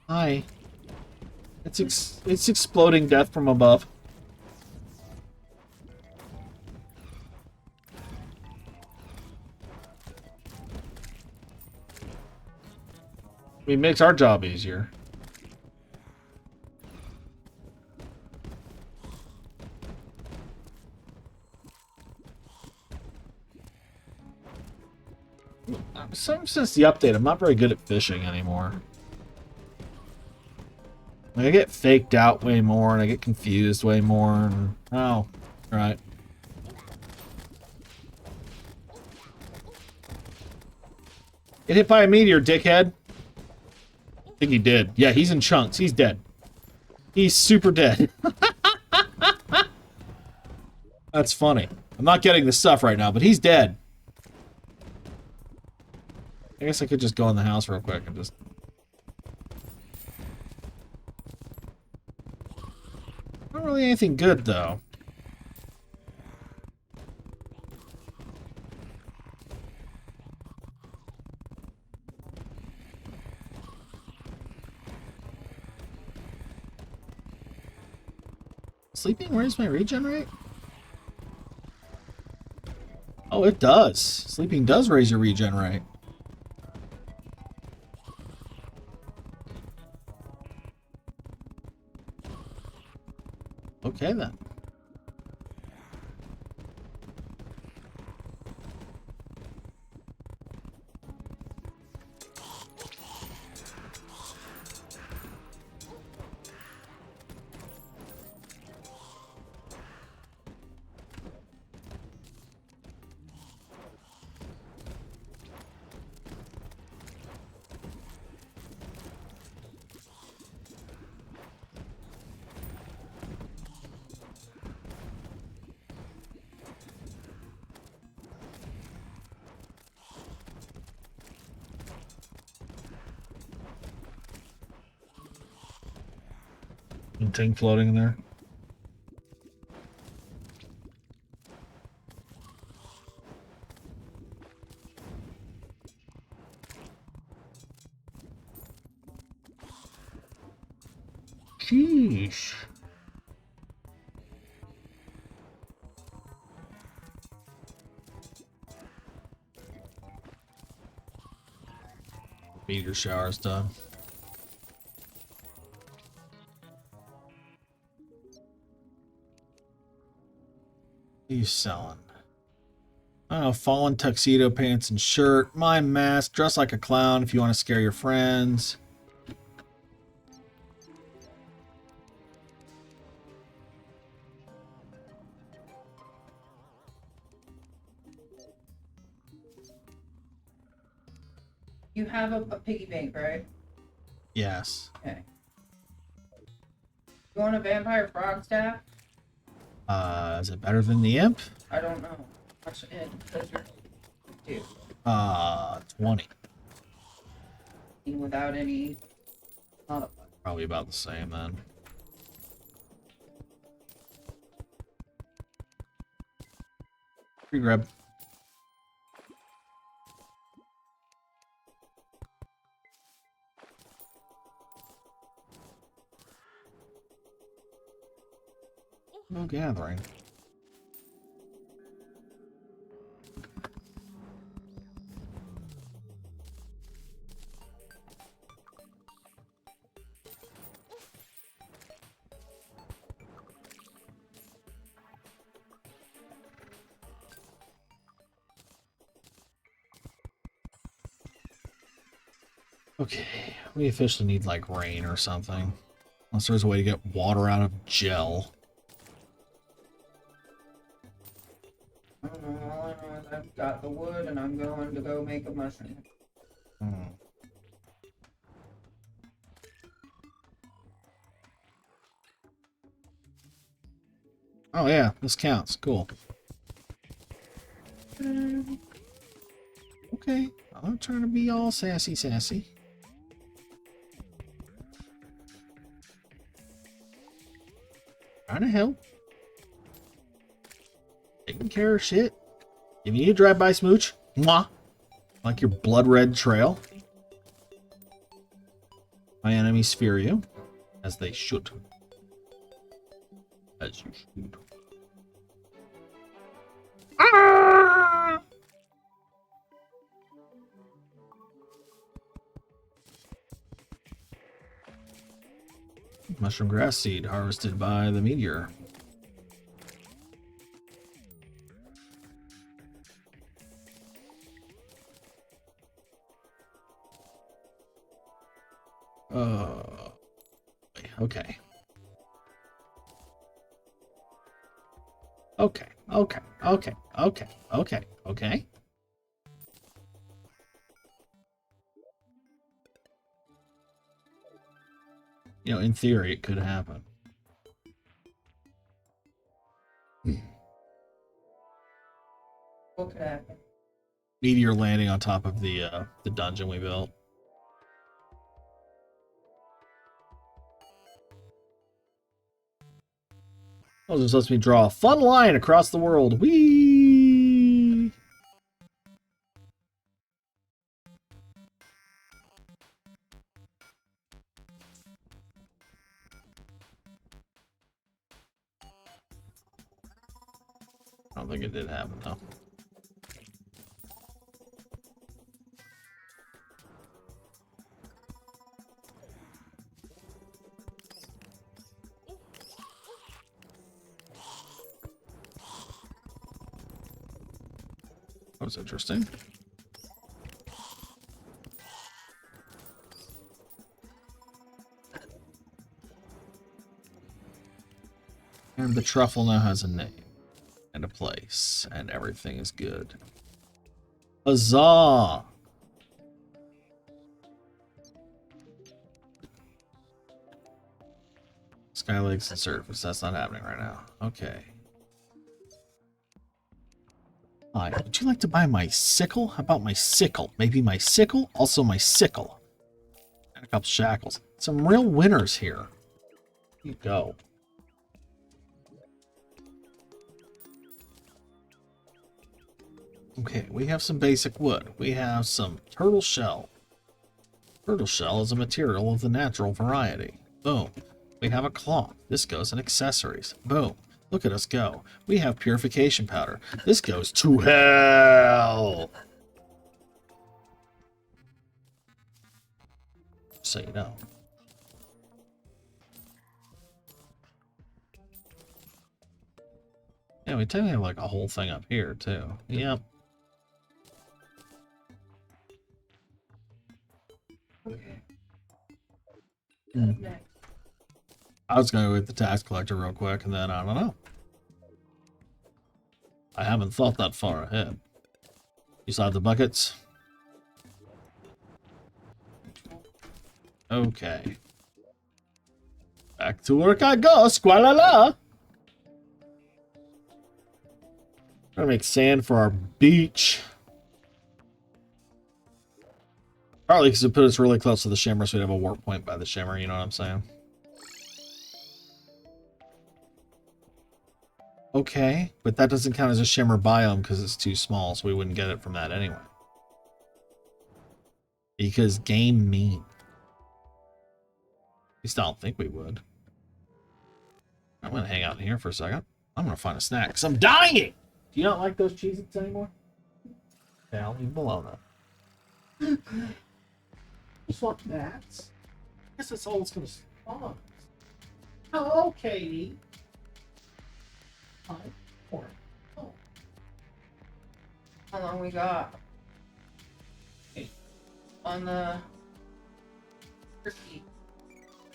Hi. It's exploding death from above. I mean, it makes our job easier. Since the update, I'm not very good at fishing anymore. Like, I get faked out way more, and I get confused way more, and... Oh, right. Get hit by a meteor, dickhead. I think he did. Yeah, he's in chunks. He's dead. He's super dead. That's funny. I'm not getting the stuff right now, but he's dead. I guess I could just go in the house real quick and just... Not really anything good, though. sleeping raise my regen rate? Oh, it does. Sleeping does raise your regen rate. Okay, then. Anything floating in there? Sheesh. Meteor shower's done. What are you selling? I don't know, fallen tuxedo pants and shirt, my mask, dress like a clown if you want to scare your friends. You have a piggy bank, right? Yes. Okay. You want a vampire frog staff? Is it better than the imp? I don't know. Watch it. Because you're 20. without any modifier. Probably about the same then. Free grab. No gathering. Okay, we officially need like rain or something. Unless there's a way to get water out of gel. I don't know. All I know is I've got the wood and I'm going to go make a mushroom. Oh yeah, this counts. Cool. Okay, I'm not trying to be all sassy. Trying to help. Taking care of shit. Giving you a drive-by smooch. Mwah. Like your blood red trail. My enemies fear you. As they should. As you should. Ah! Mushroom grass seed harvested by the meteor. Okay. Okay. You know, in theory, it could happen. What could happen? Meteor landing on top of the dungeon we built. Oh, this lets me draw a fun line across the world. Whee! I don't think it did happen though. That was interesting. And the truffle now has a name and a place, and everything is good. Huzzah! Sky Lakes and Surface. That's not happening right now. Okay. Hi, would you like to buy my sickle? How about my sickle? Maybe my sickle? Also my sickle. And a couple shackles. Some real winners here. Here you go. Okay, we have some basic wood. We have some turtle shell. Turtle shell is a material of the natural variety. Boom. We have a cloth. This goes in accessories. Boom. Look at us go. We have purification powder. This goes to hell. So you know. Yeah, we technically have like a whole thing up here too. Yep. Okay. Mm. Next. I was going to go with the tax collector real quick, and then I don't know. I haven't thought that far ahead. You saw the buckets? Okay. Back to work I go, squalala! Trying to make sand for our beach. Partly because it put us really close to the shimmer, so we'd have a warp point by the shimmer, you know what I'm saying? Okay, but that doesn't count as a shimmer biome because it's too small, so we wouldn't get it from that anyway. Because game mean. At least I don't think we would. I'm going to hang out in here for a second. I'm going to find a snack because I'm dying! Do you not like those Cheez-Its anymore? Yeah, I'll leave them alone then. Just want that. I guess that's all it's gonna spawn. Oh, Katie. 5, 4. Oh. How long we got? Hey. On the turkey.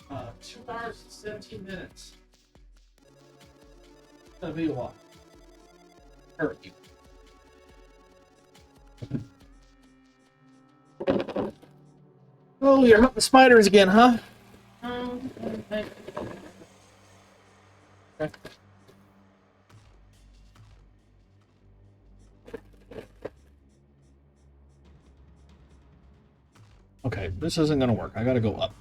2 hours and 17 minutes. That'll be a while. Turkey. Oh, you're hunting spiders again, huh? Okay. Okay, this isn't going to work. I got to go up.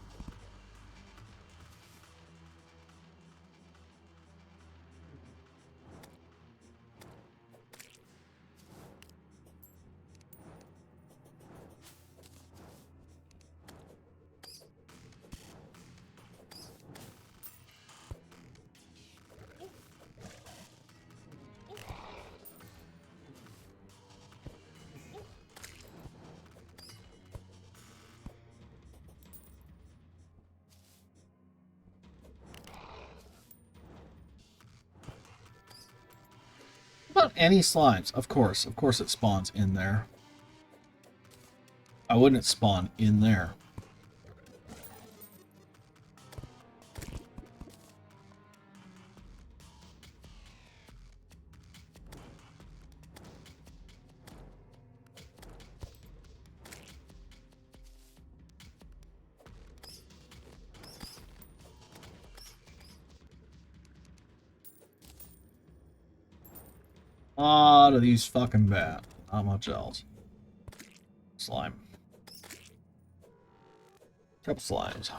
About any slimes? Of course it spawns in there. Why wouldn't it spawn in there? A lot of these fucking bad. Not much else. Slime. Couple slimes.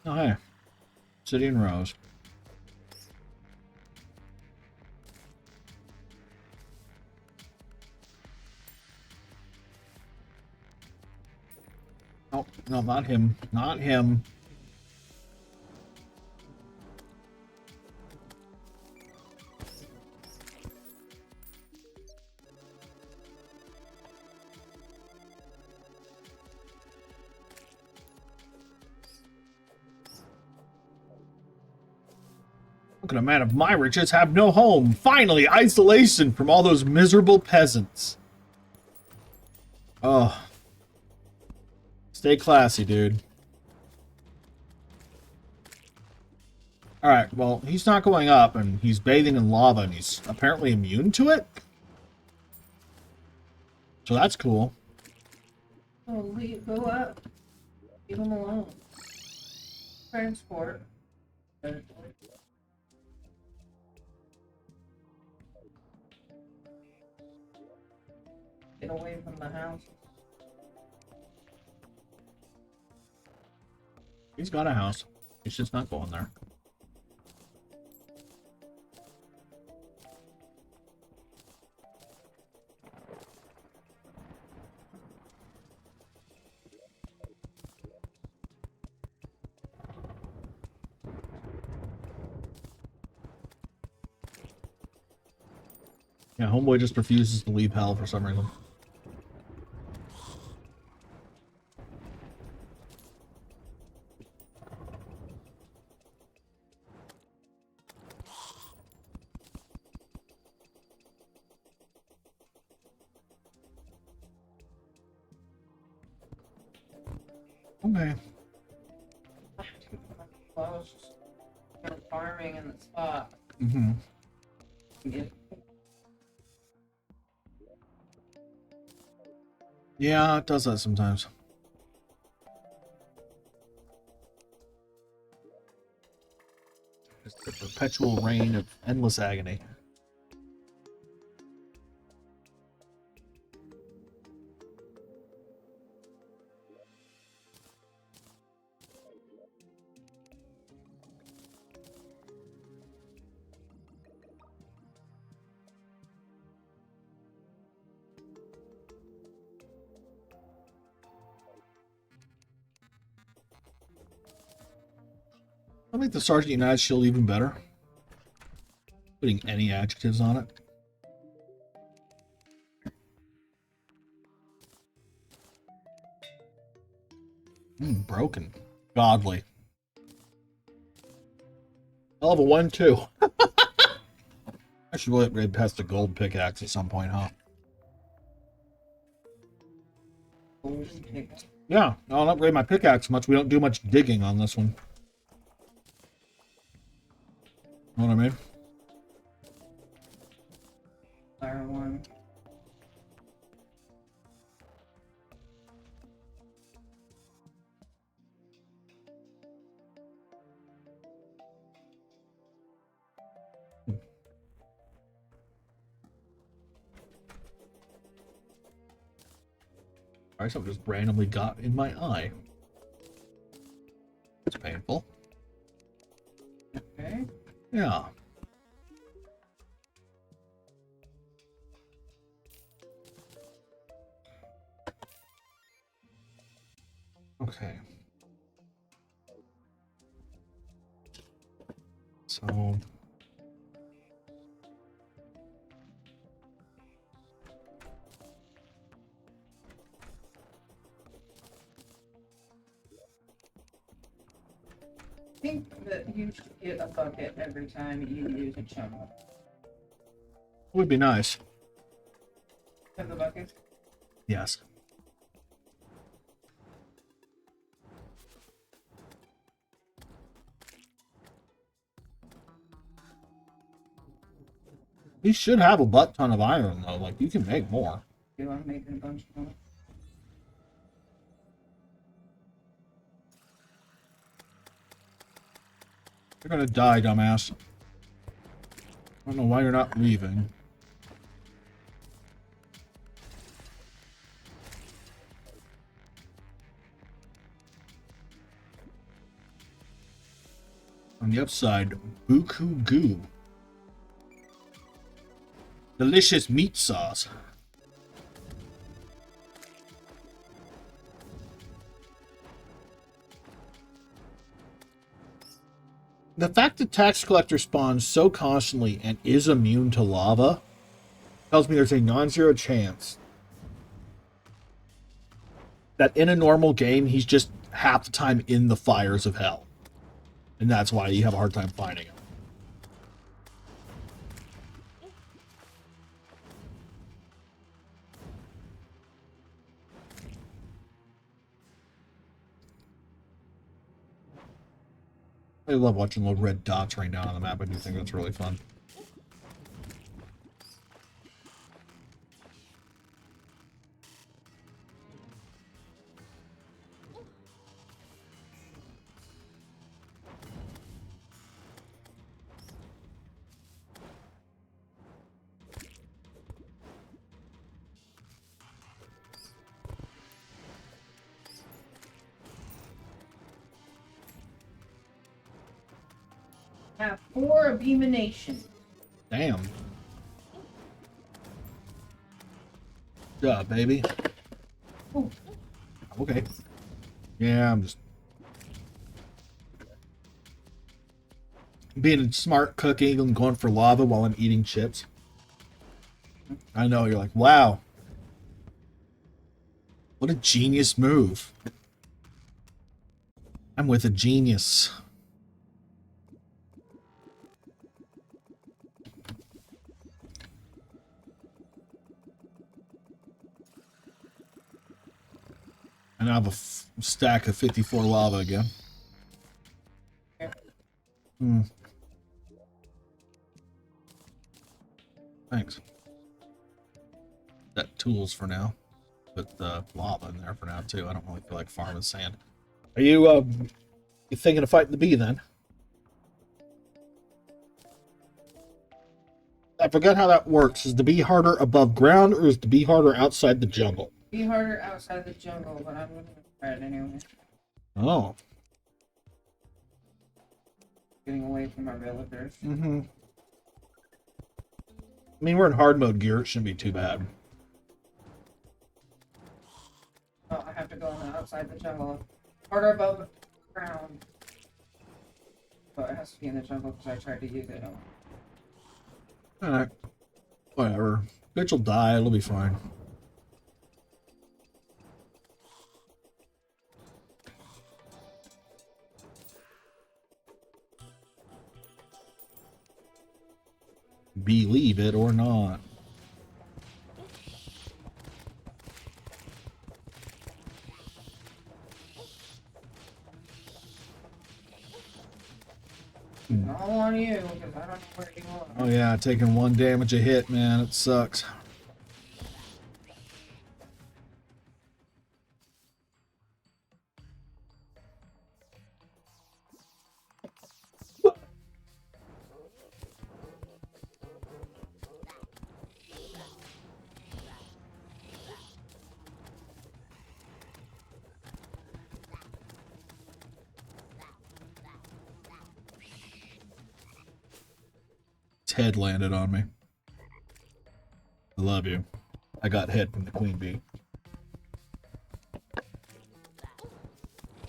Oh, hey. City and Rose. Oh, no, not him. Not him. How can a man of my riches have no home? Finally, isolation from all those miserable peasants. Oh. Stay classy, dude. Alright, well, he's not going up, and he's bathing in lava, and he's apparently immune to it? So that's cool. Oh, go up. Leave him alone. Transport. Get away from the house. He's got a house. He's just not going there. Yeah, homeboy just refuses to leave hell for some reason. Okay. Well, I was just farming in the spot. Mm-hmm. Yeah, it does that sometimes. It's the perpetual reign of endless agony. I make the Sergeant United shield even better. Putting any adjectives on it. Broken. Godly. Hell of a 1-2. I should really upgrade past the gold pickaxe at some point, huh? Yeah, I'll upgrade my pickaxe much. We don't do much digging on this one. Know what I mean? Fire one. Alright, something just randomly got in my eye. It's painful. Okay. Yeah. Okay. So... I think that you should get a bucket every time you use a chum. would be nice. Have the bucket? Yes. You should have a butt ton of iron, though. Like, you can make more. Do I make a bunch of them? You're gonna die, dumbass. I don't know why you're not leaving. On the upside, buku goo. Delicious meat sauce. The fact that Tax Collector spawns so constantly and is immune to lava tells me there's a non-zero chance that in a normal game he's just half the time in the fires of hell. And that's why you have a hard time finding him. I love watching little red dots rain down on the map. I do think that's really fun. Have 4 abominations. Damn. Yeah, baby. Ooh. Okay. Yeah, I'm just being a smart cooking and going for lava while I'm eating chips. I know, you're like, wow. What a genius move. I'm with a genius. And I have a stack of 54 lava again. Hmm. Thanks. Got tools for now. Put the lava in there for now too. I don't really feel like farming sand. Are you you thinking of fighting the bee then? I forgot how that works. Is the bee harder above ground or is the bee harder outside the jungle? Be harder outside the jungle, but I'm gonna try it anyway. Oh. Getting away from our villagers. Mm-hmm. I mean, we're in hard mode gear. It shouldn't be too bad. Oh, I have to go on the outside the jungle. Harder above the ground. But it has to be in the jungle because I tried to use it. Alright. Whatever. Bitch will die. It'll be fine. Believe it or not. All on you because I don't know where you are. Oh yeah, taking 1 damage a hit, man. It sucks. Head landed on me. I love you. I got head from the queen bee.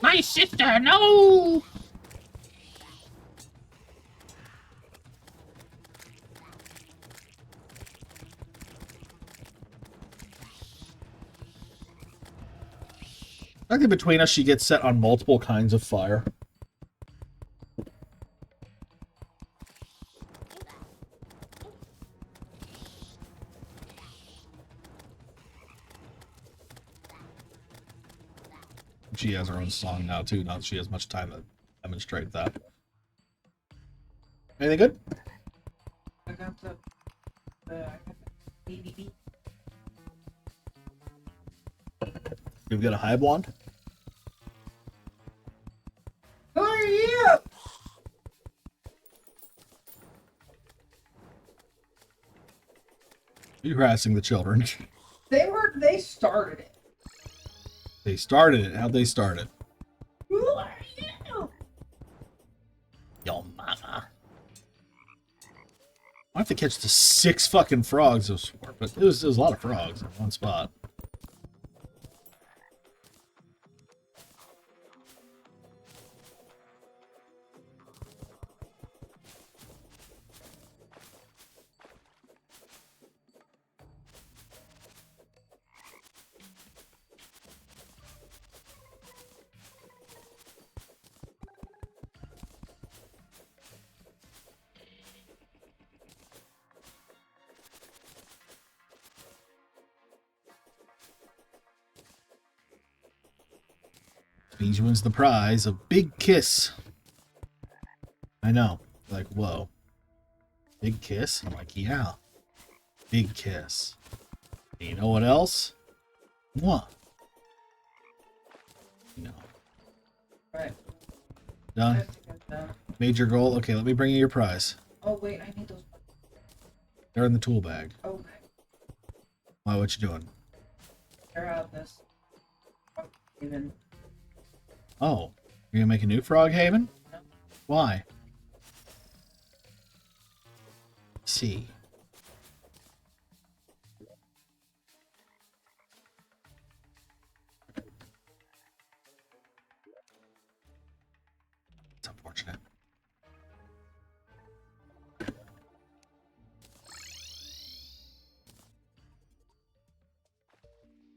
My sister, no! I think between us, she gets set on multiple kinds of fire. She has her own song now, too. Not that she has much time to demonstrate that. Anything good? I got the BBB. You've got a hive wand? Who are you? You're harassing the children. They started it. They started it. How'd they start it? Who are you? Yo mama. I have to catch the 6 fucking frogs, but it was a lot of frogs in one spot. Means wins the prize, a big kiss. know. Like, whoa. Big kiss? I'm like, yeah. Big kiss. And you know what else? What? You know. Right. Done. That's done. Major goal. Okay, let me bring you your prize. Oh wait, I need those. They're in the tool bag. Okay. Why, what you doing? They're out this. Even. Oh, you're gonna make a new Frog Haven? No. Why? See. It's unfortunate.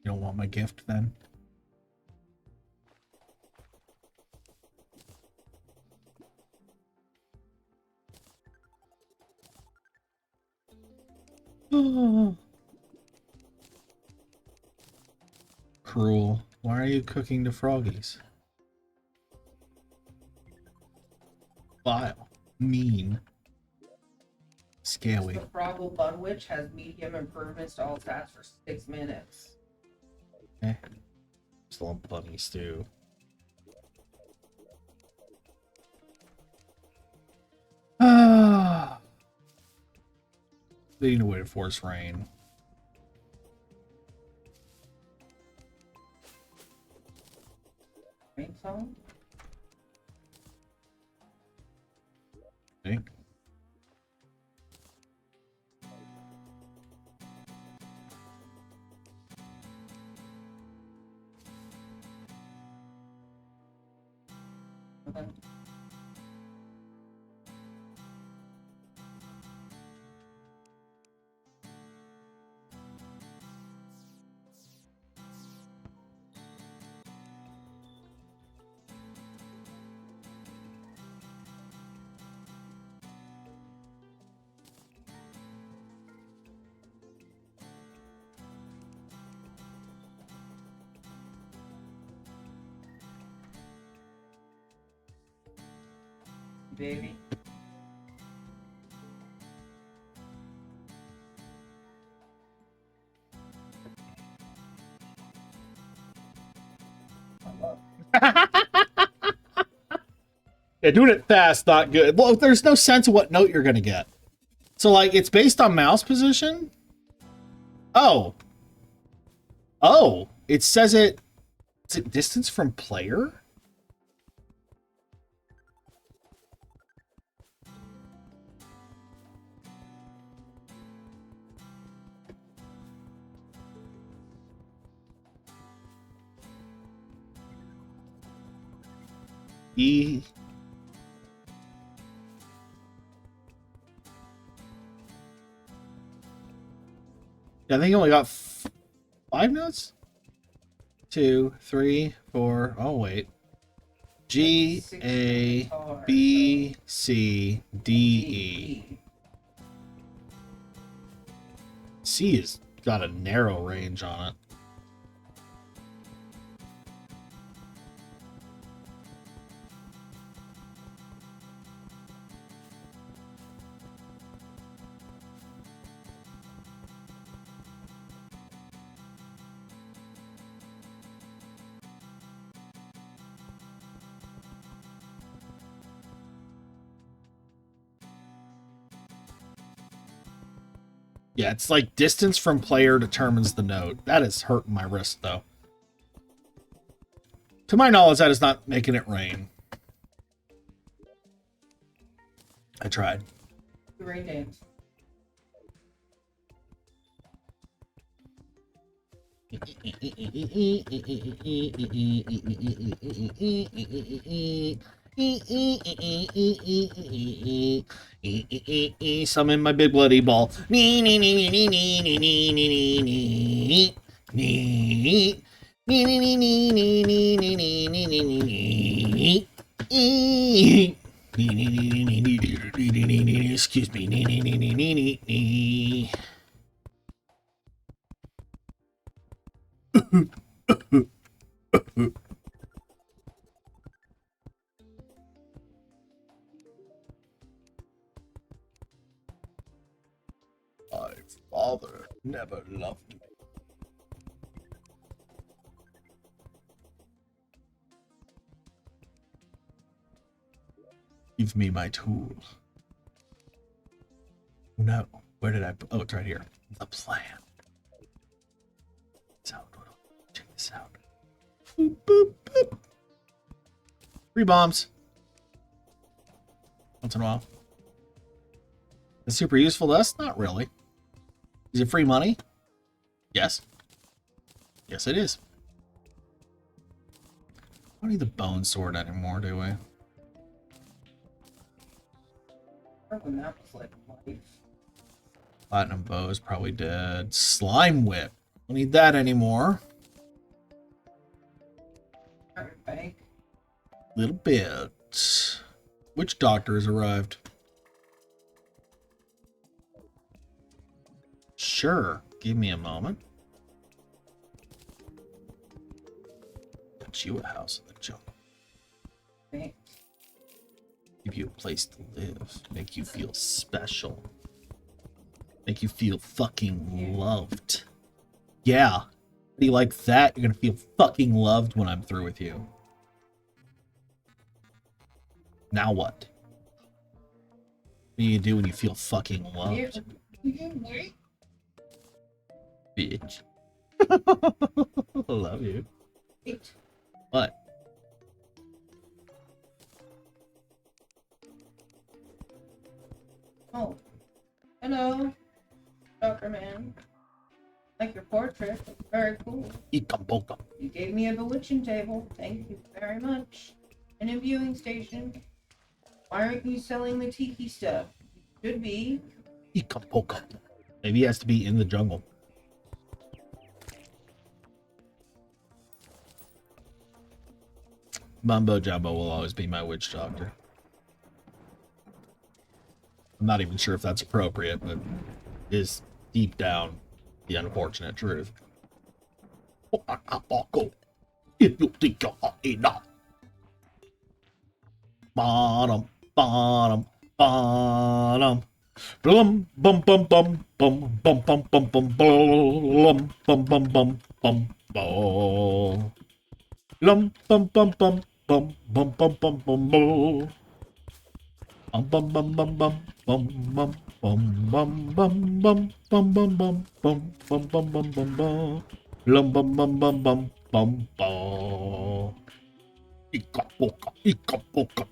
You don't want my gift then? Cruel. Why are you cooking the froggies? Vile. Mean. Scary. The Froggle Bun Witch has medium improvements to all stats for 6 minutes. Okay. Still on bunny stew. Ah. They need a way to force rain. Rain song? Okay. Okay. Baby. Yeah, doing it fast, not good. Well, there's no sense of what note you're gonna get. So, like, it's based on mouse position? Oh. Oh. It says it... Is it distance from player? E... Yeah, I think I only got 5 notes? 2, 3, 4. Oh, wait. G, A, B, C, D, E. C has got a narrow range on it. Yeah, it's like distance from player determines the note. That is hurting my wrist, though. To my knowledge, that is not making it rain. I tried. Rain dance. Summon my big bloody ball. Excuse me. father never loved me. Give me my tool. Oh no, where did I? Oh, it's right here. The plan. Check this out. Boop, boop, boop. Free bombs. Once in a while. It's super useful to us? Not really. Is it free money? Yes. Yes, it is. We don't need the bone sword anymore, do we? When that was like life. Platinum bow is probably dead. Slime whip. Don't need that anymore. Iron bank. Little bit. Which doctor has arrived? Sure. Give me a moment. Got you a house in the jungle. Thanks. Give you a place to live. Make you feel special. Make you feel fucking loved. Yeah. How do you like that? You're gonna feel fucking loved when I'm through with you. Now what? What do you do when you feel fucking loved? Bitch. Love you. Wait. What? Oh. Hello, Dr. Man. Like your portrait. It's very cool. Ikaboka. You gave me a bewitching table. Thank you very much. And a viewing station. Why aren't you selling the tiki stuff? You should be. Ikaboka. Maybe he has to be in the jungle. Mumbo Jumbo will always be my witch doctor. I'm not even sure if that's appropriate, but it is deep down the unfortunate truth. If you think you're enough. Bottom, bottom, bottom. Blum bum bum bum bum bum bum bum bum blum bum bum bum bum bum. Lum bum bum bum bum bum bum bum bum bum. Bum bum bum bum bum bum bum bum bum bum bum bum bum bum bum bum bum bum bum. Lum bum bum bum bum bum bum. Ikapoka, ikapoka,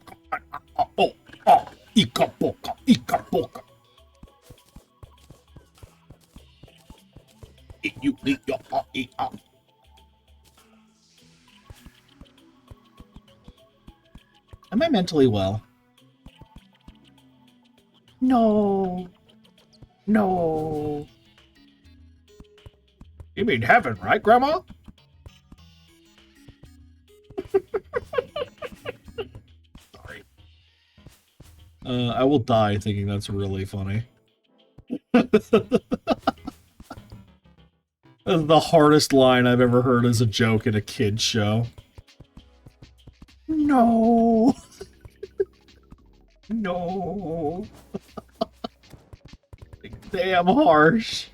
oh, ah, ikapoka, ikapoka. You leave your party up. Am I mentally well? No. No. You mean heaven, right, Grandma? Sorry. I will die thinking that's really funny. That's the hardest line I've ever heard as a joke in a kid's show. No. No. Damn harsh.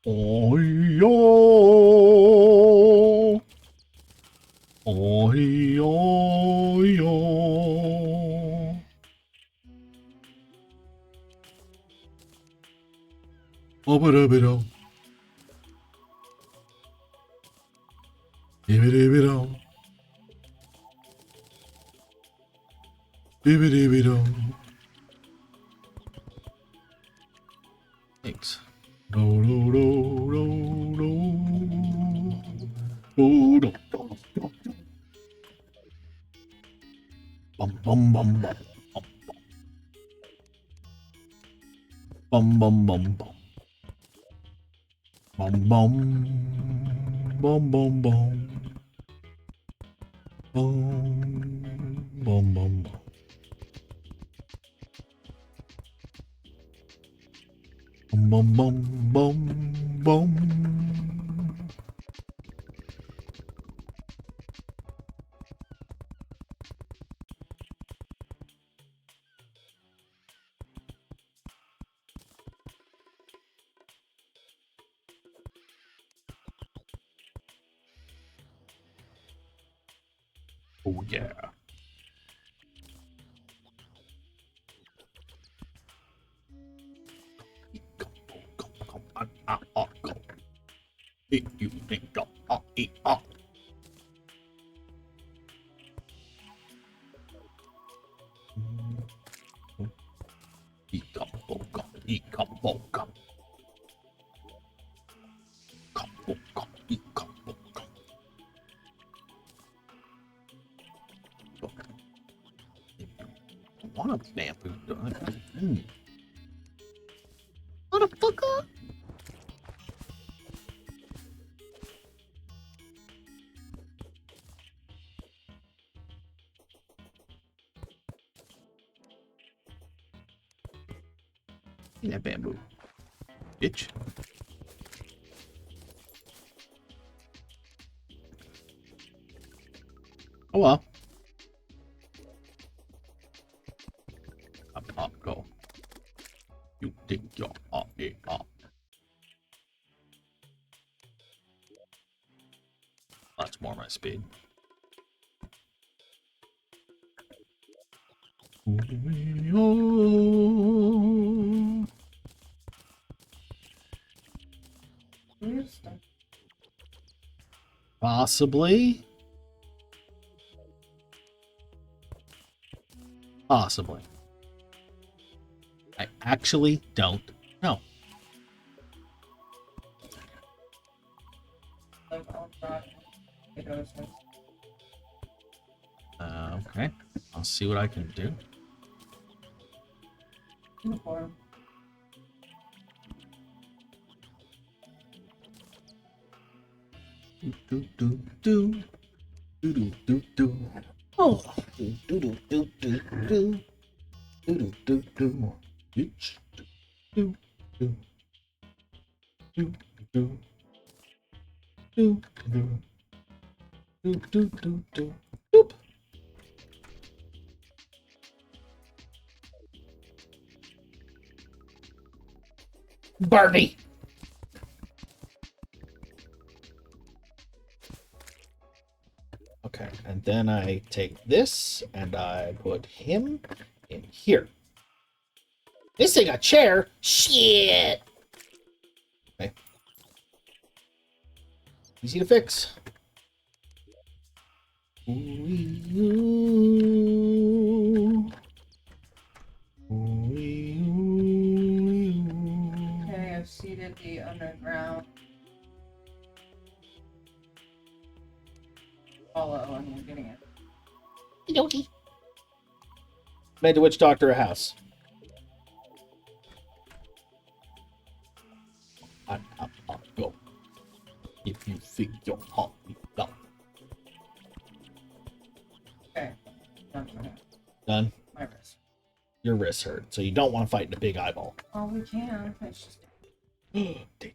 Oh, yo. Oh, yo, yo. Oh, but a bit of. Ibbidibido. Ibbidibido. Thanks. Do do do do do. Do do do do. Bum bum bum bum. Bum bum bum bum. Bum bum. Bum bum bum. Bum bum bum bum. Boom, boom, boom, boom. Oh yeah. You think what a bamboo done. Motherfucker. Give me that bamboo. Bitch. Oh well. Up, go. You think you're up, up. That's more my speed. Possibly. Possibly. I actually don't know. Okay. I'll see what I can do. Uniform. Do do do do do do do. Oh, do do do do do do do do do. Bitch. Do do do do do do do do do do. Boop. Barney. Okay, and then I take this and I put him in here. This ain't a chair. Shit. Okay. Easy to fix. Ooh. Okay, I've seeded the underground. Follow, and we're getting it. Okie. Made the witch doctor a house. Up, go. If you think you're hot, go. Okay. Done for now. Done. My wrist. Your wrist hurt, so you don't want to fight in a big eyeball. Oh, we can. It's just. Dang.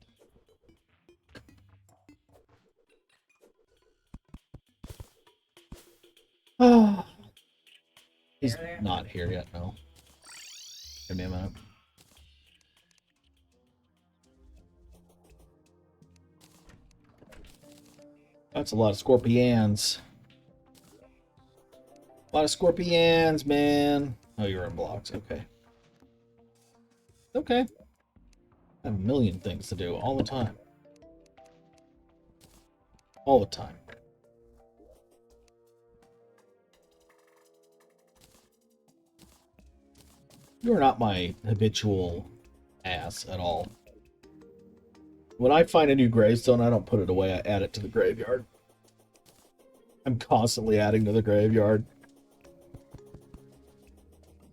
Oh. He's There. not here yet, no. Give me a minute. That's a lot of scorpions. A lot of scorpions, man. Oh, you're in blocks. Okay. Okay. I have a million things to do all the time. All the time. You're not my habitual ass at all. When I find a new gravestone, I don't put it away. I add it to the graveyard. I'm constantly adding to the graveyard.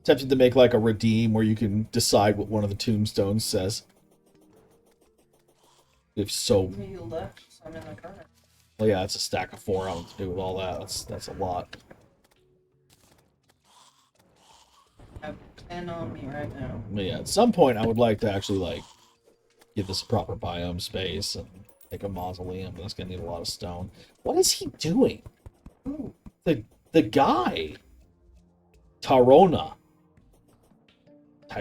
Tempted to make like a redeem where you can decide what one of the tombstones says. If so, You left some in the corner. well, yeah, it's a stack of 4 to do with all that. That's a lot. I have 10 on me right now. But yeah, at some point, I would like to actually like give this a proper biome space and make a mausoleum. That's gonna need a lot of stone. What is he doing? Ooh, The guy. Tyrona.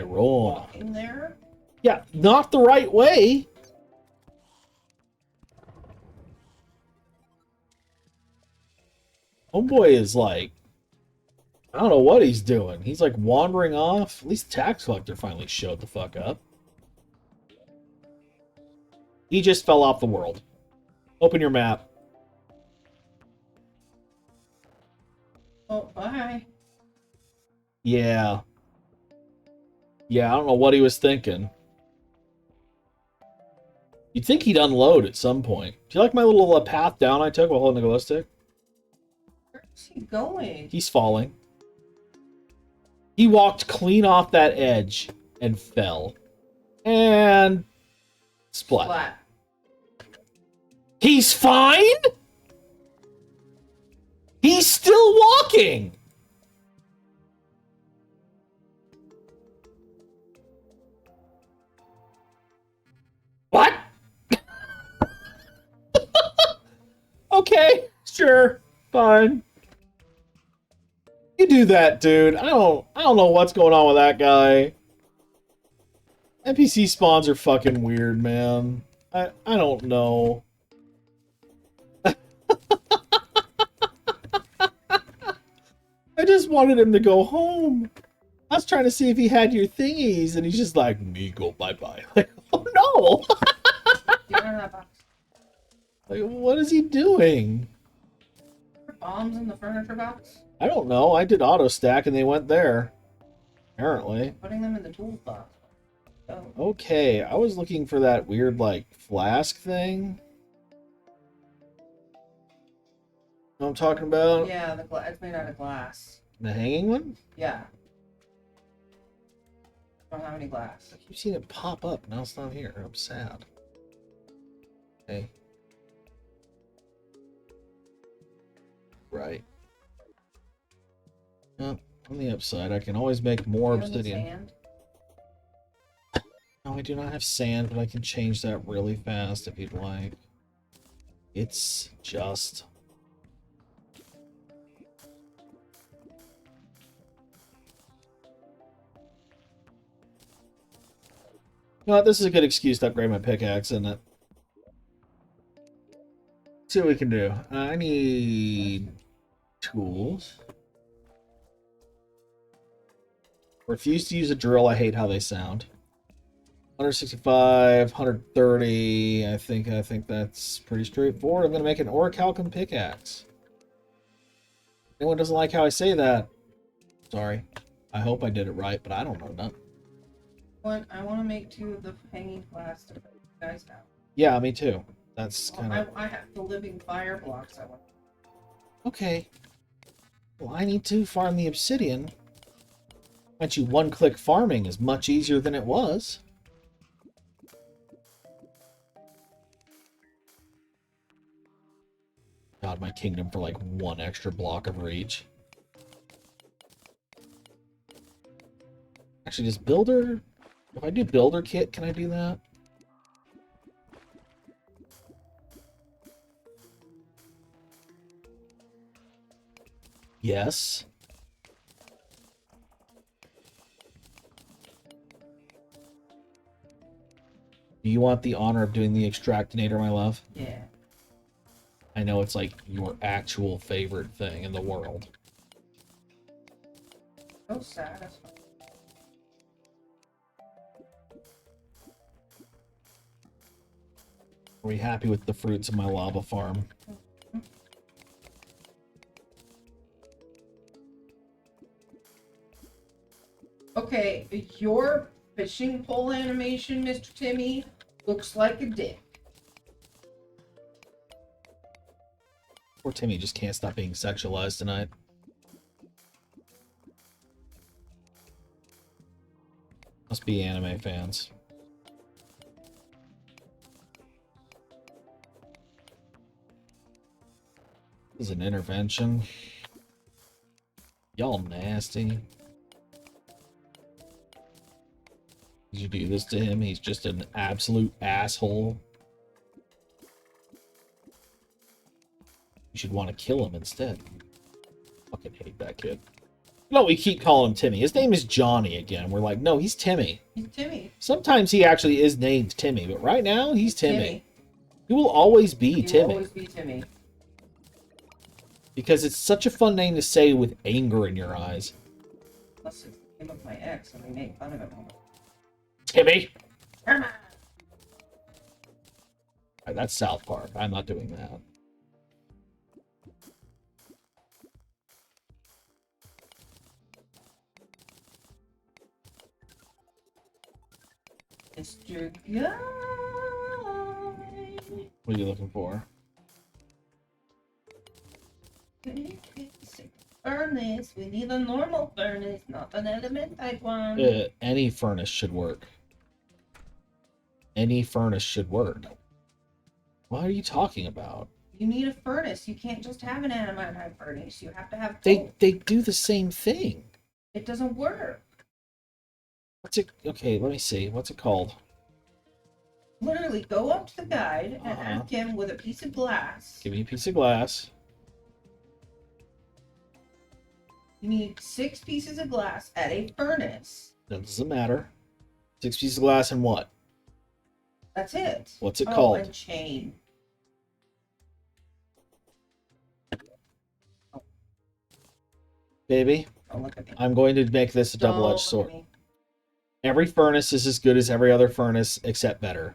walking there. Yeah, not the right way. Homeboy is like, I don't know what he's doing. He's like wandering off. At least tax collector finally showed the fuck up. He just fell off the world. Open your map. Oh, bye. Yeah. Yeah, I don't know what he was thinking. You'd think he'd unload at some point. Do you like my little path down I took while holding the glow stick? Where's he going? He's falling. He walked clean off that edge and fell. And splat. Flat. He's fine? He's still walking. What? Okay, sure, fine. You do that, dude. I don't know what's going on with that guy. NPC spawns are fucking weird, man. I don't know. I just wanted him to go home. I was trying to see if he had your thingies, and he's just like, me go bye-bye. Like, oh no! Get out of that box. Like, what is he doing? Are bombs in the furniture box? I don't know. I did auto stack and they went there. Apparently. Putting them in the toolbox. Oh. Okay, I was looking for that weird, like, flask thing. Know what I'm talking about? Yeah, it's made out of glass. The hanging one? Yeah. Don't have any glass. I keep seeing it pop up. Now it's not here. I'm sad. Okay. Right. Well, on the upside, I can always make more Do you have any obsidian. sand? No, I do not have sand, but I can change that really fast if you'd like. It's just... You know what? This is a good excuse to upgrade my pickaxe, isn't it? See what we can do. I need tools. Refuse to use a drill. I hate how they sound. 165, 130. I think that's pretty straightforward. I'm gonna make an orichalcum pickaxe. Anyone doesn't like how I say that? Sorry. I hope I did it right, but I don't know nothing. I want to make 2 of the hanging glass to put you guys out. Yeah, me too. That's Well, kind of... I have the living fire blocks I want. Okay. Well, I need to farm the obsidian. Bet you one-click farming is much easier than it was. God, my kingdom for like 1 extra block of reach. Actually, does builder... If I do builder kit, can I do that? Yes. Do you want the honor of doing the extractinator, my love? Yeah. I know it's like your actual favorite thing in the world. So satisfying. Are we happy with the fruits of my lava farm? Okay, your fishing pole animation, Mr. Timmy, looks like a dick. Poor Timmy just can't stop being sexualized tonight. Must be anime fans. This is an intervention. Y'all nasty. Did you do this to him? He's just an absolute asshole. You should want to kill him instead. Fucking hate that kid. No, we keep calling him Timmy. His name is Johnny again. We're like, no, he's Timmy. He's Timmy. Sometimes he actually is named Timmy, but right now he's Timmy. Timmy. He will always be He Timmy. will always be Timmy. Because it's such a fun name to say with anger in your eyes. Plus, it's the name of my ex, and we make fun of him. Timmy! Come on. That's South Park. I'm not doing that. Mr. Guy. What are you looking for? Furnace. We need a normal furnace, not an element type one. Any furnace should work. Any furnace should work. What are you talking about? You need a furnace. You can't just have an element type furnace. You have to have They both. they do the same thing. It doesn't work. What's it? Okay, let me see. What's it called? Literally, go up to the guide and Uh-huh. ask him with a piece of glass. Give me a piece of glass. You need 6 pieces of glass at a furnace. That doesn't matter. 6 pieces of glass and what? That's it. What's it Oh, called? and chain. Baby, Oh, look at me. I'm going to make this a Don't double-edged look at sword. me. Every furnace is as good as every other furnace, except better.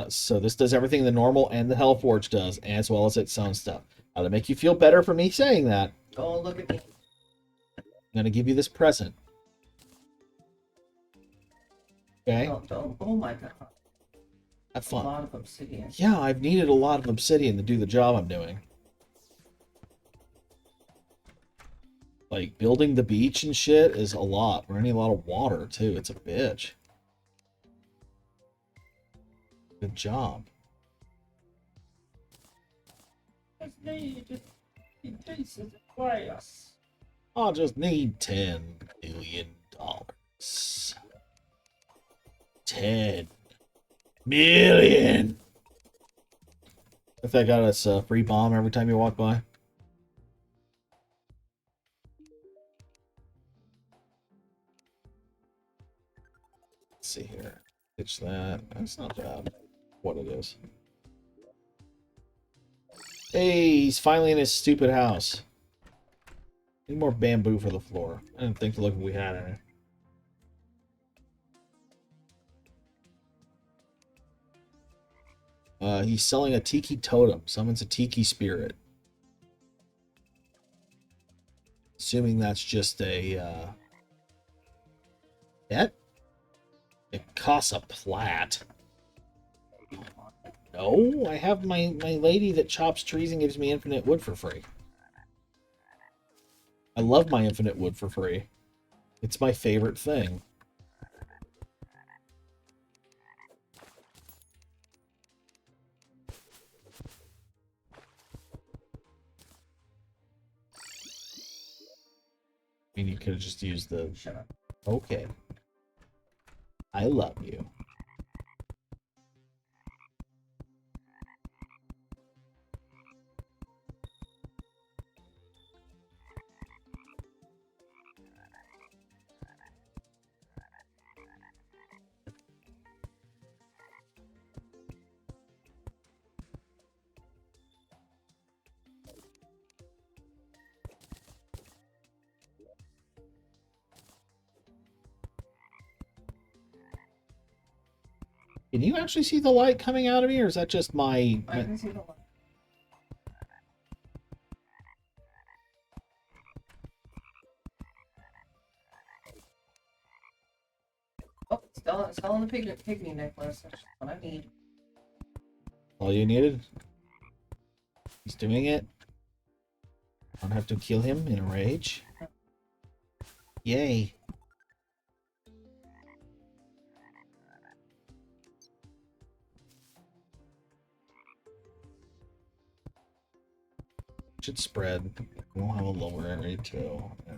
So this does everything the normal and the Hellforge does, as well as its own stuff. Now, to make you feel better for me saying that, Don't look at me. I'm going to give you this present. Okay? Don't. Oh my god. Have A fun. lot of obsidian. Yeah, I've needed a lot of obsidian to do the job I'm doing. Like, building the beach and shit is a lot. We're gonna need a lot of water, too. It's a bitch. Good job. I'll just need $10 million. 10 million! If that got us a free bomb every time you walk by. Let's see here. Pitch that. That's not bad. What it is. Hey, he's finally in his stupid house. Need more bamboo for the floor. I didn't think to look if we had any. He's selling a tiki totem. Summons a tiki spirit. Assuming that's just a pet? It costs a plat. No, I have my lady that chops trees and gives me infinite wood for free. I love my infinite wood for free. It's my favorite thing. I mean, you could have just used the... Shut up. Okay. I love you. Can you actually see the light coming out of me, or is that just my... I can see the light. Oh, selling the pygmy necklace. That's what I need. All you needed? He's doing it. I don't have to kill him in a rage. Yay. Should spread. We'll have a lower area too. Yeah.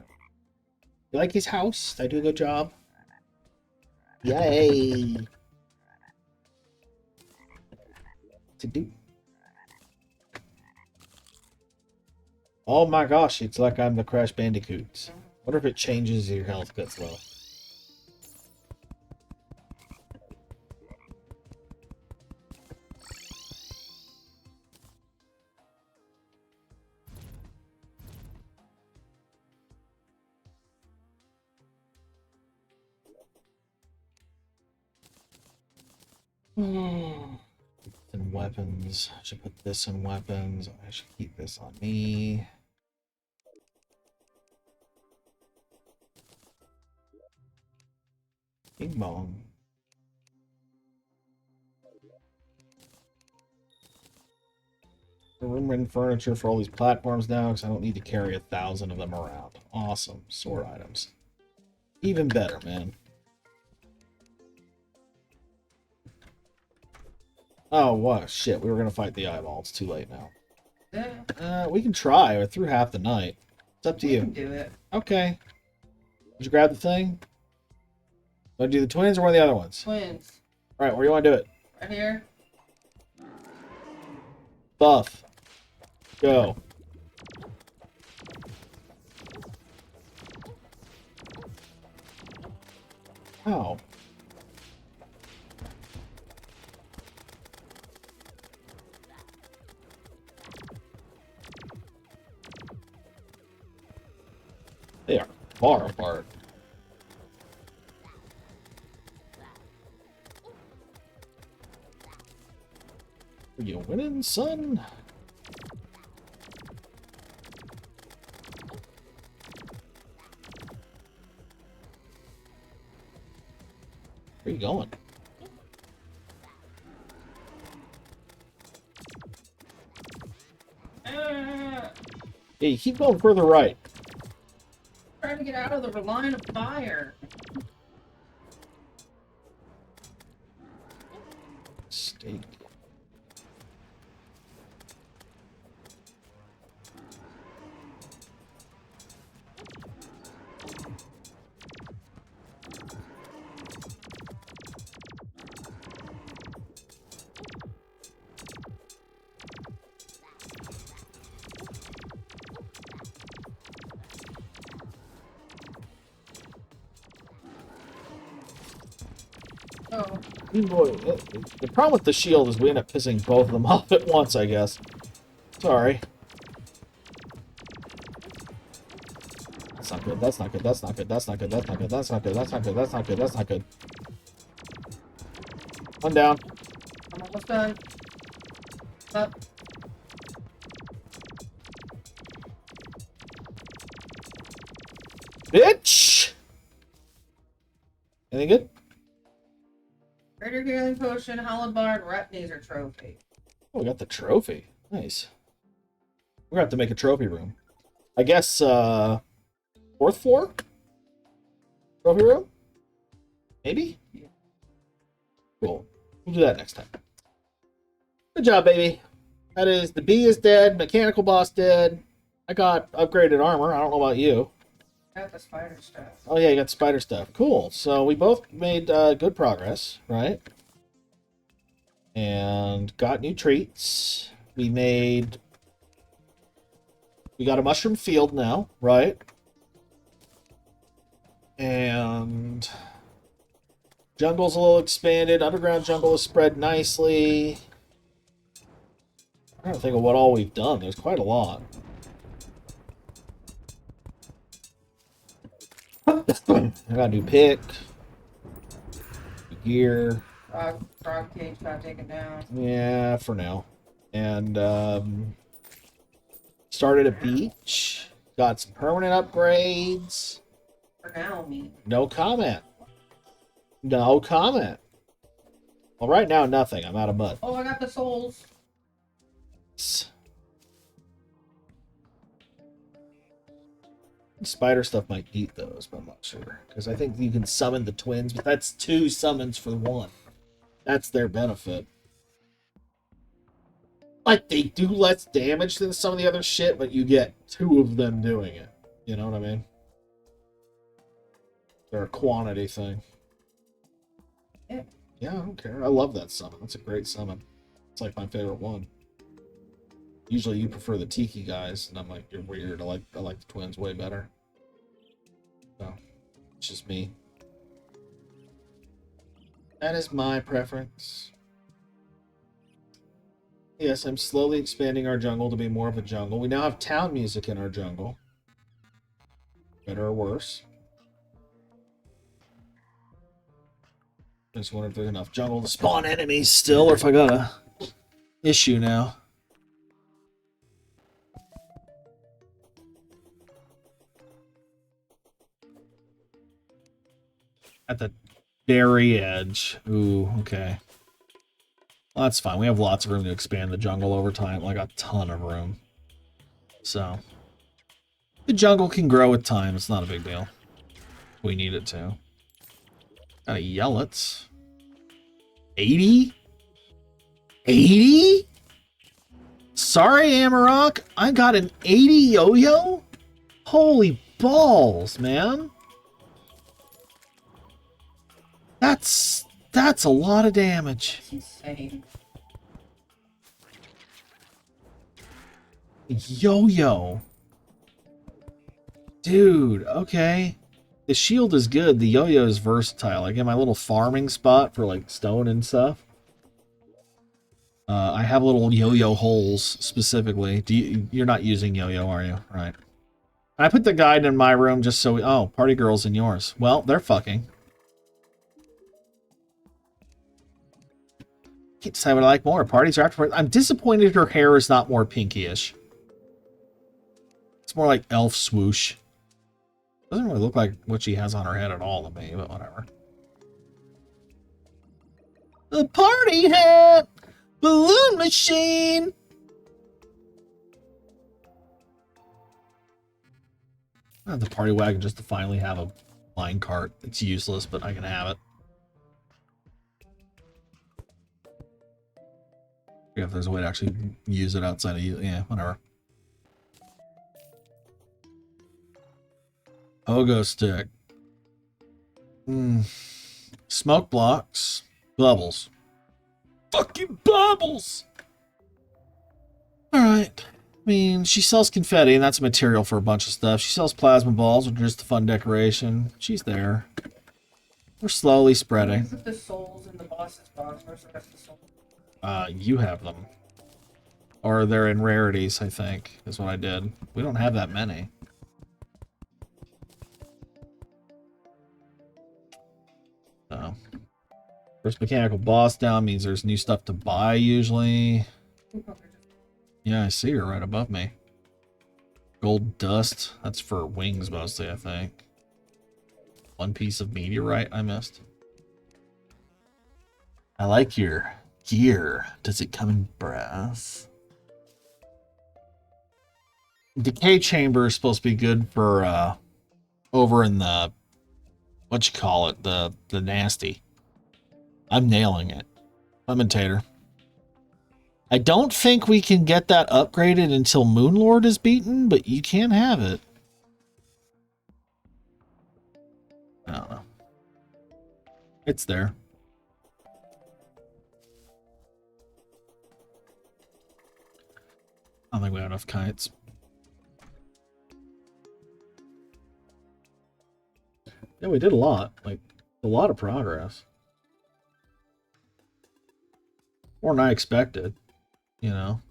You like his house? Did I do a good job? Yay! To do. Oh my gosh, it's like I'm the Crash Bandicoot. What if it changes your health gets low? And weapons. I should put this in weapons. I should keep this on me. Bing bong. Room and furniture for all these platforms now because I don't need to carry 1,000 of them around. Awesome. Sword items. Even better, man. Oh, what? Shit, we were going to fight the eyeball. It's too late now. Yeah, We can try. We're through half the night. It's up to we you. can do it. Okay. Did you grab the thing? Want to do the twins or one of the other ones? Twins. Alright, where do you want to do it? Right here. Buff. Go. Ow. They are far apart. Are you winning, son? Where are you going? Ah, Yeah, you keep going further right. trying to get out of the line of fire. Steak. Oh, Boy, the problem with the shield is we end up pissing both of them off at once, I guess. Sorry. That's not good. That's not good. That's not good. That's not good. That's not good. That's not good. That's not good. That's not good. That's not good. One down. I'm almost done. Up. Bitch! Anything good? Greater healing potion, hallowed bard, Repneser trophy. Oh, we got the trophy. Nice. We're gonna have to make a trophy room. I guess, fourth floor? Trophy room? Maybe? Yeah. Cool. We'll do that next time. Good job, baby. That is, the bee is dead, mechanical boss dead. I got upgraded armor. I don't know about you. Got the spider stuff. Oh yeah, you got spider stuff. Cool. So we both made good progress, right? And got new treats. We got a mushroom field now, right? And jungle's a little expanded. Underground jungle is spread nicely. I don't think of what all we've done. There's quite a lot. I got a new pick. New gear. Frog cage got taken down. Yeah, for now. And started a beach. Got some permanent upgrades. For now, me. No comment. No comment. Well, right now, nothing. I'm out of mud. Oh, I got the souls. Spider stuff might eat those, but I'm not sure. Because I think you can summon the twins, but that's 2 summons for 1. That's their benefit. Like, they do less damage than some of the other shit, but you get 2 of them doing it. You know what I mean? They're a quantity thing. Yeah, I don't care. I love that summon. That's a great summon. It's like my favorite one. Usually you prefer the Tiki guys, and I'm like, you're weird. I like the twins way better. So, it's just me. That is my preference. Yes, I'm slowly expanding our jungle to be more of a jungle. We now have town music in our jungle. Better or worse. Just wonder if there's enough jungle to spawn enemies still, or if I got a issue now. At the very edge. Ooh, okay. Well, that's fine. We have lots of room to expand the jungle over time. Like a ton of room. So, the jungle can grow with time. It's not a big deal. We need it to. Gotta yell it. 80? 80? Sorry, Amarok. I got an 80 yo-yo? Holy balls, man. That's a lot of damage. It's insane. Yo-yo. Dude, okay. The shield is good. The yo-yo is versatile. I get my little farming spot for like stone and stuff. I have little yo-yo holes specifically. You're not using yo-yo, are you? Right. I put the guide in my room just so oh, party girl's in yours. Well, they're fucking. Can't decide what I like more. Parties are after. I'm disappointed her hair is not more pinky-ish. It's more like elf swoosh. Doesn't really look like what she has on her head at all to me, but whatever. The party hat! Balloon machine! I have the party wagon just to finally have a mine cart. It's useless, but I can have it. Yeah, if there's a way to actually use it outside of you. Yeah, whatever. Pogo stick. Smoke blocks. Bubbles. Fucking bubbles! Alright. I mean, she sells confetti, and that's material for a bunch of stuff. She sells plasma balls, which are just a fun decoration. She's there. We're slowly spreading. Put the souls in the boss's box. Where's the rest of the souls? You have them. Or they're in rarities, I think, is what I did. We don't have that many. So. First mechanical boss down means there's new stuff to buy, usually. Yeah, I see her right above me. Gold dust. That's for wings, mostly, I think. One piece of meteorite I missed. I like your gear. Does it come in brass? Decay chamber is supposed to be good for over in the what you call it, the nasty. I'm nailing it. Commentator. I don't think we can get that upgraded until Moonlord is beaten, but you can have it. I don't know. It's there. I don't think we have enough kites. Yeah, we did a lot. Like, a lot of progress. More than I expected, you know.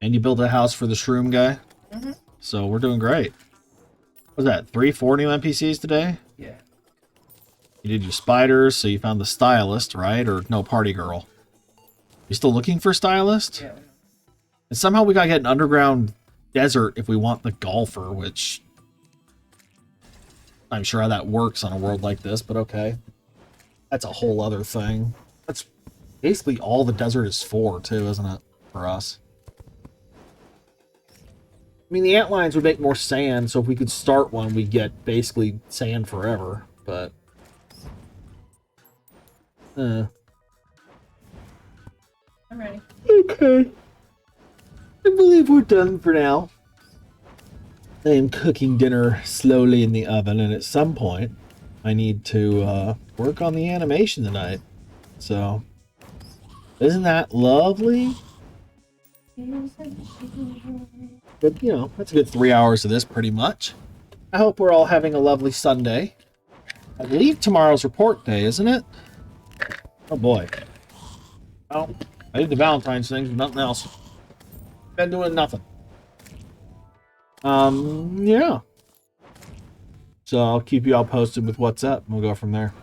And you built a house for the shroom guy? Mm-hmm. So we're doing great. What was that, 3-4 new NPCs today? Yeah. You did your spiders, so you found the stylist, right? Or no, party girl. You still looking for stylist? Yeah. And somehow we gotta get an underground desert if we want the golfer, which I'm sure how that works on a world like this, but okay. That's a whole other thing. That's basically all the desert is for, too, isn't it? For us. I mean, the antlines would make more sand, so if we could start one, we'd get basically sand forever, but... I'm ready. Okay. I believe we're done for now. I am cooking dinner slowly in the oven, and at some point, I need to work on the animation tonight. So, isn't that lovely? But, you know, that's a good 3 hours of this pretty much. I hope we're all having a lovely Sunday. I believe tomorrow's report day, isn't it? Oh boy. Well, I did the Valentine's things, but nothing else. Been doing nothing. Yeah. So I'll keep you all posted with what's up, and we'll go from there.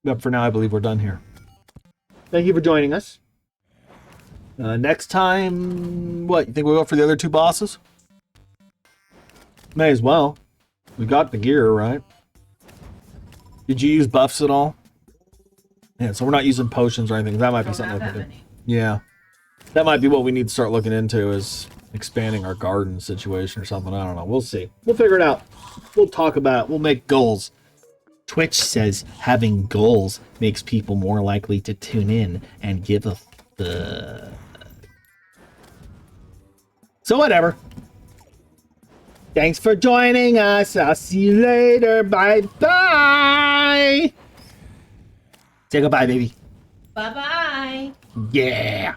But for now, I believe we're done here. Thank you for joining us. Next time, what? You think we'll go for the other two bosses? May as well. We got the gear, right? Did you use buffs at all? Yeah, so we're not using potions or anything. That might be something we can do. Yeah. That might be what we need to start looking into, is expanding our garden situation or something. I don't know. We'll see. We'll figure it out. We'll talk about it. We'll make goals. Twitch says having goals makes people more likely to tune in and give a fuck. So whatever. Thanks for joining us. I'll see you later. Bye-bye. Say goodbye, baby. Bye-bye. Yeah.